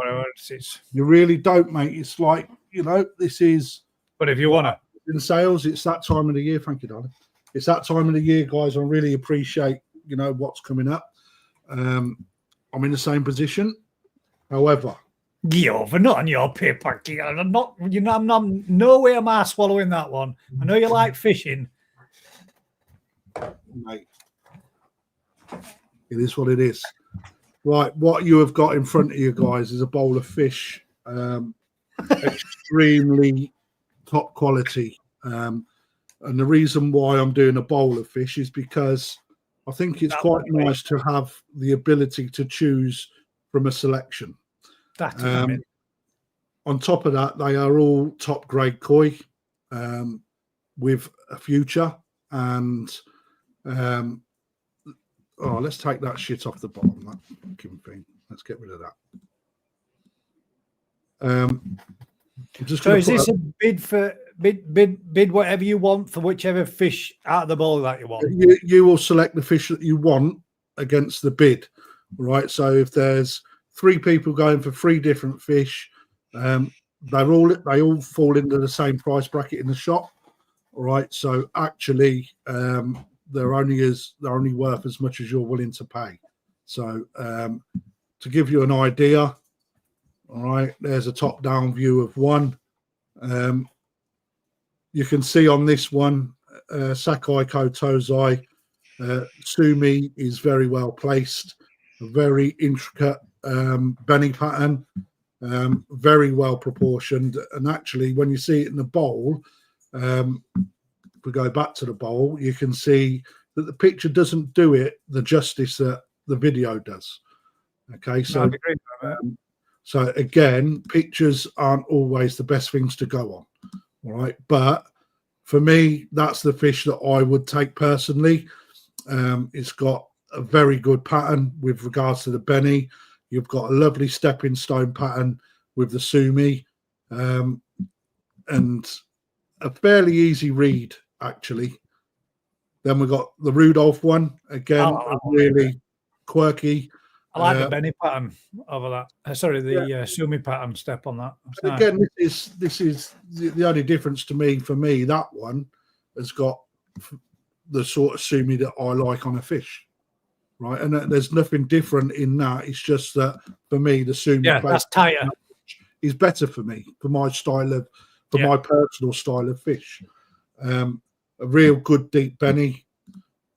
It's you really don't, mate. It's like, you know, this is. But if you wanna in sales, it's that time of the year. Thank you, darling. It's that time of the year, guys. I really appreciate, you know, what's coming up. I'm in the same position. However, you're not on your paper. I'm not. You know, I'm not. No way am I swallowing that one. I know you like fishing, mate. It is what it is. Right, what you have got in front of you guys is a bowl of fish, extremely top quality. And the reason why I'm doing a bowl of fish is because I think it's quite nice to have the ability to choose from a selection. On top of that, they are all top grade koi with a future. And let's take that shit off the bottom. That fucking thing. Let's get rid of that. So is this a bid for bid whatever you want for whichever fish out of the bowl that you want? You will select the fish that you want against the bid, right? So if there's 3 people going for 3 different fish, they all fall into the same price bracket in the shop, all right? So actually, they're only worth as much as you're willing to pay. So to give you an idea, all right, there's a top-down view of one. You can see on this one, Sakai Kotozai, Sumi is very well placed, a very intricate Benny pattern, very well proportioned. And actually, when you see it in the bowl, if we go back to the bowl, you can see that the picture doesn't do it the justice that the video does. Okay, so so again, pictures aren't always the best things to go on. All right, but for me, that's the fish that I would take personally. It's got a very good pattern with regards to the Benny. You've got a lovely stepping stone pattern with the Sumi, and a fairly easy read actually. Then we've got the Rudolph one again, really quirky. I like the Benny pattern over that. Sorry, the Sumi pattern step on that. Again, this is the only difference to me. For me, that one has got the sort of Sumi that I like on a fish, right? And there's nothing different in that. It's just that for me, the Sumi that's tighter. Is better for me, for my style of, my personal style of fish. A real good deep Benny.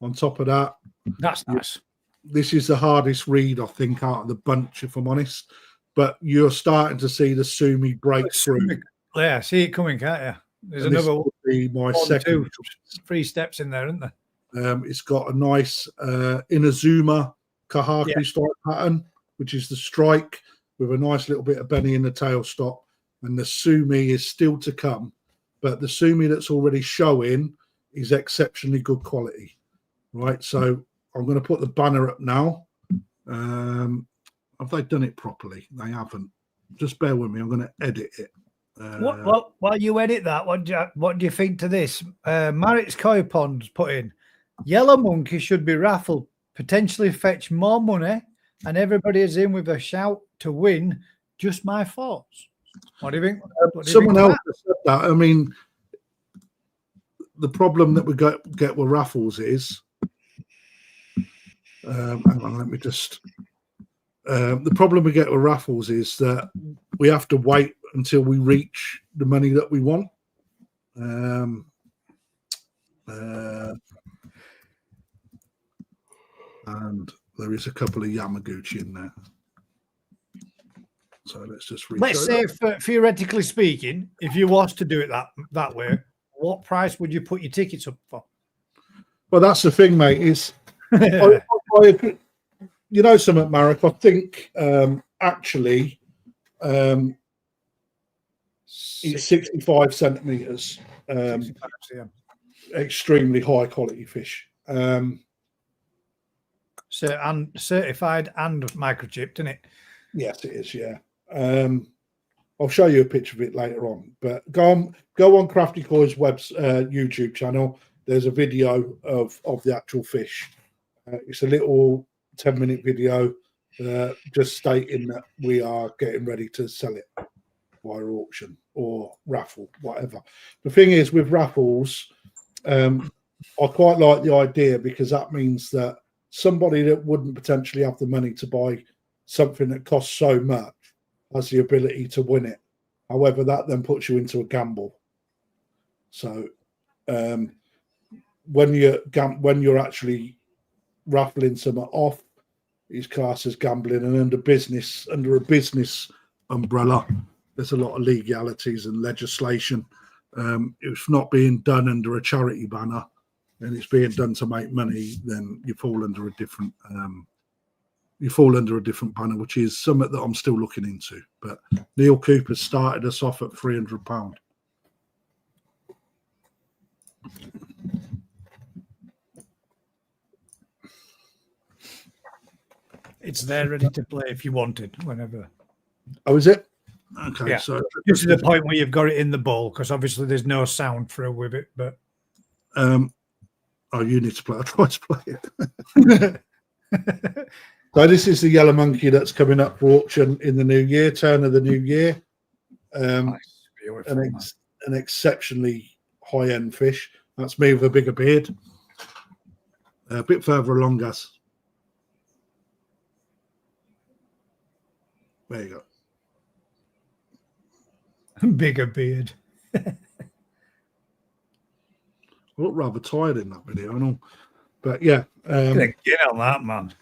On top of that, that's nice. This is the hardest read, I think, out of the bunch, if I'm honest. But you're starting to see the Sumi break through. Yeah, see it coming, can't you? There's another one. My second 3 steps in there, isn't there? It's got a nice Inazuma Kahaki style pattern, which is the strike with a nice little bit of Benny in the tail stop. And the Sumi is still to come. But the Sumi that's already showing is exceptionally good quality. Right, so I'm going to put the banner up now. Have they done it properly? They haven't. Just bear with me. I'm going to edit it. While you edit that, what do you think to this? Marit's Koi Ponds put in, Yellow Monkey should be raffled, potentially fetch more money, and everybody is in with a shout to win. Just my thoughts. What do you think? Someone else said that. I mean, the problem that we get with raffles is, hang on, let me just. The problem we get with raffles is that we have to wait until we reach the money that we want. And there is a couple of Yamaguchi in there. So let's just read. Let's say, theoretically speaking, if you was to do it that way, what price would you put your tickets up for? Well, that's the thing, mate. Is you know something, Marek? I think actually it's 65 centimeters. Extremely high quality fish. So and certified and microchipped, isn't it? Yes, it is. Yeah. I'll show you a picture of it later on. But go on Krafty Koi's YouTube channel. There's a video of the actual fish. It's a little 10-minute video just stating that we are getting ready to sell it via auction or raffle, whatever. The thing is, with raffles, I quite like the idea because that means that somebody that wouldn't potentially have the money to buy something that costs so much has the ability to win it. However, that then puts you into a gamble. So when you're actually raffling some off is classed as gambling, and under a business umbrella, there's a lot of legalities and legislation. If it's not being done under a charity banner and it's being done to make money, then you fall under a different banner, which is something that I'm still looking into. But Neil Cooper started us off at £300. It's there ready to play if you wanted, whenever. Oh, is it? Okay, Yeah. so This is the point where you've got it in the bowl, because obviously there's no sound through with it. But you need to play. I tried to play it. So this is the yellow monkey that's coming up for auction in the new year, turn of the new year. Nice, beautiful, An exceptionally high-end fish. That's me with a bigger beard. A bit further along, Gus. There you go. Bigger beard. I look rather tired in that video, I know. But yeah, Get on that, man.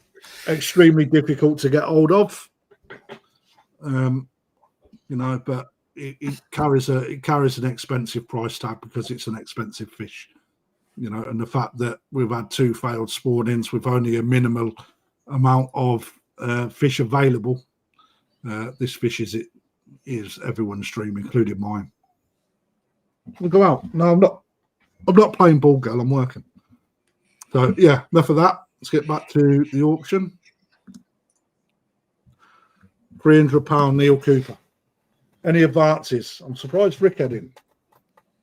extremely difficult to get hold of. But it carries an expensive price tag because it's an expensive fish. And the fact that we've had 2 failed spawnings with only a minimal amount of fish available. This fish is everyone's dream, including mine. We'll go out. No, I'm not playing ball, girl. I'm working. So yeah, enough of that. Let's get back to the auction. £300 Neil Cooper. Any advances? I'm surprised Rick had in.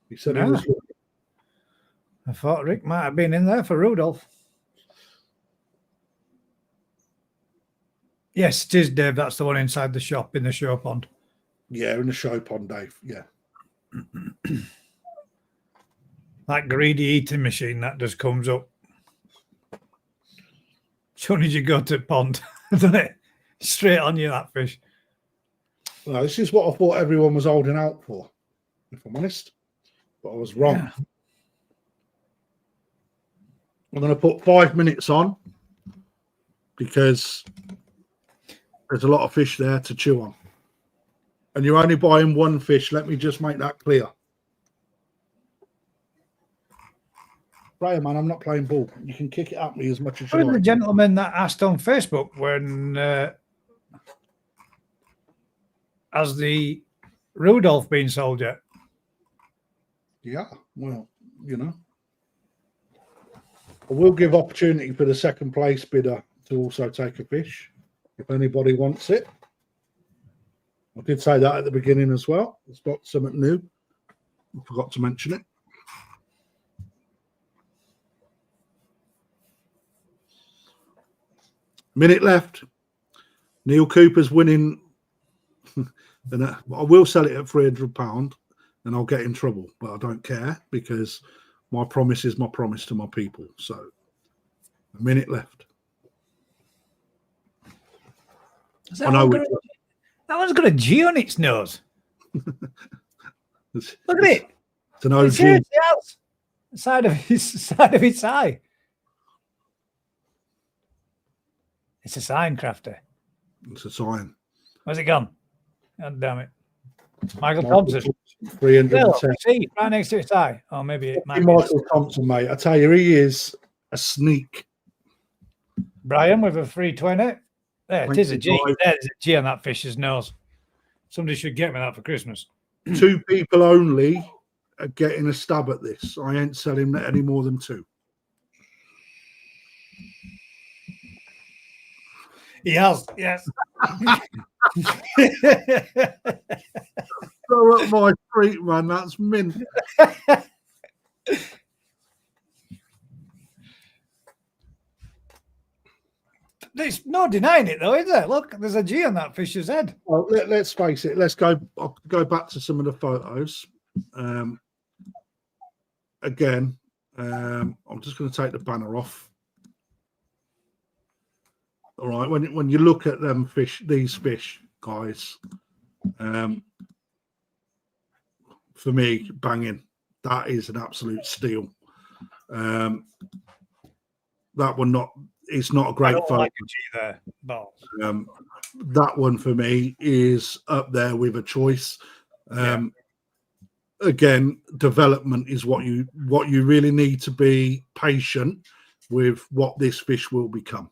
He said he was. I thought Rick might have been in there for Rudolph. Yes, it is, Dave. That's the one inside the shop in the show pond. Yeah, in the show pond, Dave. Yeah. That greedy eating machine that just comes up. As soon as you go to the pond, doesn't it? Straight on you, that fish. Well, this is what I thought everyone was holding out for, if I'm honest. But I was wrong. Yeah. I'm going to put 5 minutes on because there's a lot of fish there to chew on. And you're only buying one fish. Let me just make that clear. Right, man, I'm not playing ball. You can kick it at me as much as you like. The gentleman that asked on Facebook when has the Rudolph been sold yet? Yeah, well, I will give opportunity for the second place bidder to also take a fish if anybody wants it. I did say that at the beginning as well. It's got something new. I forgot to mention it. Minute left. Neil Cooper's winning. And I will sell it at £300 and I'll get in trouble, but I don't care because my promise is my promise to my people. So a minute left. That one's got a G on its nose. Look at it. It's an OG. The side of its eye. It's a sign, Krafty. It's a sign. Where's it gone? God damn it. Michael Thompson. 310. See, right next to its eye. Oh, maybe it might be. Michael Thompson, mate. I tell you, he is a sneak. Brian with a 320. There, it is a G. There's a G on that fish's nose. Somebody should get me that for Christmas. 2 people only are getting a stab at this. I ain't selling any more than 2. He has, yes. Throw up my treat, man. That's mint. There's no denying it, though, is there? Look, there's a G on that fish's head. Well, let's face it. I'll go back to some of the photos. Again, I'm just going to take the banner off. All right, when you look at them these fish, guys, for me, banging, that is an absolute steal. That one it's not a I great don't photo. like a G there, but That one for me is up there with a choice. Again, development is what you really need to be patient with what this fish will become,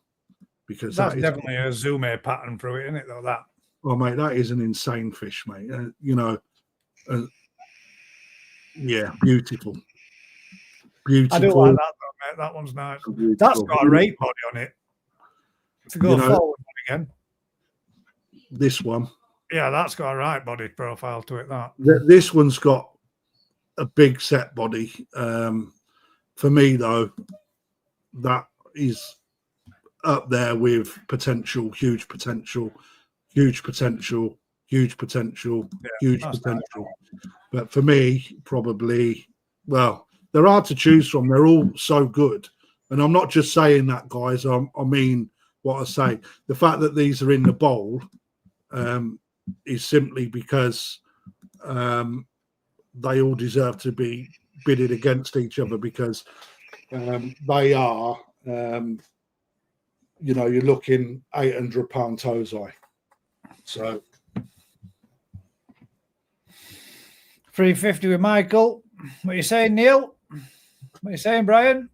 because that's that is definitely a zoom A pattern through it, isn't it? Though that. Oh, mate, that is an insane fish, mate. Yeah, beautiful. I do like that, though, mate. That one's nice. Beautiful. That's got a rate body on it. To go forward again. This one. Yeah, that's got a right body profile to it. This one's got a big set body. For me, though, that is up there with potential, huge potential, huge potential, huge potential, huge potential. But for me, probably, well, they're hard to choose from. They're all so good. And I'm not just saying that, guys. I mean what I say. The fact that these are in the bowl is simply because they all deserve to be bidded against each other, because they are, you're looking £800 tozai. So 350 with Michael. What are you saying, Neil? What are you saying, Brian?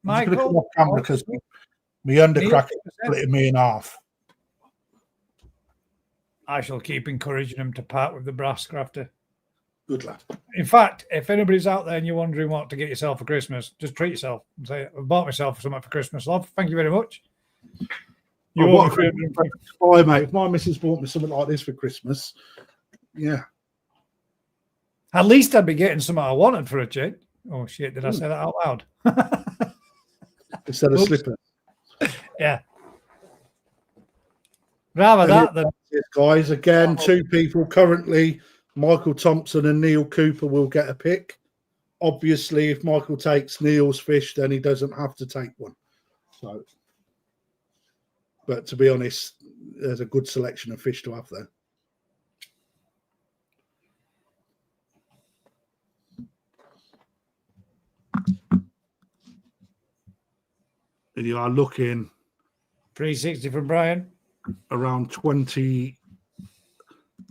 Michael? Because my undercracker split me in half. I shall keep encouraging him to part with the brass, Crafty. Good lad. In fact, if anybody's out there and you're wondering what to get yourself for Christmas, just treat yourself and say, I've bought myself something for Christmas, love. Thank you very much. Mate. If my missus bought me something like this for Christmas, yeah. At least I'd be getting something I wanted for a change. Oh, shit. Did I say that out loud? Instead of slippers. Yeah. Rather that than... Guys, again, two people currently, Michael Thompson and Neil Cooper, will get a pick. Obviously, if Michael takes Neil's fish, then he doesn't have to take one. So, but to be honest, there's a good selection of fish to have there. And you are looking 360 from Brian. Around 20,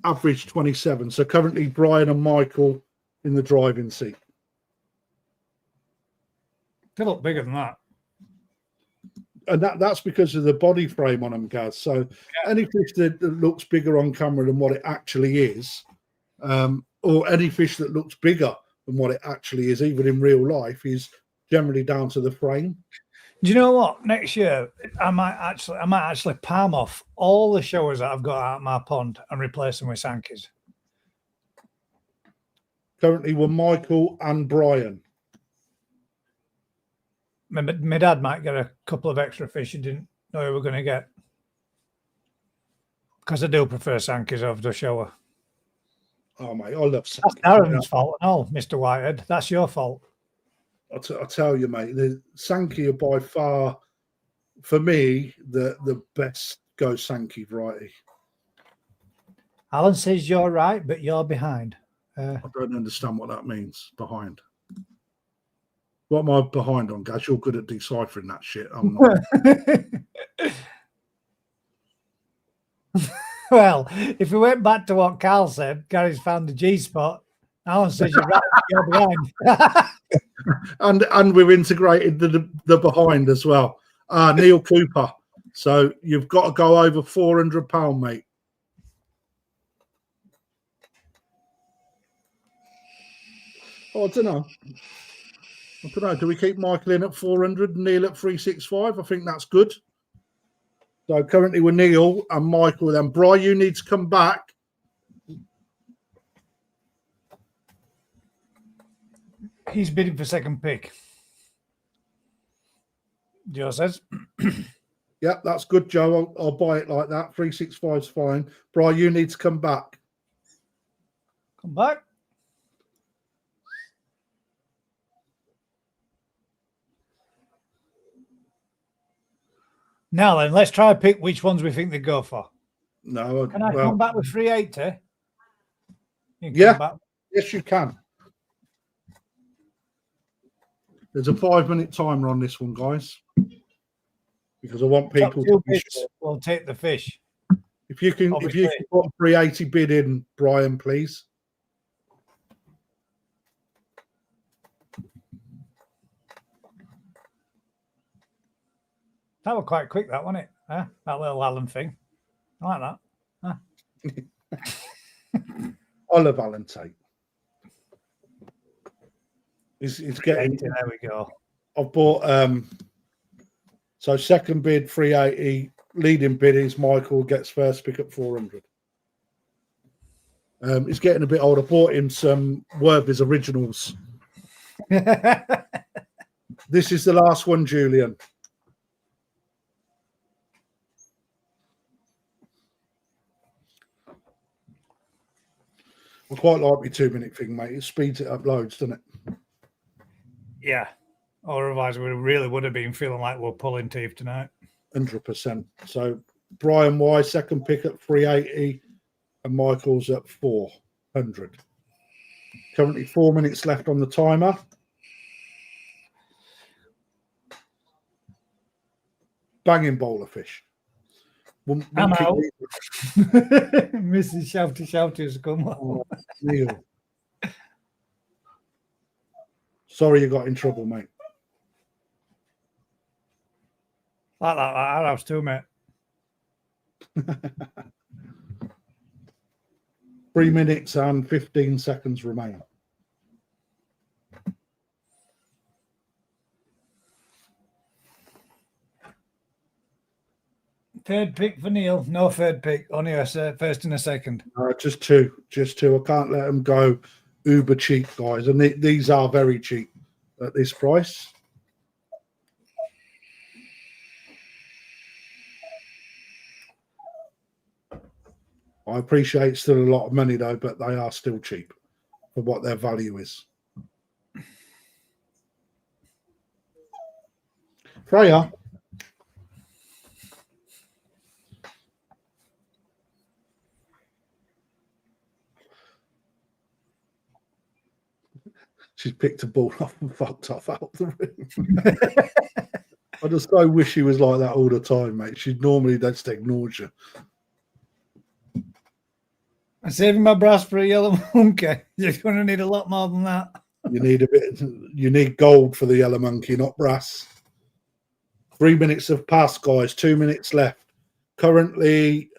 average 27. So currently Brian and Michael in the driving seat. They look bigger than that. And that's because of the body frame on them, Gaz. So any fish that looks bigger on camera than what it actually is, or any fish that looks bigger than what it actually is, even in real life, is generally down to the frame. Do you know what? Next year, I might actually palm off all the showers that I've got out of my pond and replace them with Sankeys. Currently, we're Michael and Brian. My dad might get a couple of extra fish he didn't know he were going to get. Because I do prefer Sankeys over the shower. Oh, mate, I love Sankeys. That's Aaron's fault. No, Mr. Whitehead, that's your fault. I tell you, mate, the Sankey are by far, for me, the best go Sankey variety. Alan says you're right, but you're behind. I don't understand what that means, behind. What am I behind on, Gaz? You're good at deciphering that shit. I'm not. Well, if we went back to what Carl said, Gary's found the G-spot. Alan says you're right, you're behind. and we've integrated the behind as well. Neil Cooper. So you've got to go over £400, mate. Oh, I don't know. Do we keep Michael in at 400 and Neil at 365? I think that's good. So currently we're Neil and Michael. Then Brian, you need to come back. He's bidding for second pick. Joe says. Yeah, that's good, Joe. I'll buy it like that. 365 is fine. Brian, you need to come back. Come back. Now then, let's try and pick which ones we think they go for. No. Can I come back with 380? Yeah. Yes, you can. There's a 5-minute timer on this one, guys. because I want Top people two to be bids sure. will take the fish. If you can put 380 bid in, Brian, please. That was quite quick, that, wasn't it? Huh? That little Alan thing. I like that. Huh? I love Alan Tate. It's getting. There we go. I've bought. So second bid 380. Leading bid is Michael, gets first pick at 400. It's getting a bit old. I bought him some Werby's originals. This is the last one, Julian. I quite like my 2-minute thing, mate. It speeds it up loads, doesn't it? Yeah. Or otherwise, we really would have been feeling like we're pulling teeth tonight. 100%. So Brian Y, second pick at 380, and Michael's at 400. Currently 4 minutes left on the timer. Banging bowler fish. I'm out. Mrs. Shouty has come on. Oh, Neil. Sorry you got in trouble, mate. Like that, our house too, mate. 3 minutes and 15 seconds remain. Third pick for Neil. No third pick. Only a first and a second. Just two. I can't let them go uber cheap, guys. And these are very cheap at this price. I appreciate still a lot of money, though, but they are still cheap for what their value is. Freya. She's picked a ball off and fucked off out the room. I just so wish she was like that all the time, mate. She normally just ignores you. I'm saving my brass for a yellow monkey. You're going to need a lot more than that. You need gold for the yellow monkey, not brass. 3 minutes have passed, guys. 2 minutes left. Currently,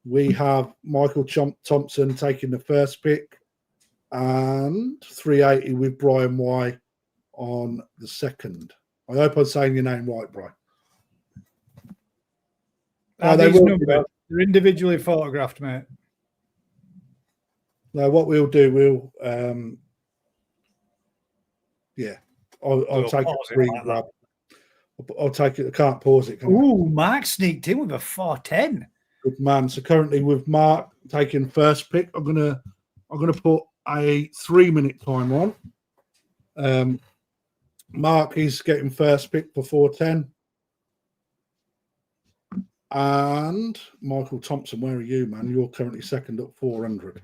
we have Michael Thompson taking the first pick and 380 with Brian Y on the second. I hope I'm saying your name right, Brian. They're individually photographed, mate. Now, what we'll do, I'll take it. Like I'll take it. I can't pause it. Ooh, Mark sneaked in with a 410. Good man. So currently with Mark taking first pick, I'm gonna put a 3 minute timer on. Mark is getting first pick for 410. And Michael Thompson, where are you, man? You're currently second at 400.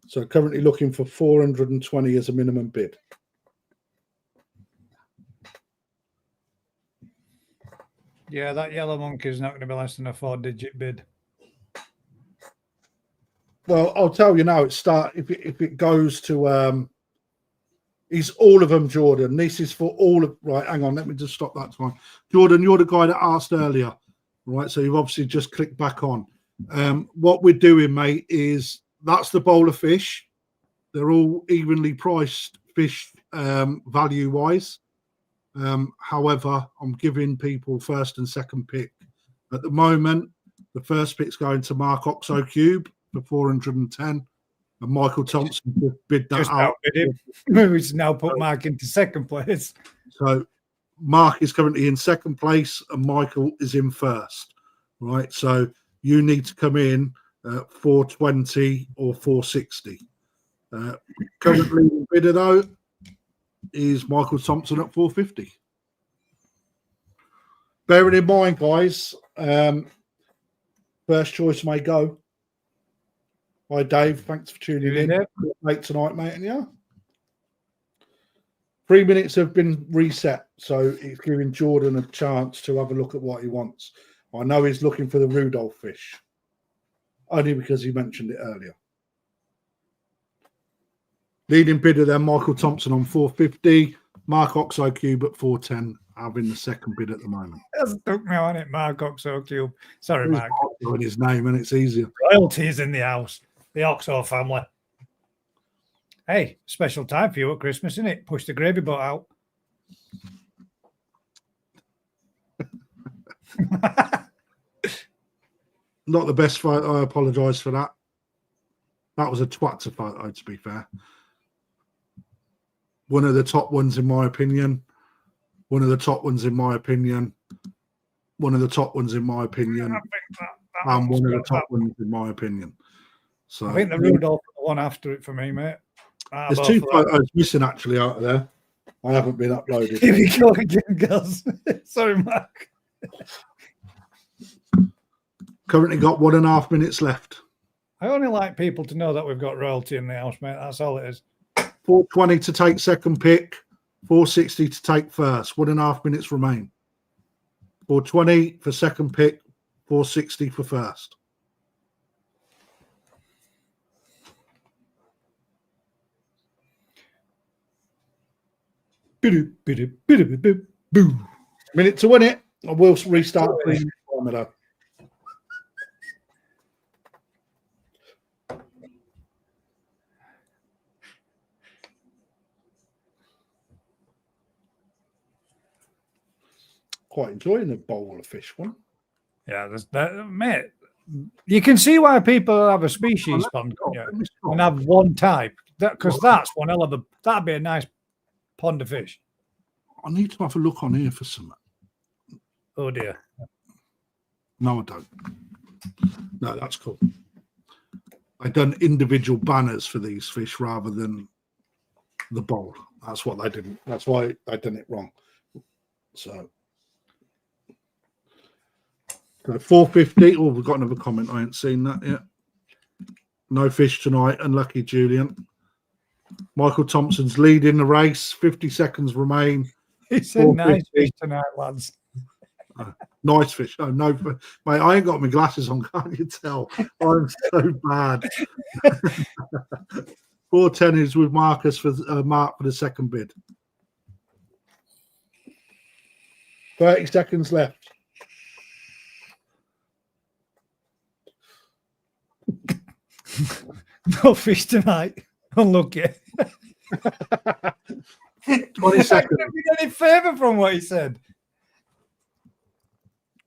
So currently looking for 420 as a minimum bid. Yeah, that yellow monkey is not going to be less than a 4-digit bid. Well, I'll tell you now. If it goes to is all of them, Jordan. This is for all of right. Hang on, let me just stop that time. Jordan, you're the guy that asked earlier, right? So you've obviously just clicked back on. What we're doing, mate, is that's the bowl of fish. They're all evenly priced fish value wise. However, I'm giving people first and second pick. At the moment, the first pick's going to Mark Oxo Cube for 410, and Michael Thompson bid that Just out. Which now put Mark into second place. So Mark is currently in second place, and Michael is in first. Right, so you need to come in 420 or 460. Currently, the bidder though is Michael Thompson at 450. Bearing in mind, guys, first choice may go. Hi, Dave. Thanks for tuning in. Late tonight, mate. And yeah, 3 minutes have been reset, so it's giving Jordan a chance to have a look at what he wants. I know he's looking for the Rudolph fish, only because he mentioned it earlier. Leading bidder then, Michael Thompson on 450, Mark Oxo Cube at 410, having the second bid at the moment. That's took me on it, Mark Oxo Cube. Sorry, Mark. In his name, and it's easier. Royalties in the house. The Oxo family. Hey, special time for you at Christmas, isn't it? Push the gravy boat out. Not the best photo. I apologise for that. That was a twat photo, to be fair. One of the top ones, in my opinion. One of the top ones, in my opinion. One of the top ones, in my opinion. And one of the top ones, in my opinion. So I think the Rudolph is the one after it for me, mate. There's 2 photos missing actually out of there. I haven't been uploaded. Here we go again, girls. Sorry, Mark. Currently got 1.5 minutes left. I only like people to know that we've got royalty in the house, mate. That's all it is. 420 to take second pick, 460 to take first. 1.5 minutes remain. 420 for second pick, 460 for first. Minute to win it. I will restart the timer. Quite enjoying the bowl of fish one. Yeah, there's that, mate. You can see why people have a species pond and have one type. Because that's one hell of a. That'd be a nice pond of fish. I need to have a look on here for some. Oh dear. No, I don't. No, that's cool. I've done individual banners for these fish rather than the bowl. That's what they didn't. That's why I done it wrong. So 450. Oh, we've got another comment. I ain't seen that yet. No fish tonight. Unlucky, Julian. Michael Thompson's leading the race. 50 seconds remain. He said nice fish tonight, lads. Nice fish. Oh, no, mate, I ain't got my glasses on. Can't you tell? I'm so bad. 410 is with Marcus for Mark for the second bid. 30 seconds left. No fish tonight. Unlucky. 20 seconds. I couldn't get any favour from what he said.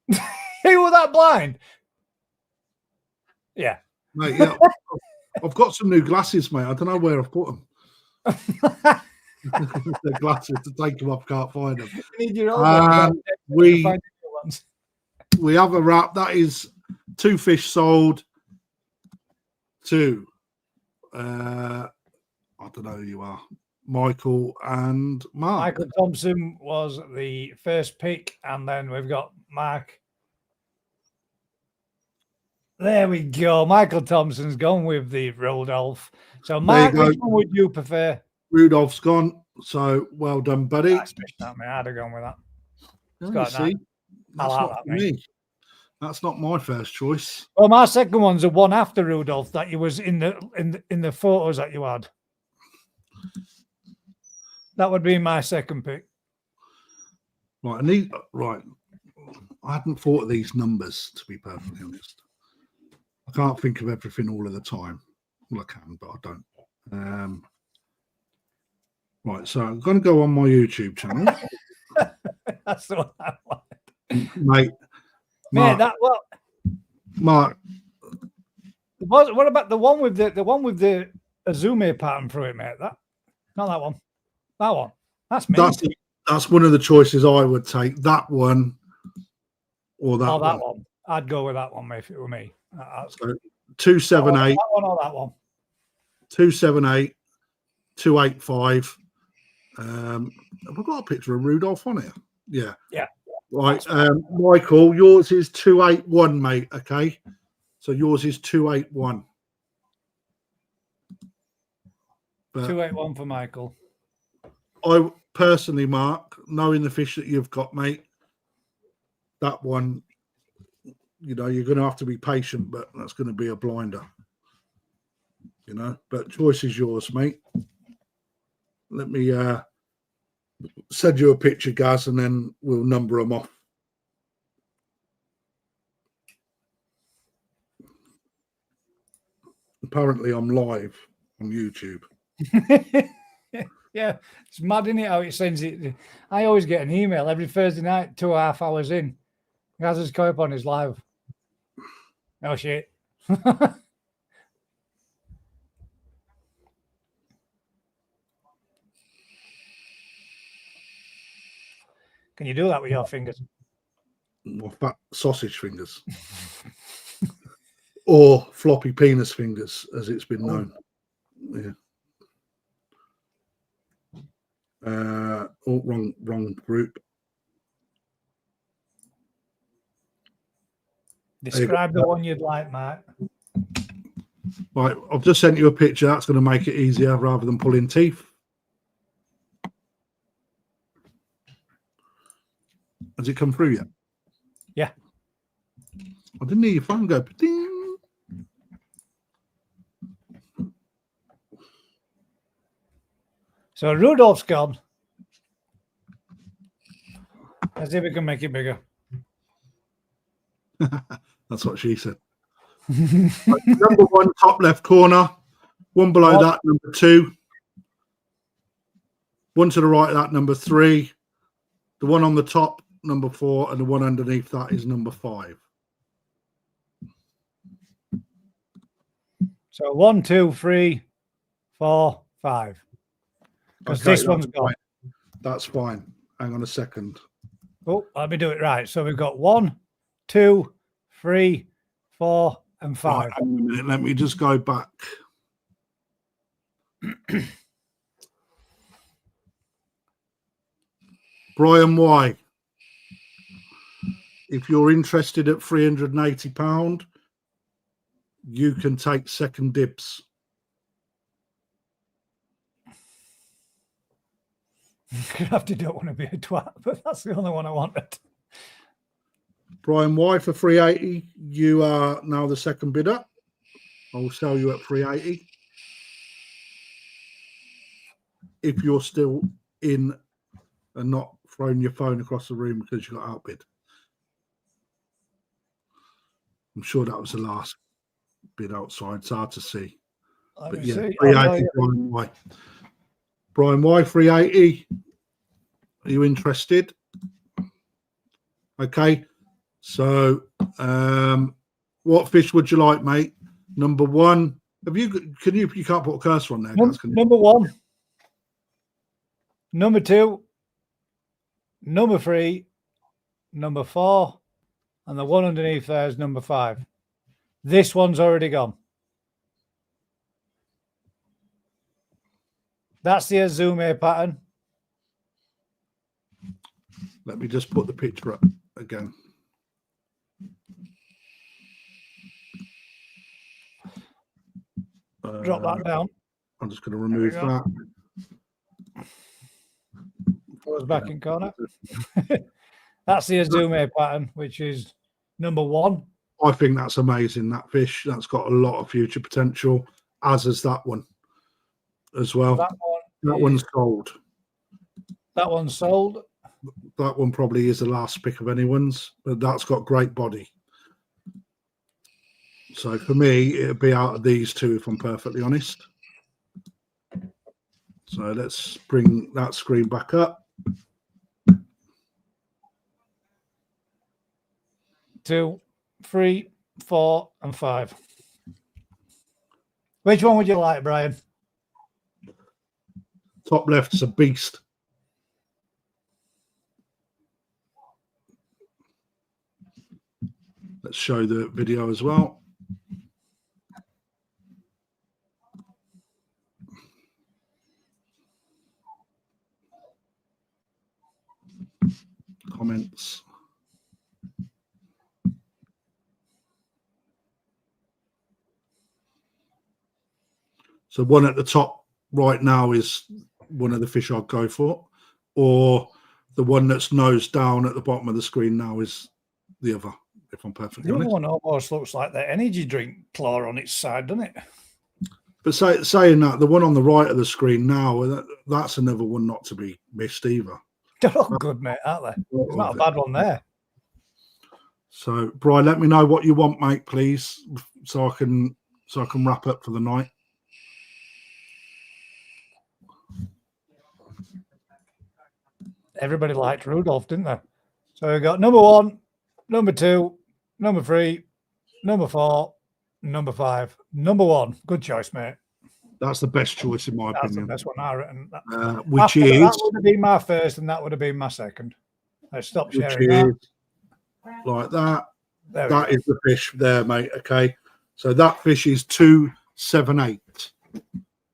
He was that blind. Yeah. Mate, yeah. I've got some new glasses, mate. I don't know where I've put them. The glasses to take them off, can't find them. You need your own we have a wrap. That is 2 fish sold to I don't know who you are. Michael and Mark. Michael Thompson was the first pick, and then we've got Mark. There we go. Michael Thompson's gone with the Rudolph. So, Mark, which one would you prefer? Rudolph's gone. So, well done, buddy. I'd have gone with that. That's not me. That's not my first choice. Well, my second one's the one after Rudolph that you was in the photos that you had. That would be my second pick. Right, I hadn't thought of these numbers, to be perfectly honest. I can't think of everything all of the time. Well, I can, but I don't. Right, so I'm going to go on my YouTube channel. That's the one I want. Mate, Mark, that what? Mark. What about the one with the Azumi pattern through it, mate? That, not that one. That one. That's me. That's one of the choices I would take. That one or that one. That one. I'd go with that one if it were me. So 278. That one or that one. 278, 285. Have I got a picture of Rudolph on here? Yeah. Yeah. Right. Michael, yours is 281, mate. Okay. So yours is 281. 281 for Michael. personally, Mark, knowing the fish that you've got, mate, that one, you know, you're going to have to be patient, but that's going to be a blinder. You know, but choice is yours, mate. Let me send you a picture, Gaz, and then we'll number them off. Apparently, I'm live on YouTube. Yeah, it's mad, isn't it, how it sends it? I always get an email every Thursday night, 2.5 hours in. Gaz's Koi Pond is live. Oh, shit. Can you do that with your fingers? Or fat sausage fingers. Or floppy penis fingers, as it's been known. Yeah. Oh, wrong group. Describe the one you'd like, Mark. Right, I've just sent you a picture. That's going to make it easier rather than pulling teeth. Has it come through yet? Yeah. I didn't hear your phone go. Ding. So Rudolph's gone. Let's see if we can make it bigger. That's what she said. Number 1, top left corner. One below that, number 2. One to the right of that, number 3. The one on the top, number 4, and the one underneath that is number 5. So 1, 2, 3, 4, 5. Because this one's gone. That's fine. Hang on a second. Oh, let me do it right. So we've got 1, 2, 3, 4, and 5. Right, hang on a minute. Let me just go back. Brian Y. If you're interested at £380, you can take second dibs. Krafty don't want to be a twat, but that's the only one I wanted. Brian Y for 380. You are now the second bidder. I'll sell you at 380. If you're still in and not throwing your phone across the room because you got outbid. I'm sure that was the last bid outside. It's hard to see. But yeah, 380 Brian Y. Brian Y, 380. Are you interested? Okay. So, what fish would you like, mate? Number 1. You can't put a cursor on there. Number 1. Number 2. Number 3. Number 4. And the one underneath there is number 5. This one's already gone. That's the Azume pattern. Let me just put the picture up again. Drop that down. I'm just going to remove that. Goes back in corner. That's the Azume pattern, which is number 1. I think that's amazing. That fish, that's got a lot of future potential, as is that one as well. That one's sold. That one's sold. That one probably is the last pick of anyone's, but that's got great body. So for me, it'd be out of these two, if I'm perfectly honest. So let's bring that screen back up. 2, 3, 4, and 5. Which one would you like, Brian? Top left's a beast. Let's show the video as well. Comments. So one at the top right now is one of the fish I'd go for. or the one that's nose down at the bottom of the screen now is the other, if I'm perfectly The other honest. one almost looks like the energy drink claw on its side, doesn't it? But saying that, the one on the right of the screen now, that's another one not to be missed either. They're all good, mate, aren't they? There's not a bad one there. So, Brian, let me know what you want, mate, please, so I can wrap up for the night. Everybody liked Rudolph, didn't they? So we got number 1, number 2, number 3, number 4, number 5, number 1. Good choice, mate. That's the best choice in my That's opinion. the best one I written. Which That is would have been my first, and that would have been my second. Let's stop which sharing is that. like that. There we That go. is the fish there, mate. Okay, so that fish is 278.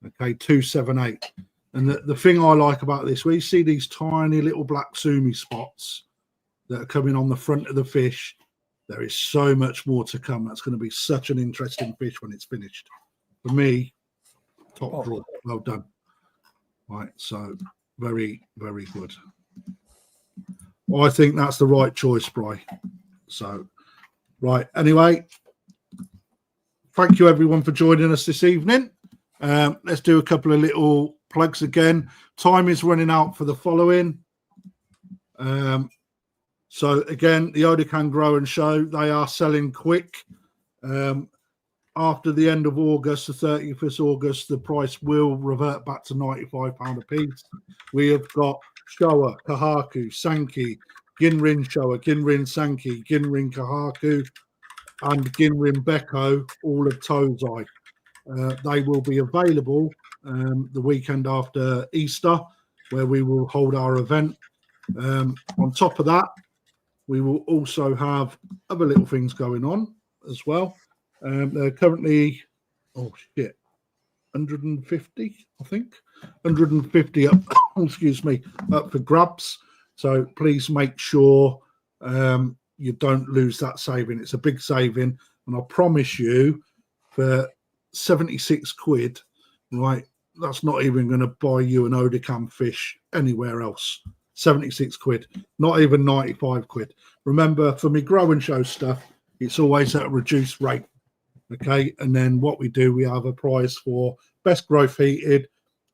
Okay, 278. And the thing I like about this, we see these tiny little black sumi spots that are coming on the front of the fish. There is so much more to come. That's going to be such an interesting fish when it's finished. For me, top draw. Well done. Right, so very, very good. Well, I think that's the right choice, Bri. So, right. Anyway, thank you everyone for joining us this evening. Let's do a couple of little plugs again. Time is running out for the following. So again, the Odocan Grow and Show, they are selling quick. After the end of August, the 30th of August, the price will revert back to £95 a piece. We have got Showa, Kahaku, Sankey, Ginrin Showa, Ginrin Sankey, Ginrin Kahaku, and Ginrin Beko, all of Tozai. They will be available the weekend after Easter, where we will hold our event. On top of that, we will also have other little things going on as well. They're currently, 150, I think. 150 up, excuse me, up for grabs. So please make sure you don't lose that saving. It's a big saving. And I promise you, for 76 quid, right, that's not even going to buy you an Odocan fish anywhere else. 76 quid, not even 95 quid. Remember, for me Grow and Show stuff, it's always at a reduced rate. Okay, and then what we do, we have a prize for best growth heated,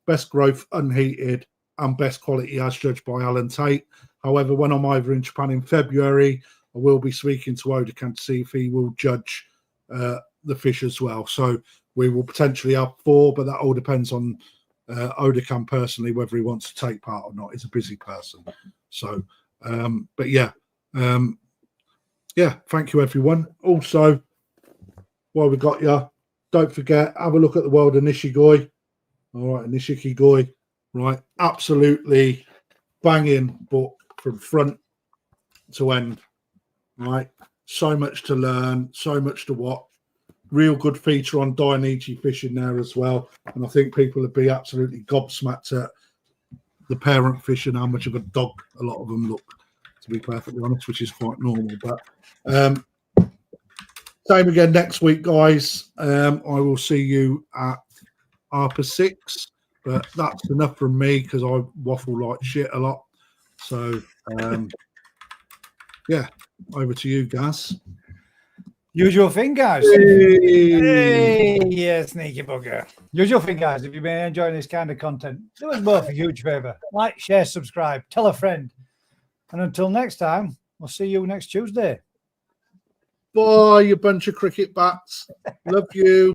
best growth unheated, and best quality as judged by Alan Tate. However, when I'm over in Japan in February, I will be speaking to Odocan to see if he will judge the fish as well. So we will potentially have 4, but that all depends on Odocan personally, whether he wants to take part or not. He's a busy person. So, but yeah, thank you everyone. Also, while we got you, don't forget, have a look at the world of Nishigoi. All right, Nishiki Goi, right? Absolutely banging book from front to end, right? So much to learn, so much to watch. Real good feature on Dainichi fishing there as well. And I think people would be absolutely gobsmacked at the parent fish and how much of a dog a lot of them look, to be perfectly honest, which is quite normal. But same again next week, guys. I will see you at Harper 6, but that's enough from me because I waffle like shit a lot. So, yeah, over to you, Gaz. Usual thing, guys. Hey, yeah, sneaky bugger. Usual thing, guys. If you've been enjoying this kind of content, do us both a huge favour. Like, share, subscribe, tell a friend. And until next time, we'll see you next Tuesday. Bye, you bunch of cricket bats. Love you.